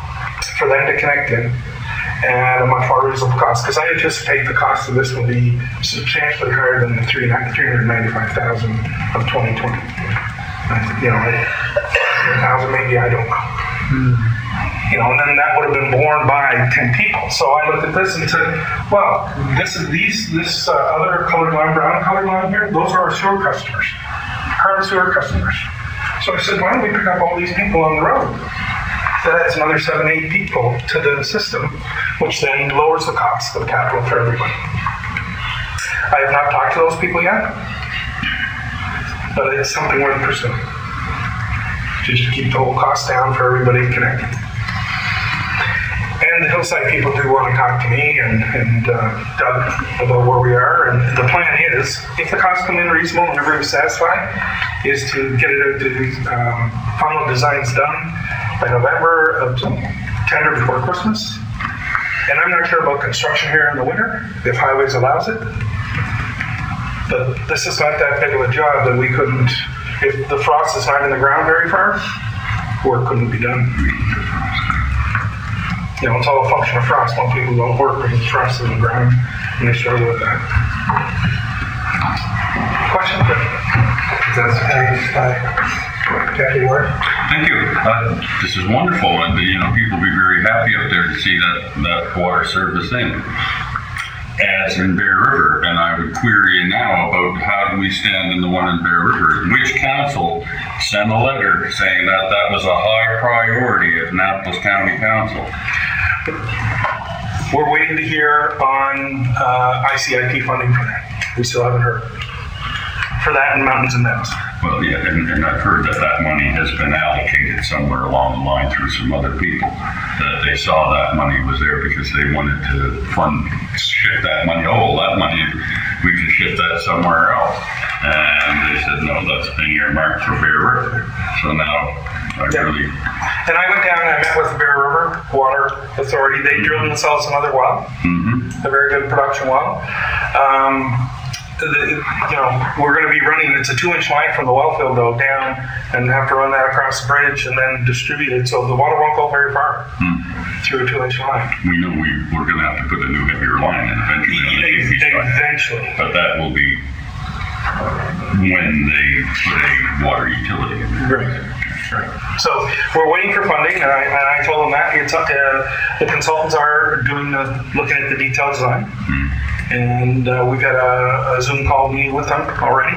for them to connect in at a much more reasonable cost. Because I anticipate the cost of this will be substantially higher than the $395,000 of 2020. You know, 1,000 maybe, I don't know. You know, and then that would have been borne by 10 people. So I looked at this and said, well, this other colored line, brown colored line here, those are our sewer customers, current sewer customers. So I said, why don't we pick up all these people on the road? So that's another 7, 8 people to the system, which then lowers the cost of capital for everybody. I have not talked to those people yet, but it's something worth pursuing. Just to keep the whole cost down for everybody connected. And the Hillside people do want to talk to me and Doug about where we are. And the plan is, if the costs come in reasonable and everybody's satisfied, is to get it out to final designs done by November, of tender before Christmas. And I'm not sure about construction here in the winter, if Highways allows it. But this is not that big of a job that we couldn't, if the frost is not in the ground very far, work couldn't be done. You know, it's all a function of frost. When people don't work when the frost is in the ground, and they struggle with that. Question? That's Jackie Ward. Thank you. This is wonderful, and you know, people will be very happy up there to see that water service in. As in Bear River, and I would query you now about how do we stand in the one in Bear River? Which council sent a letter saying that was a high priority at Annapolis County Council? We're waiting to hear on ICIP funding for that. We still haven't heard. For that and Mountains and Meadows. Well, yeah, and I've heard that money has been allocated somewhere along the line through some other people. That they saw that money was there because they wanted to shift that money. Oh, that money, we can shift that somewhere else. And they said, no, that's been earmarked for Bear River. So now I really... And I went down and I met with the Bear River Water Authority. They drilled themselves another well. Mm-hmm. A very good production well. we're gonna be running, it's a 2-inch line from the well field though down and have to run that across the bridge and then distribute it, so the water won't go very far through a 2-inch line. We know we're gonna have to put a new heavier line in eventually. Eventually. But that will be when they put a water utility in there. Right. So we're waiting for funding, and I told them that it's the consultants are looking at the detailed design, and we've had a Zoom call meeting with them already,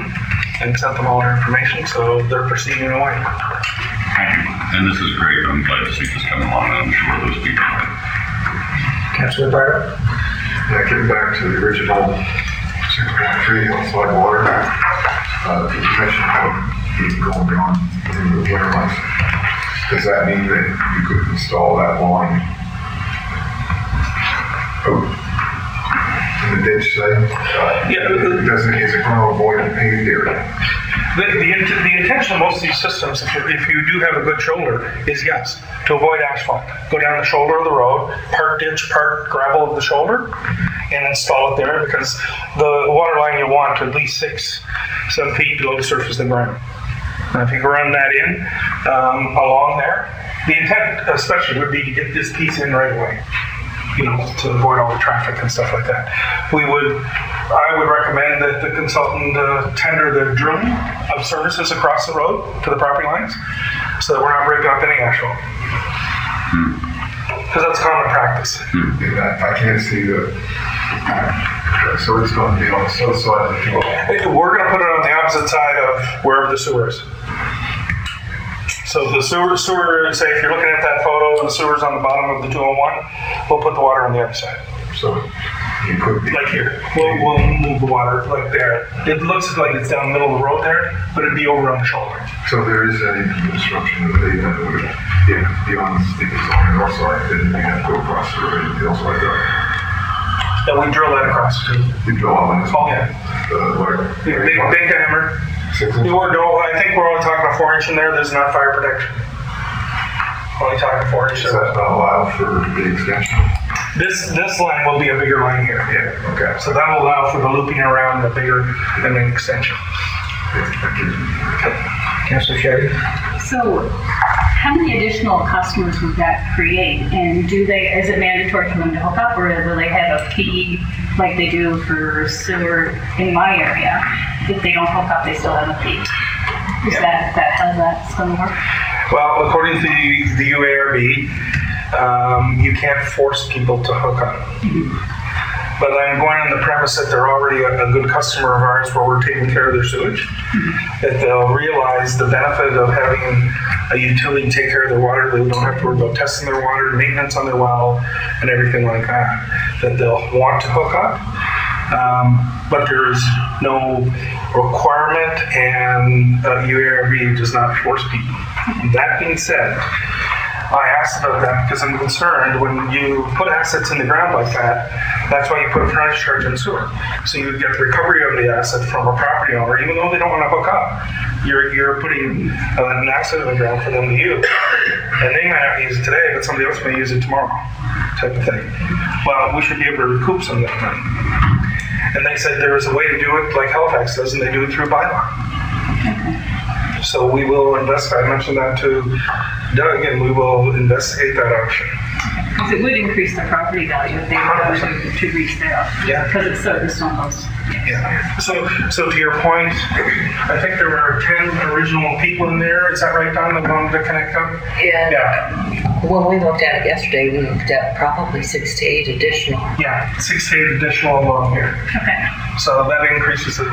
and sent them all our information, so they're proceeding away. Thank you. And this is great. I'm glad to see this come along, and I'm sure those people. Councillor Bartlett? Yeah, getting back to the original 6.3 hillside water, you mentioned how it's going down in the winter months. Does that mean that you could install that line out in the ditch side? Is it going to avoid the paved area? The intention of most of these systems, if you do have a good shoulder, is yes, to avoid asphalt. Go down the shoulder of the road, park ditch, park gravel of the shoulder, and install it there, because the water line you want at least 6-7 feet below the surface of the ground. And if you can run that in along there, the intent especially would be to get this piece in right away, to avoid all the traffic and stuff like that. I would recommend that the consultant tender the drilling of services across the road to the property lines, so that we're not breaking up any asphalt. Because that's common practice. I can't see so it's going to be on the south side of the field. We're going to put it on the opposite side of wherever the sewer is. So the sewer, say if you're looking at that photo, the sewer's on the bottom of the 201, we'll put the water on the other side. So you could be... Like here. We'll move the water like there. It looks like it's down the middle of the road there, but it'd be over on the shoulder. So there is any construction of the pavement that would beyond the steepest on the north side, then you have to go across the road and the hillside drive. And we drill that across too. You drill all in this? Oh yeah. Big diameter. I think we're only talking a 4-inch in there. There's not fire protection. Only talking 4-inch. Is that not allowed for the extension? This line will be a bigger line here. Yeah. Okay. So that will allow for the looping around the bigger and the extension. Councillor Sherry? So, how many additional customers would that create? And is it mandatory for them to hook up, or will they have a fee like they do for sewer in my area? If they don't hook up, they still have a fee. Is that how that's going to work? Well, according to the UARB, you can't force people to hook up. But I'm going on the premise that they're already a good customer of ours where we're taking care of their sewage, that they'll realize the benefit of having a utility take care of their water. They don't have to worry about testing their water, maintenance on their well, and everything like that, that they'll want to hook up. But there's no requirement, and UARB does not force people. That being said, I asked about that because I'm concerned when you put assets in the ground like that, that's why you put a frontage charge in sewer. So you get the recovery of the asset from a property owner, even though they don't want to hook up. You're putting an asset in the ground for them to use. And they might not use it today, but somebody else may use it tomorrow, type of thing. Well, we should be able to recoup some of that money. And they said there is a way to do it like Halifax does, and they do it through bylaw. So we will investigate. I mentioned that to Doug, and we will investigate that option. Because it would increase the property value if they were to reach there. Yeah. Because it's serviced on those. Yeah. So to your point, I think there were 10 original people in there. Is that right, Don, that wanted to connect up? Yeah. When we looked at it yesterday, we looked at probably 6 to 8 additional. Yeah, 6 to 8 additional along here. Okay. So that increases it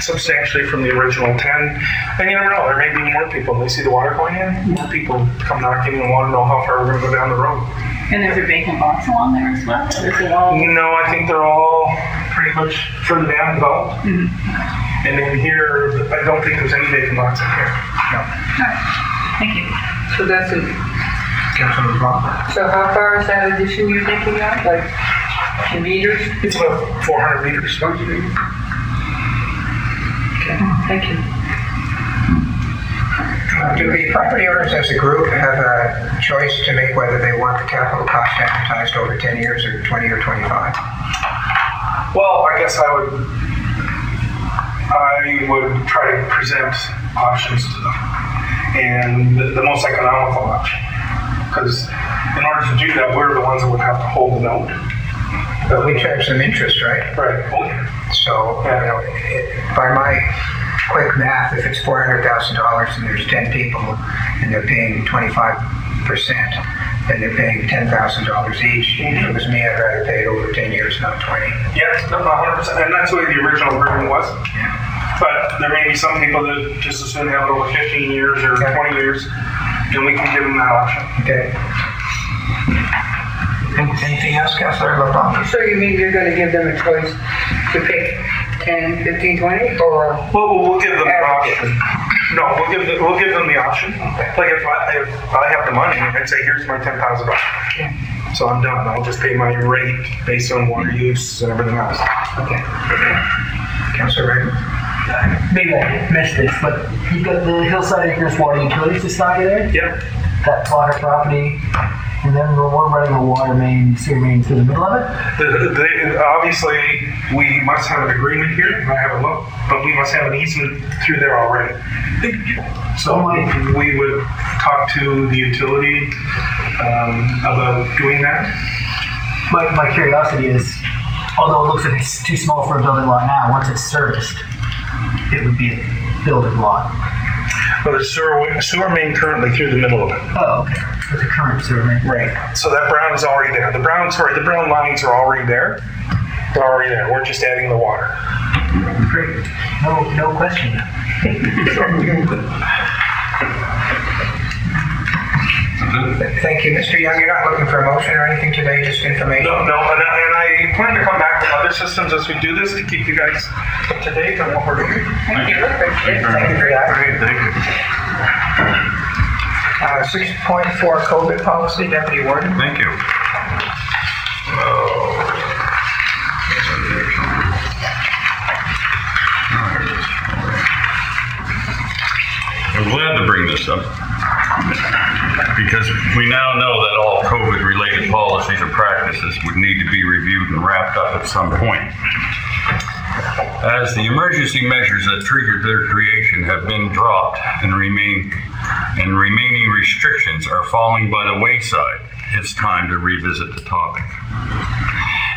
substantially from the original 10. And you never know, there may be more people. They see the water going in, more people come knocking and want to know how far we're going to go down the road. And there's a vacant lots along there as well? Or is it all... No, I think they're all pretty much further down developed. And in here, I don't think there's any vacant lots in here. No. All right. Thank you. So that's it. Councilor Brown? So how far is that addition you're thinking of? Like in meters? It's about 400 meters. Okay, thank you. Do the property owners as a group have a choice to make whether they want the capital cost amortized over 10 years or 20 or 25? Well, I guess I would I would try to present options to them, and the most economical option. Because in order to do that, we're the ones that would have to hold the note. But we charge them interest, right? Right. So, by my quick math, if it's $400,000 and there's 10 people and they're paying 25%, then they're paying $10,000 each. If it was me, I'd rather pay it over 10 years, not 20. Yes, no, 100%. And that's the way the original agreement was. Yeah. But there may be some people that just as soon have it over 15 years or 20 years, and we can give them that option. Okay. Anything else, Councillor LaPlante? So you mean you're gonna give them a choice to pick 10, 15, 20, or? We'll give them an option. No, we'll give them the option. Like if I have the money, I'd say, here's my $10,000. So I'm done. I'll just pay my rate based on water use and everything else. Okay. Councillor Reagan? Maybe I missed this, but you've got the Hillside Acres Water Utilities Society there? Yep. That water property, and then we're running a water main, sewer main through the middle of it? Obviously, we must have an agreement here. I haven't looked, but we must have an easement through there already. So we would talk to the utility about doing that. My curiosity is, although it looks like it's too small for a building lot now, once it's serviced, it would be a building lot. Well, there's sewer main currently through the middle of it. Oh, okay. With the current sewer main. Right. So that brown is already there. The brown lines are already there. They're already there. We're just adding the water. Great. No question. Thank you. Mr. Young, you're not looking for a motion or anything today, just information? No, and I plan to come back with other systems as we do this to keep you guys up to date on what we're doing. Thank you. Thank you for that. Great, thank you. 6.4 COVID policy, Deputy Warden. Thank you. I'm glad to bring this up because we now know that all COVID-related policies and practices would need to be reviewed and wrapped up at some point. As the emergency measures that triggered their creation have been dropped and remaining restrictions are falling by the wayside, it's time to revisit the topic.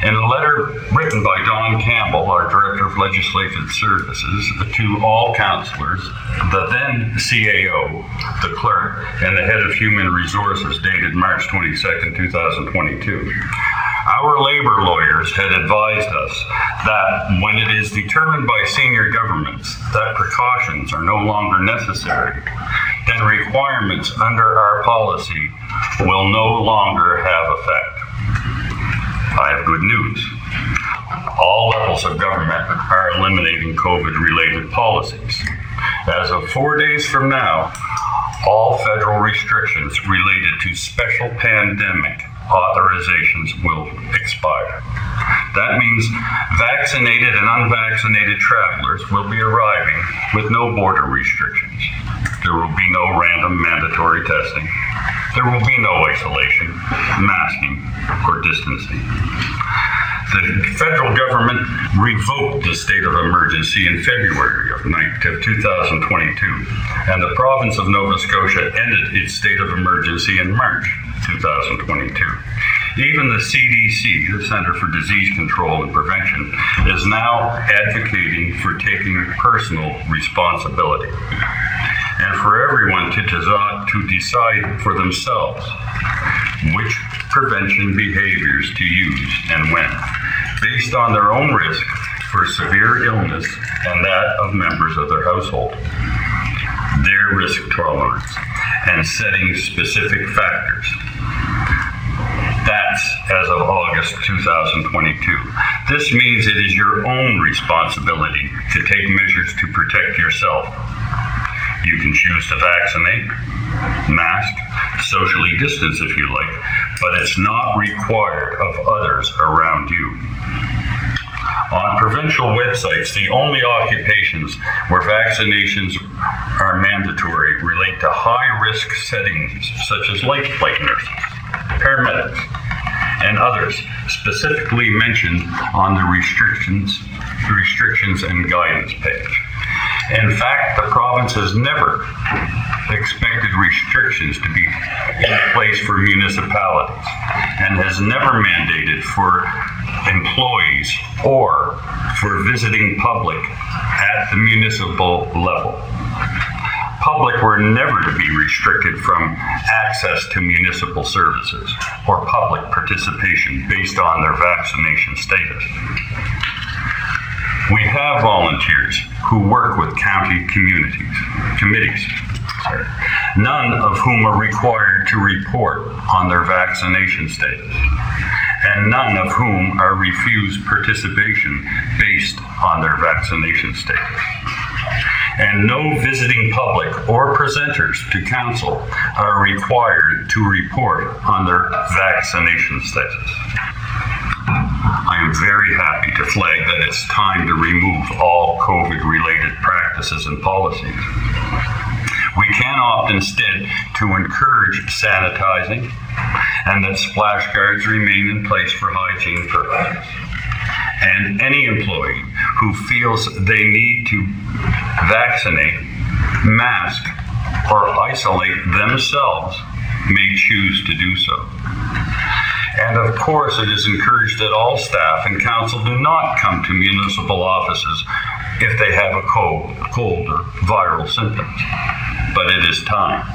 In a letter written by Don Campbell, our Director of Legislative Services, to all councillors, the then CAO, the clerk, and the head of Human Resources dated March 22nd, 2022, our labor lawyers had advised us that when it is determined by senior governments that precautions are no longer necessary, then requirements under our policy will no longer have effect. I have good news. All levels of government are eliminating COVID-related policies. As of 4 days from now, all federal restrictions related to special pandemic authorizations will expire. That means vaccinated and unvaccinated travelers will be arriving with no border restrictions. There will be no random mandatory testing. There will be no isolation, masking, or distancing. The federal government revoked the state of emergency in February of 2022, and the province of Nova Scotia ended its state of emergency in March 2022. Even the CDC, the Center for Disease Control and Prevention, is now advocating for taking personal responsibility and for everyone to decide for themselves which prevention behaviors to use and when, based on their own risk for severe illness and that of members of their household, their risk tolerance, and setting specific factors. That's as of August 2022. This means it is your own responsibility to take measures to protect yourself. You can choose to vaccinate, mask, socially distance if you like, but it's not required of others around you. On provincial websites, the only occupations where vaccinations are mandatory relate to high-risk settings such as life flight nurses, paramedics, and others specifically mentioned on the restrictions and guidance page. In fact, the province has never expected restrictions to be in place for municipalities and has never mandated for employees or for visiting public at the municipal level. Public were never to be restricted from access to municipal services or public participation based on their vaccination status. We have volunteers who work with county committees, none of whom are required to report on their vaccination status, and none of whom are refused participation based on their vaccination status. And no visiting public or presenters to council are required to report on their vaccination status. I am very happy to flag that it's time to remove all COVID-related practices and policies. We can opt instead to encourage sanitizing and that splash guards remain in place for hygiene purposes. And any employee who feels they need to vaccinate, mask, or isolate themselves may choose to do so. And of course, it is encouraged that all staff and council do not come to municipal offices if they have a cold or viral symptoms. But it is time.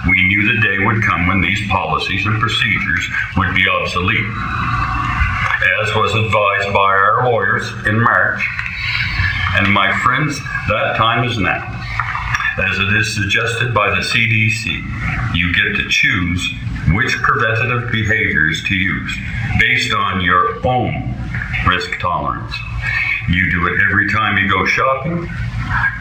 We knew the day would come when these policies and procedures would be obsolete. As was advised by our lawyers in March, and my friends, that time is now. As it is suggested by the CDC, you get to choose which preventative behaviors to use based on your own risk tolerance. You do it every time you go shopping,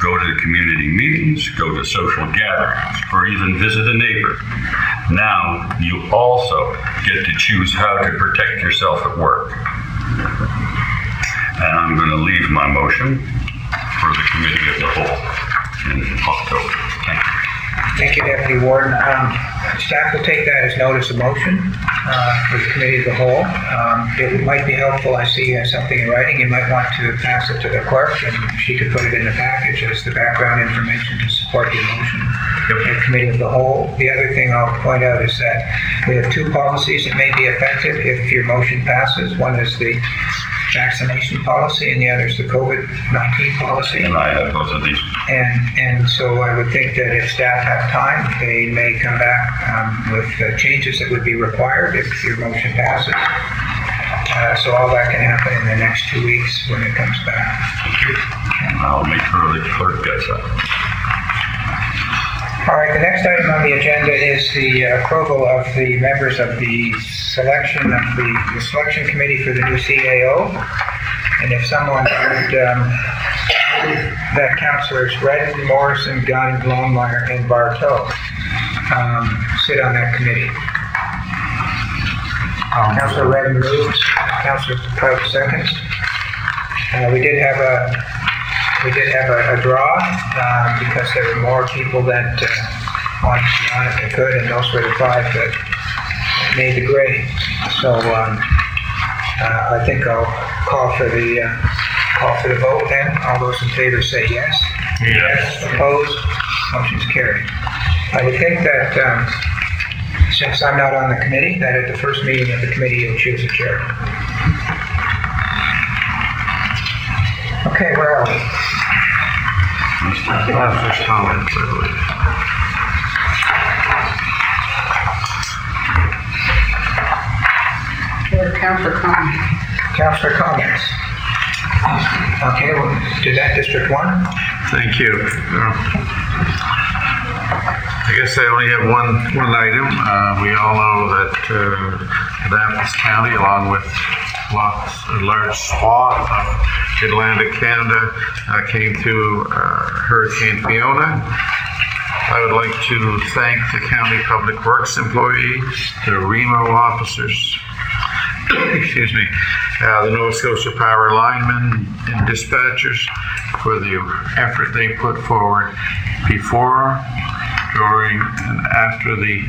go to community meetings, go to social gatherings, or even visit a neighbor. Now you also get to choose how to protect yourself at work. And I'm going to leave my motion for the committee as a whole in October. Thank you. Thank you, Deputy Warden. Staff will take that as notice of motion for the committee as a whole. It might be helpful, I see something in writing, you might want to pass it to the clerk and she could put it in the package as the background information to support the motion for the committee of the whole. The other thing I'll point out is that we have two policies that may be effective if your motion passes. One is the vaccination policy and the other is the COVID-19 policy. And I have both of these. And so I would think that if staff have time, they may come back with changes that would be required if your motion passes. So all that can happen in the next 2 weeks when it comes back. Thank you. And I'll make sure the clerk gets that. All right, the next item on the agenda is the approval of the members of the selection committee for the new CAO. And if someone would, that councillors Redden, Morrison, Gunn, Longmire, and Bartow sit on that committee. Councillor Redden moves, Councillor Prout seconds. We did have a draw because there were more people that wanted to be on it than could, and those were the five that made the grade. So I think I'll call for the vote then. All those in favor say yes. Yes. Opposed? Motion's carried. I would think that since I'm not on the committee, that at the first meeting of the committee you'll choose a chair. Okay, where are we? First comments, I believe. Councillor comments. Councillor comments. Okay, well, to that District 1. Thank you. I guess I only have one item. We all know that Annapolis County, along with a large swath of Atlantic Canada, came through Hurricane Fiona. I would like to thank the County Public Works employees, the REMO officers, excuse me, the Nova Scotia Power linemen and dispatchers for the effort they put forward before, during, and after the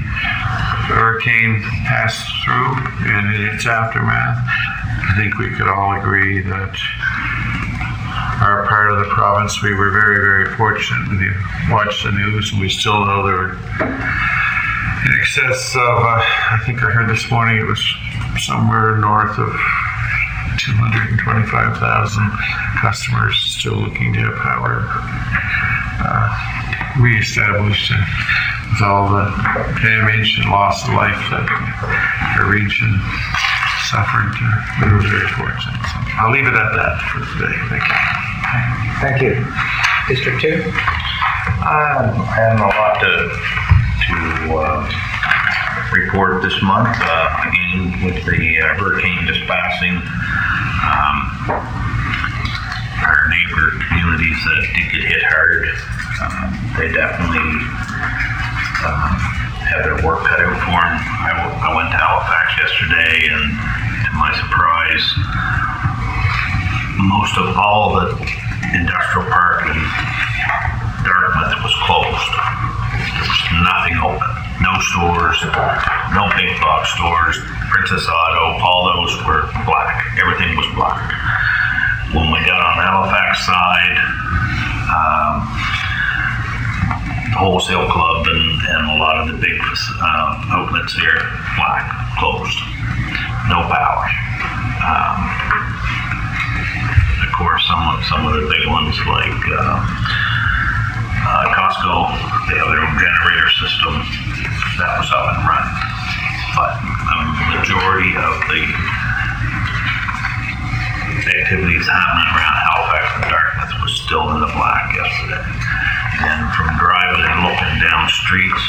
hurricane passed through and in its aftermath. I think we could all agree that our part of the province, we were very, very fortunate. We watched the news, and we still know there were in excess of, I think I heard this morning, it was somewhere north of 225,000 customers still looking to have power reestablished, and with all the damage and loss of life that the region suffered, we were very fortunate. So I'll leave it at that for today. Thank you. Thank you. District 2? I have a lot to report this month. Again, with the hurricane just passing, our neighbor communities that did get hit hard, they definitely have their work cut out for them. I went to Halifax yesterday, and to my surprise, most of all the industrial park in Dartmouth was closed. There was nothing open. No stores, no big box stores. Princess Auto, all those were black. Everything was black. When we got on the Halifax side, the wholesale club and a lot of the big outlets there, black, closed. No power. Of course, some of the big ones like Costco, they have their own generator system that was up and running. But the majority of the activities happening around Halifax and Dartmouth was still in the black yesterday. And from driving and looking down streets,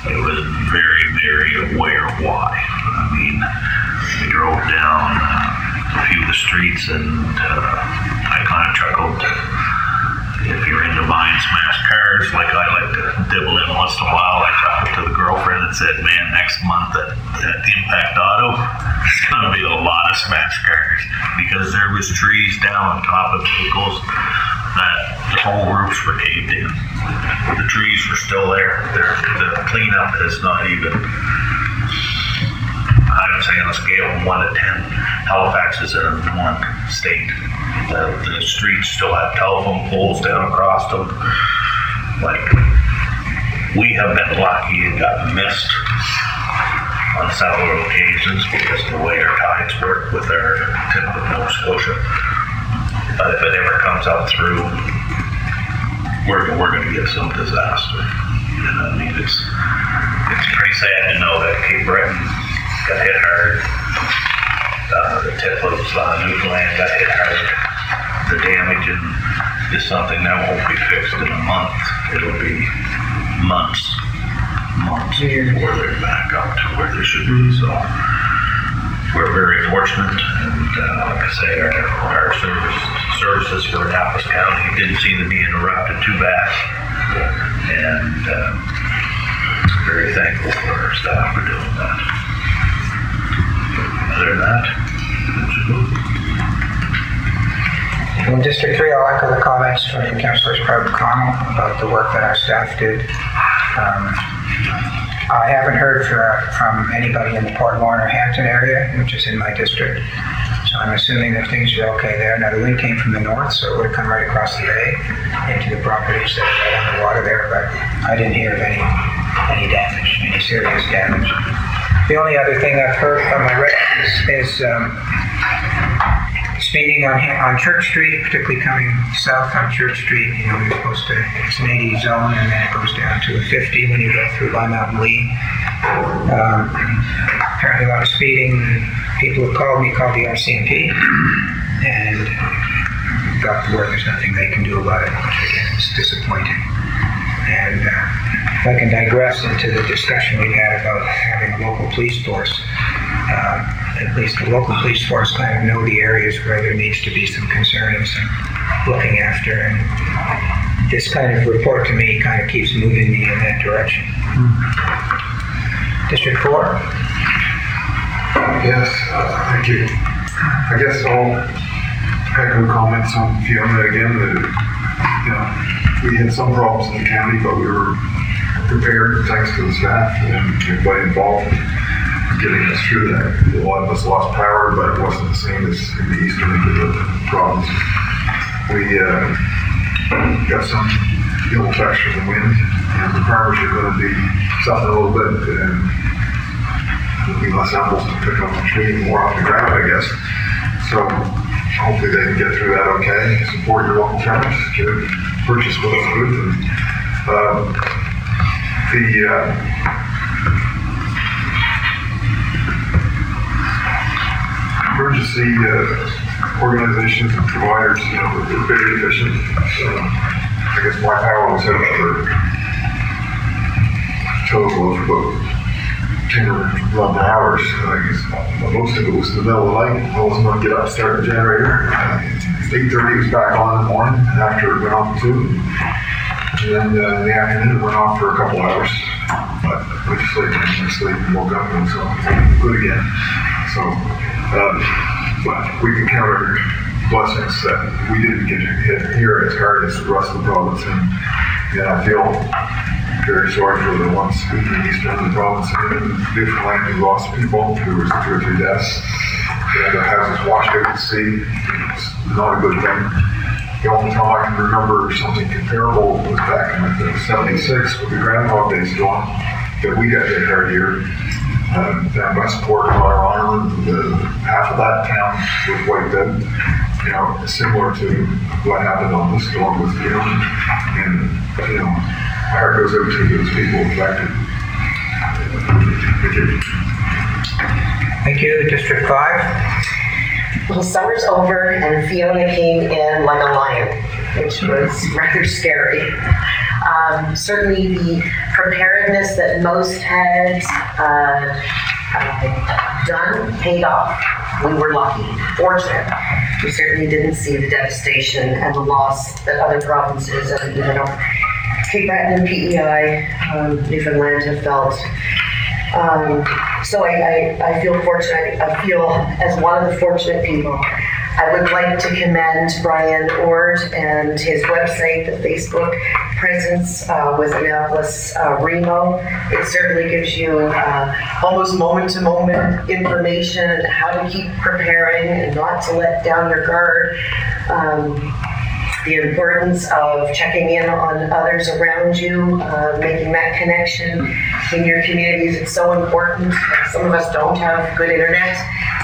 it was very, very aware why. I mean, we drove down a few of the streets, and I kind of chuckled. If you're into buying smashed cars, like I like to dibble in once in a while, I chuckled to the girlfriend and said, man, next month at Impact Auto, there's going to be a lot of smashed cars, because there was trees down on top of vehicles that the whole roofs were caved in. The trees were still there. The cleanup is not even, I would say on a scale of 1 to 10, Halifax is in a 1 state. The streets still have telephone poles down across them. Like, we have been lucky and got missed on several occasions because of the way our tides work with our tip of Nova Scotia. But if it ever comes out through, we're going to get some disaster. And I mean, it's pretty sad to know that Cape Breton got hit hard. The tip of Newfoundland got hit hard. The damage is something that won't be fixed in a month. It'll be months before they're back up to where they should be. So we're very fortunate, and like I say, our services for Annapolis County didn't seem to be interrupted too bad, and very thankful for our staff for doing that. Other than that, In District 3, I'll echo the comments from Councillor O'Connell about the work that our staff did. I haven't heard from anybody in the Port Lorne or Hampton area, which is in my district, so I'm assuming that things are okay there. Now, the wind came from the north, so it would have come right across the bay into the properties that are right on the water there, but I didn't hear of any damage, any serious damage. The only other thing I've heard from my residents is speeding on Church Street, particularly coming south on Church Street. You know, you're supposed to, it's an 80 zone, and then it goes down to a 50 when you go through by Mountain Lee. Apparently a lot of speeding. People have called the RCMP, and got the word there's nothing they can do about it, which again is disappointing. And if I can digress into the discussion we had about having a local police force, at least the local police force kind of know the areas where there needs to be some concern and some looking after, and this kind of report to me kind of keeps moving me in that direction. District 4? Yes, thank you. I guess I'll echo comments on Fiona again, that, we had some problems in the county, but we were prepared thanks to the staff and everybody involved in getting us through that. A lot of us lost power, but it wasn't the same as in the eastern end of the province. We got some ill effects from the wind, and the farmers are going to be suffering a little bit, and there'll be less apples to pick on the tree and more off the ground, I guess. So hopefully they can get through that okay. Support your local farmers, get it, purchase what's good. And, the emergency organizations and providers, they're very efficient. I guess my power was set up for total of about 10 or 11 hours. I guess most of it was in the middle of the night. I wasn't going to get up and start the generator. 8:30 it was back on in the morning after it went off at 2. And then in the afternoon it went off for a couple hours. But we just slept and woke up and so good again. So, but we can count our blessings that we didn't get hit here as hard as the rest of the province. And I feel very sorry for the ones in the eastern of the province and in Newfoundland who lost people. There was 2 or 3 deaths. And the houses washed out to sea. It's not a good thing. The only time I can remember something comparable was back in 76 with the Groundhog Day storm that we got hit hard here. Down Westport, Fire Island, half of that town was wiped out. Similar to what happened on this storm with Fiona. And, my heart goes out to those people affected. Thank you. Thank you. District 5. Well, summer's over and Fiona came in like a lion, which was rather scary. Certainly the preparedness that most had done paid off. We were lucky, fortunate. We certainly didn't see the devastation and the loss that other provinces and Cape Breton and PEI, Newfoundland have felt. So I feel fortunate. I feel as one of the fortunate people. I would like to commend Brian Ord and his website, the Facebook presence with Annapolis Remo. It certainly gives you almost moment-to-moment information on how to keep preparing and not to let down your guard. The importance of checking in on others around you, making that connection in your communities. It's so important. Some of us don't have good internet,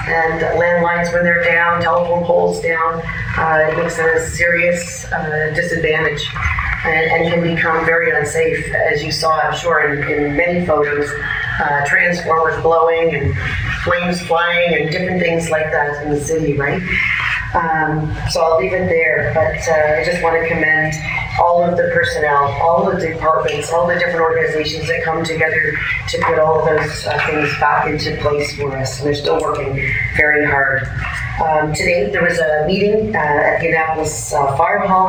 and landlines when they're down, telephone poles down, it makes it a serious disadvantage and can become very unsafe, as you saw, I'm sure, in many photos. Transformers blowing and flames flying and different things like that in the city, right? So I'll leave it there, but I just want to commend all of the personnel, all the departments, all the different organizations that come together to put all of those things back into place for us, and they're still working very hard. Today there was a meeting at the Annapolis Fire Hall,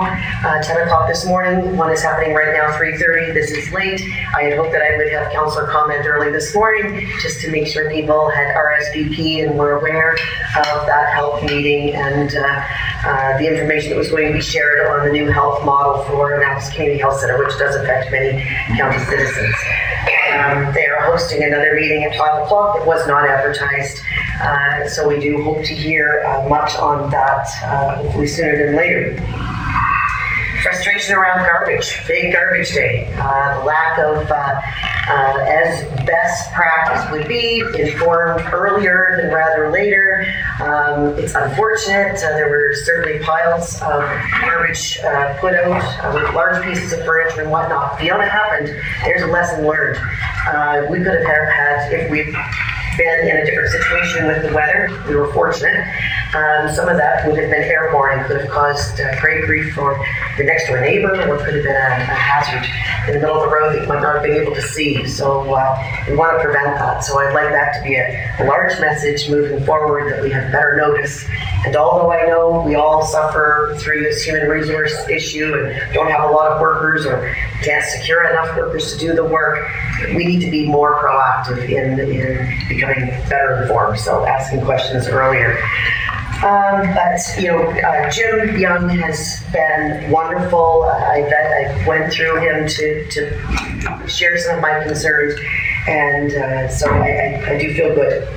10 o'clock this morning. One is happening right now, 3:30. This is late. I had hoped that I would have councillor comment early this morning just to make sure people had RSVP and were aware of that health meeting and the information that was going to be shared on the new health model for Annapolis Community Health Center, which does affect many county citizens. They are hosting another meeting at 5 o'clock that was not advertised, so we do hope to hear much on that hopefully sooner than later. Frustration around garbage, big garbage day. The lack of, as best practice would be, informed earlier than rather later. It's unfortunate. There were certainly piles of garbage put out with large pieces of furniture and whatnot. Fiona happened. There's a lesson learned. We could have had, if we'd been in a different situation with the weather, we were fortunate. Some of that would have been airborne and could have caused great grief for your next door neighbor, or could have been a hazard in the middle of the road that you might not have been able to see. So we want to prevent that. So I'd like that to be a large message moving forward, that we have better notice. And although I know we all suffer through this human resource issue and don't have a lot of workers or can't secure enough workers to do the work, we need to be more proactive in becoming better informed. So asking questions earlier. Jim Young has been wonderful. I went through him to share some of my concerns, and so I do feel good.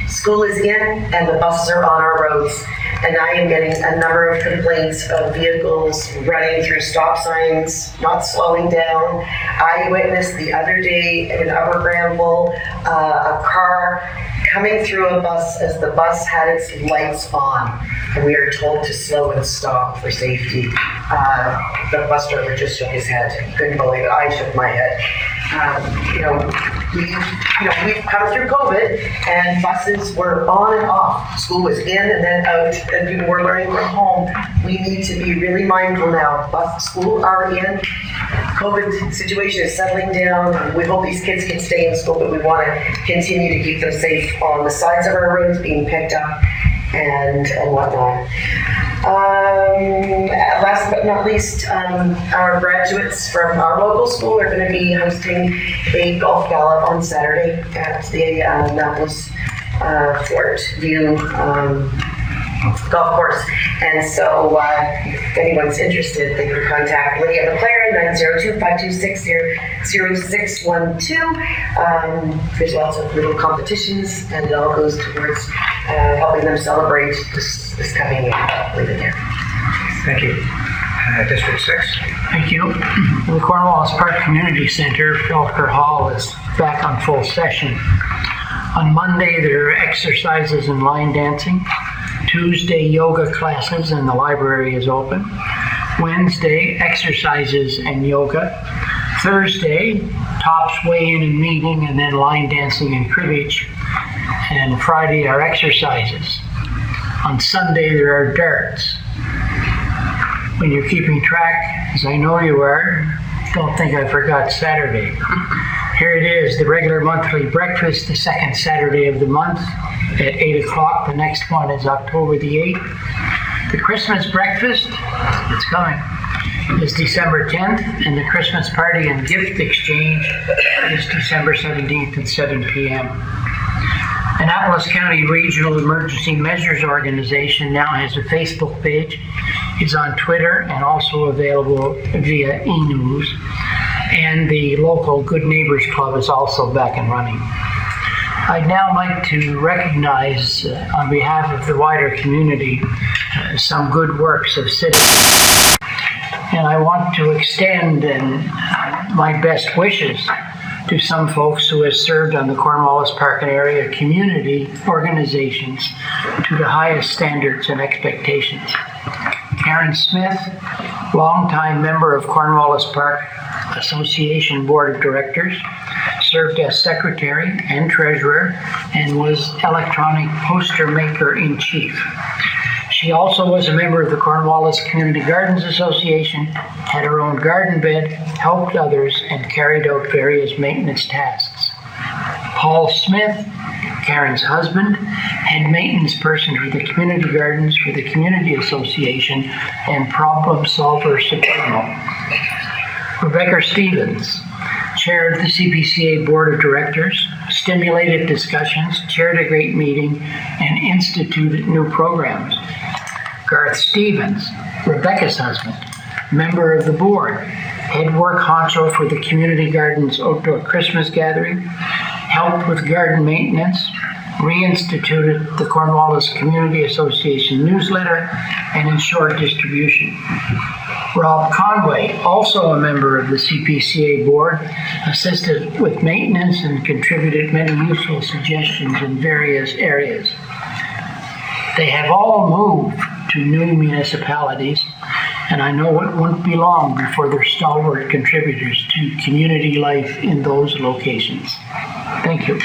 School is in, and the buses are on our roads, and I am getting a number of complaints of vehicles running through stop signs, not slowing down. I witnessed the other day in Upper Granville a car coming through a bus as the bus had its lights on, and we are told to slow and stop for safety. The bus driver just shook his head. Couldn't believe it. I shook my head. We've come through COVID, and buses were on and off. School was in and then out, and people were learning from home. We need to be really mindful now. School are in. COVID situation is settling down. We hope these kids can stay in school, but we want to continue to keep them safe on the sides of our roads, being picked up and whatnot. Last but not least, our graduates from our local school are going to be hosting a golf gala on Saturday at the Annapolis Fort View golf course. And so if anyone's interested, they can contact Lydia McLaren, 902-526-0612. There's lots of little competitions, and it all goes towards helping them celebrate this coming year. I'll leave it there. Thank you. District 6. Thank you. The Cornwallis Park Community Center, Felker Hall, is back on full session. On Monday, there are exercises and line dancing. Tuesday, yoga classes, and the library is open. Wednesday, exercises and yoga. Thursday, tops weigh-in and meeting, and then line dancing and cribbage. And Friday are exercises. On Sunday, there are darts. When you're keeping track, as I know you are, don't think I forgot Saturday. Here it is, the regular monthly breakfast, the second Saturday of the month at 8 o'clock. The next one is October the 8th. The Christmas breakfast, it's coming, is December 10th, and the Christmas party and gift exchange is December 17th at 7 p.m. Annapolis County Regional Emergency Measures Organization now has a Facebook page. It's on Twitter and also available via e-news. And the local Good Neighbors Club is also back and running. I'd now like to recognize, on behalf of the wider community, some good works of citizens. And I want to extend my best wishes to some folks who have served on the Cornwallis Park and area community organizations to the highest standards and expectations. Karen Smith, longtime member of Cornwallis Park Association Board of Directors, served as secretary and treasurer and was electronic poster maker in chief. She also was a member of the Cornwallis Community Gardens Association, had her own garden bed, helped others, and carried out various maintenance tasks. Paul Smith, Karen's husband, head maintenance person for the community gardens for the Community Association and problem solver supremo. Rebecca Stevens, chair of the CPCA Board of Directors, stimulated discussions, chaired a great meeting, and instituted new programs. Garth Stevens, Rebecca's husband, member of the board, head work honcho for the Community Gardens Outdoor Christmas Gathering, helped with garden maintenance, reinstituted the Cornwallis Community Association newsletter, and ensured distribution. Rob Conway, also a member of the CPCA board, assisted with maintenance and contributed many useful suggestions in various areas. They have all moved to new municipalities, and I know it won't be long before they're stalwart contributors to community life in those locations. Thank you.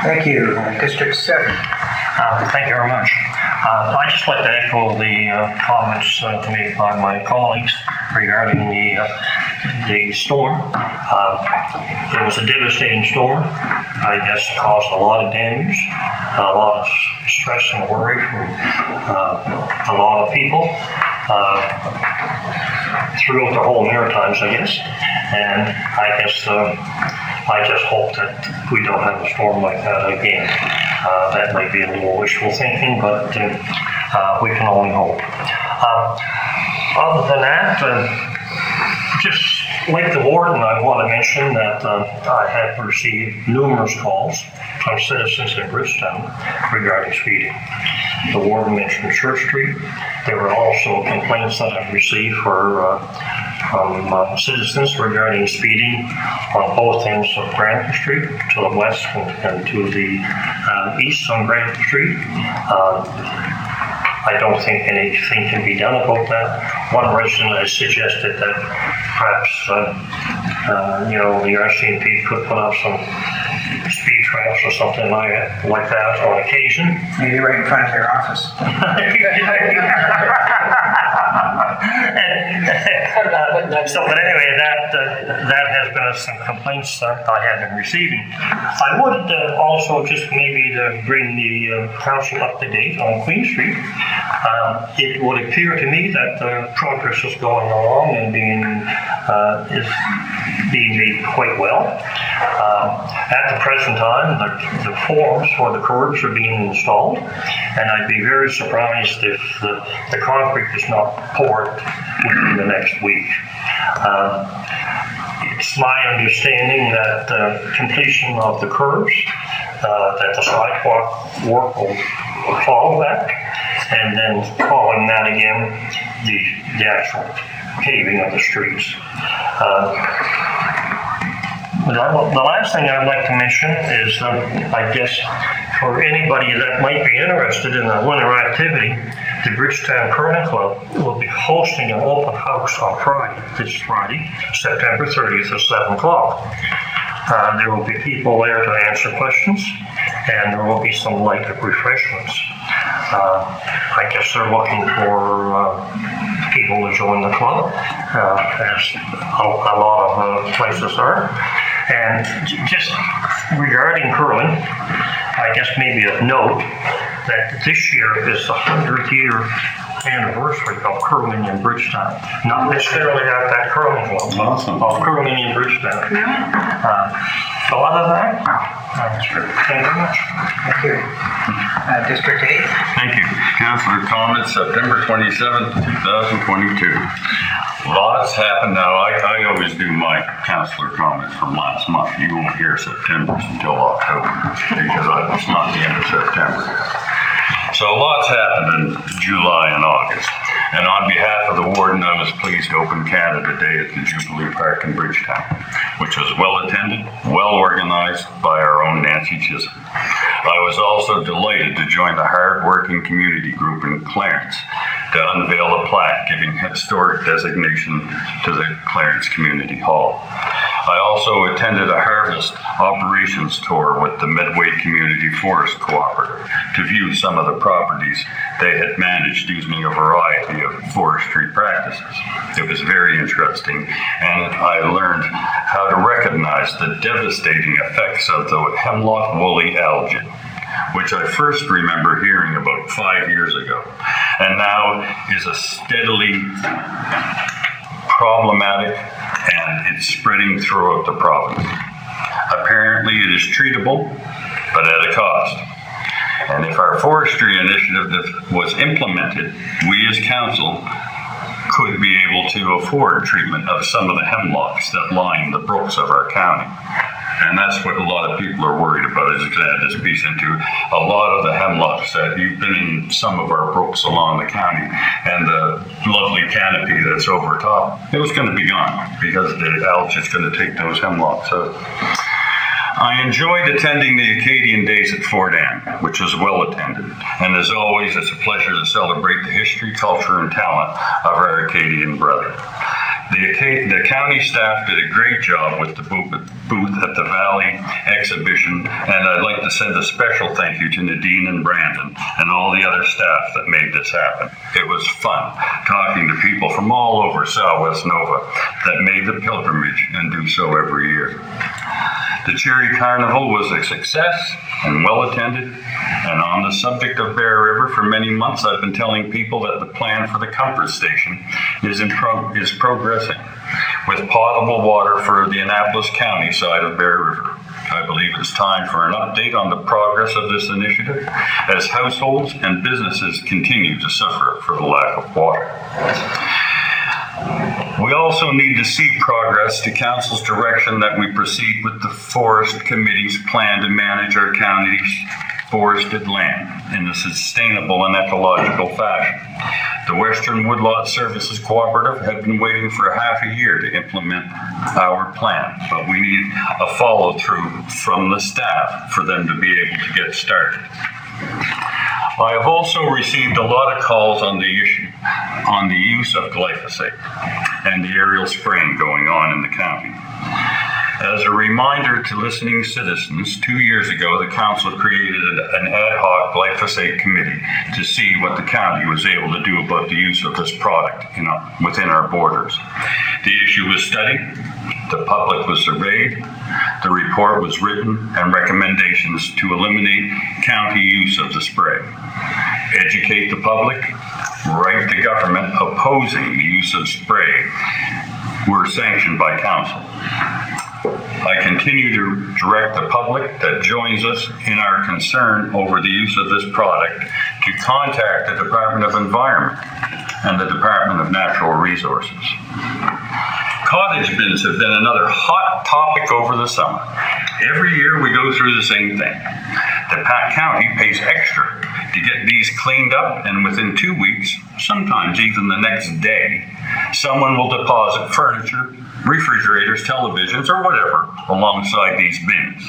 Thank you. District 7. Thank you very much. I'd just like to echo the comments made by my colleagues regarding the storm. It was a devastating storm. I guess it caused a lot of damage, a lot of stress and worry from a lot of people throughout the whole Maritimes, I guess. And I guess I just hope that we don't have a storm like that again. That might be a little wishful thinking, but we can only hope. Other than that, just like the warden, I want to mention that I have received numerous calls from citizens in Bridgetown regarding speeding. The warden mentioned Church Street. There were also complaints that I've received from citizens regarding speeding on both ends of Grantham Street, to the west and to the east on Grantham Street. I don't think anything can be done about that. One resident has suggested that perhaps, the RCMP could put up some speed traps or something like that on occasion. Maybe right in front of their office. But anyway, that has been some complaints that I have been receiving. I would also just maybe to bring the council up to date on Queen Street. It would appear to me that progress is going along and is being made quite well. At the present time, the forms for the curbs are being installed, and I'd be very surprised if the concrete is not poured within the next week. It's my understanding that completion of the curbs, that the sidewalk work will follow that, and then following that again, the actual paving of the streets. The last thing I'd like to mention is, I guess, for anybody that might be interested in the winter activity, the Bridgetown Curling Club will be hosting an open house on this Friday, September 30th at 7 o'clock. There will be people there to answer questions, and there will be some light refreshments. I guess they're looking for people to join the club, as a lot of places are. And just regarding curling, I guess maybe a note that this year is the 100th year anniversary of curling in Bridgetown. Not necessarily at that curling club, of curling in Bridgetown. So other than that, that's true. Thank you very much. Thank you. District 8. Thank you. Councillor comments, September 27th, 2022. Lots happened. Now, I always do my councillor comments from last month. You won't hear September's until October, because it's not the end of September. So lots happened in July and August. And on behalf of the warden, I was pleased to open Canada Day at the Jubilee Park in Bridgetown, which was well attended, well organized by our own Nancy Chisholm. I was also delighted to join the hard-working community group in Clarence to unveil a plaque giving historic designation to the Clarence Community Hall. I also attended a harvest operations tour with the Medway Community Forest Cooperative to view some of the properties they had managed using a variety of forestry practices. It was very interesting, and I learned how to recognize the devastating effects of the hemlock woolly algae, which I first remember hearing about 5 years ago, and now is a steadily problematic, and it's spreading throughout the province. Apparently it is treatable, but at a cost. And if our forestry initiative was implemented, we as council could be able to afford treatment of some of the hemlocks that line the brooks of our county. And that's what a lot of people are worried about, as I add this piece into. A lot of the hemlocks that you've been in some of our brooks along the county, and the lovely canopy that's over top, it was going to be gone because the algae is going to take those hemlocks out. I enjoyed attending the Acadian Days at Fort Anne, which was well attended. And as always, it's a pleasure to celebrate the history, culture, and talent of our Acadian brother. The county staff did a great job with the booth at the Valley exhibition, and I'd like to send a special thank you to Nadine and Brandon and all the other staff that made this happen. It was fun talking to people from all over Southwest Nova that made the pilgrimage and do so every year. The Cherry Carnival was a success and well attended. And on the subject of Bear River, for many months I've been telling people that the plan for the Comfort Station is progressing with potable water for the Annapolis County side of Bear River. I believe it's time for an update on the progress of this initiative as households and businesses continue to suffer for the lack of water. We also need to see progress to Council's direction that we proceed with the Forest Committee's plan to manage our county's forested land in a sustainable and ecological fashion. The Western Woodlot Services Cooperative have been waiting for half a year to implement our plan, but we need a follow-through from the staff for them to be able to get started. I have also received a lot of calls on the issue, on the use of glyphosate and the aerial spraying going on in the county. As a reminder to listening citizens, 2 years ago, the council created an ad hoc glyphosate committee to see what the county was able to do about the use of this product within our borders. The issue was studied, the public was surveyed, the report was written, and recommendations to eliminate county use of the spray. Educate the public, write the government opposing the use of spray were sanctioned by council. I continue to direct the public that joins us in our concern over the use of this product to contact the Department of Environment and the Department of Natural Resources. Cottage bins have been another hot topic over the summer. Every year we go through the same thing. The county pays extra to get these cleaned up, and within 2 weeks, sometimes even the next day, someone will deposit furniture, refrigerators, televisions, or whatever alongside these bins.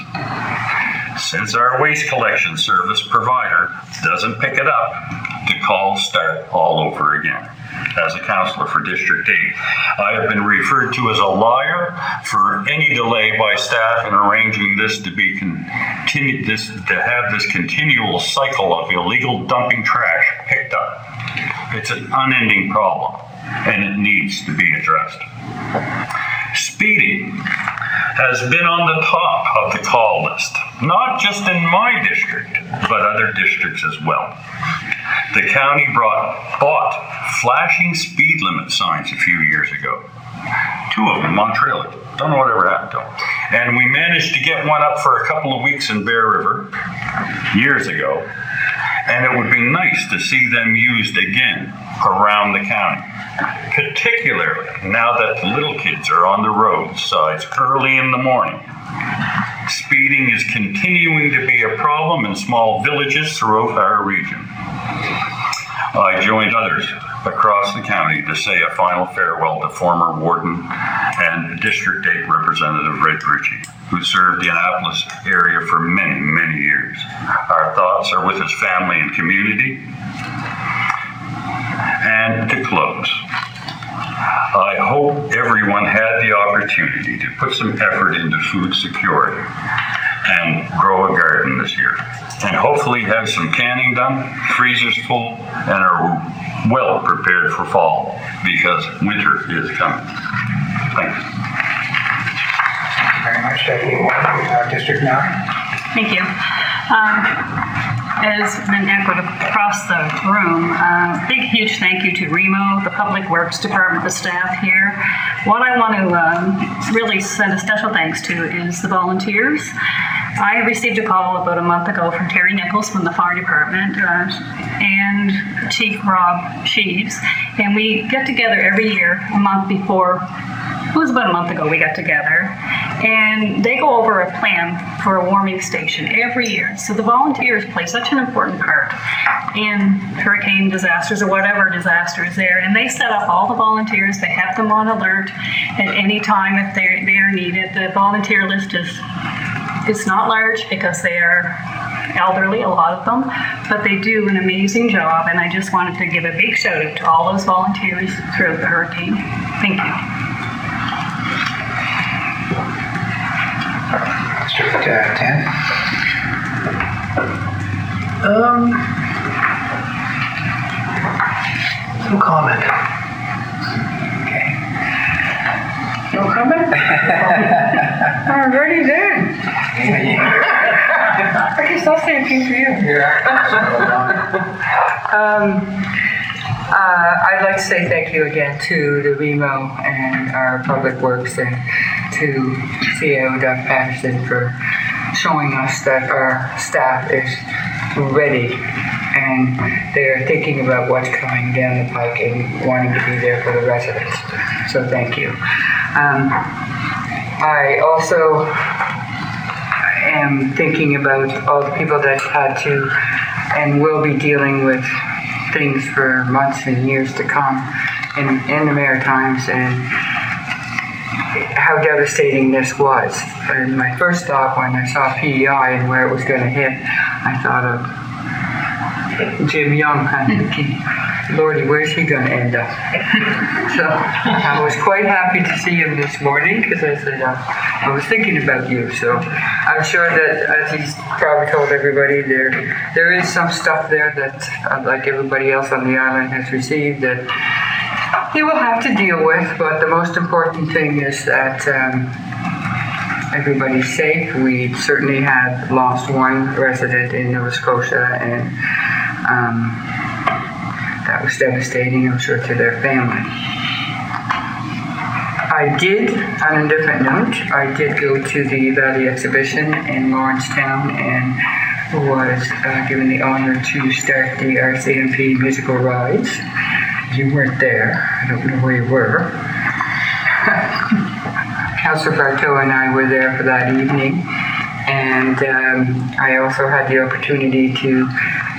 Since our waste collection service provider doesn't pick it up, the calls start all over again. As a councillor for District 8, I have been referred to as a liar for any delay by staff in arranging this to be to have this continual cycle of illegal dumping trash picked up. It's an unending problem, and it needs to be addressed. Speeding has been on the top of the call list, not just in my district, but other districts as well. The county bought flashing speed limit signs a few years ago. 2 of them on trailer. Don't know whatever happened to them. And we managed to get one up for a couple of weeks in Bear River years ago. And it would be nice to see them used again around the county, particularly now that the little kids are on the roadsides early in the morning. Speeding is continuing to be a problem in small villages throughout our region. I joined others across the county to say a final farewell to former warden and District 8 Representative Red Ritchie, who served the Annapolis area for many, many years. Our thoughts are with his family and community. And to close, I hope everyone had the opportunity to put some effort into food security and grow a garden this year. And hopefully have some canning done, freezers full, and are well prepared for fall, because winter is coming. Thanks. Thank you very much, Deputy Warden. District 9. Thank you. As been echoed across the room, big, huge thank you to Remo, the Public Works Department, the staff here. What I want to really send a special thanks to is the volunteers. I received a call about a month ago from Terry Nichols from the fire department and Chief Rob Sheaves, and we get together every year a month before. It was about a month ago we got together, and they go over a plan for a warming station every year. So the volunteers play such an important part in hurricane disasters or whatever disaster is there, and they set up all the volunteers. They have them on alert at any time if they are needed. The volunteer list is not large because they are elderly, a lot of them, but they do an amazing job, and I just wanted to give a big shout out to all those volunteers throughout the hurricane. Thank you. District 10. No comment. Okay. No comment? Already then. I guess I'll say a few for you. I'd like to say thank you again to the REMO and our Public Works and to CEO Doug Patterson for showing us that our staff is ready and they're thinking about what's coming down the pike and wanting to be there for the residents. So thank you. I also am thinking about all the people that had to and will be dealing with things for months and years to come in the Maritimes and how devastating this was. And my first thought when I saw PEI and where it was going to hit, I thought of Jim Young. I'm thinking, Lordy, where's he going to end up? So I was quite happy to see him this morning because I said, I was thinking about you. So I'm sure that, as he's probably told everybody, there is some stuff there that, like everybody else on the island has received, that he will have to deal with. But the most important thing is that everybody's safe. We certainly had lost one resident in Nova Scotia, and that was devastating, I'm sure, to their family. I did, on a different note, I did go to the Valley Exhibition in Lawrencetown and was given the honor to start the RCMP musical rides. You weren't there. I don't know where you were. Councillor Bartow and I were there for that evening, and I also had the opportunity to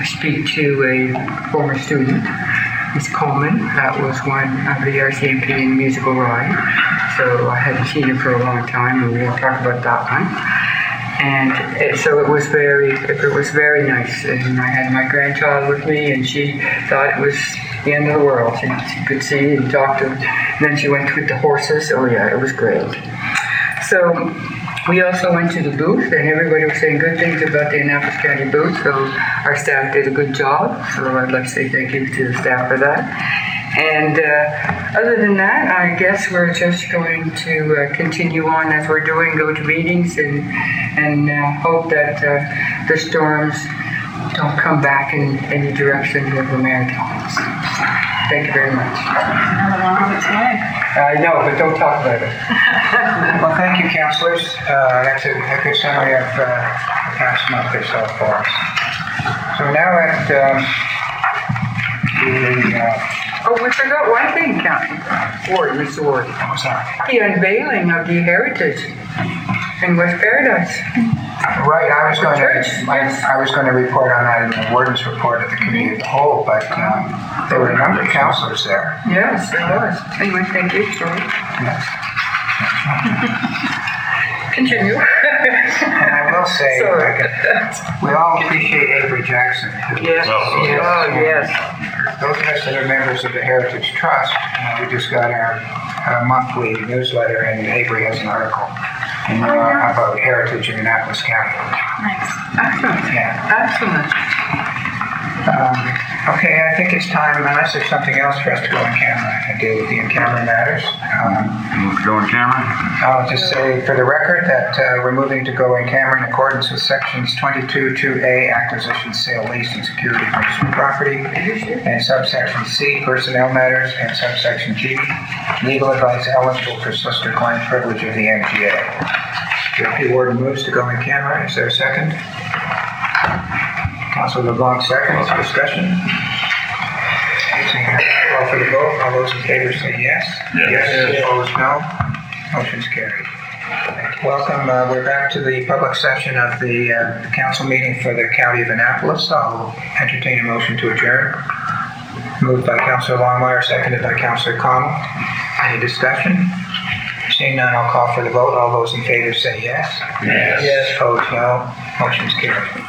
speak to a former student, Miss Coleman. That was one of the RCMP musical ride. So I hadn't seen her for a long time, and we won't talk about that one. And so it was very nice. And I had my grandchild with me, and she thought it was the end of the world. She could see and talk to. And then she went with the horses. Oh yeah, it was great. So we also went to the booth, and everybody was saying good things about the Annapolis County booth. So our staff did a good job. So I'd like to say thank you to the staff for that. And other than that, I guess we're just going to continue on as we're doing, go to meetings and hope that the storms don't come back in any direction of the Maritimes. Thank you very much. Another one of its time. I know, but don't talk about it. Well, thank you, councillors. That's a good summary of the past month or so for us. So now at oh, we forgot one thing, Mr. Ward. Oh, sorry. The unveiling of the heritage in West Paradise. Right, I was going to report on that in the warden's report at the committee of the whole, but there were a number of councillors there. Yes, there was. Anyway, thank you. Sorry. Yes. Continue. And I will say, we all appreciate Avery Jackson. Yes. Oh, yes. Those of us that are members of the Heritage Trust, we just got our monthly newsletter, and Avery has an article about heritage in Annapolis County. Nice. Excellent. Yeah. Excellent. Okay, I think it's time, unless there's something else for us to go in camera and deal with the in-camera matters. Go in camera? I'll just say for the record that we're moving to go in camera in accordance with sections 22(2)A, acquisition, sale, lease, and security of personal property, and subsection C, personnel matters, and subsection G, legal advice eligible for solicitor-client privilege of the MGA. Deputy Warden moves to go in camera. Is there a second? Councilor LeBlanc seconds. Discussion? Call for the vote. All those in favor say yes. Yes. Opposed, no. Motion's carried. Welcome. We're back to the public session of the council meeting for the County of Annapolis. I'll entertain a motion to adjourn. Moved by Councilor Longmire, seconded by Councilor Connell. Any discussion? Seeing none, I'll call for the vote. All those in favor say yes. Yes. Opposed, no. Motion's carried.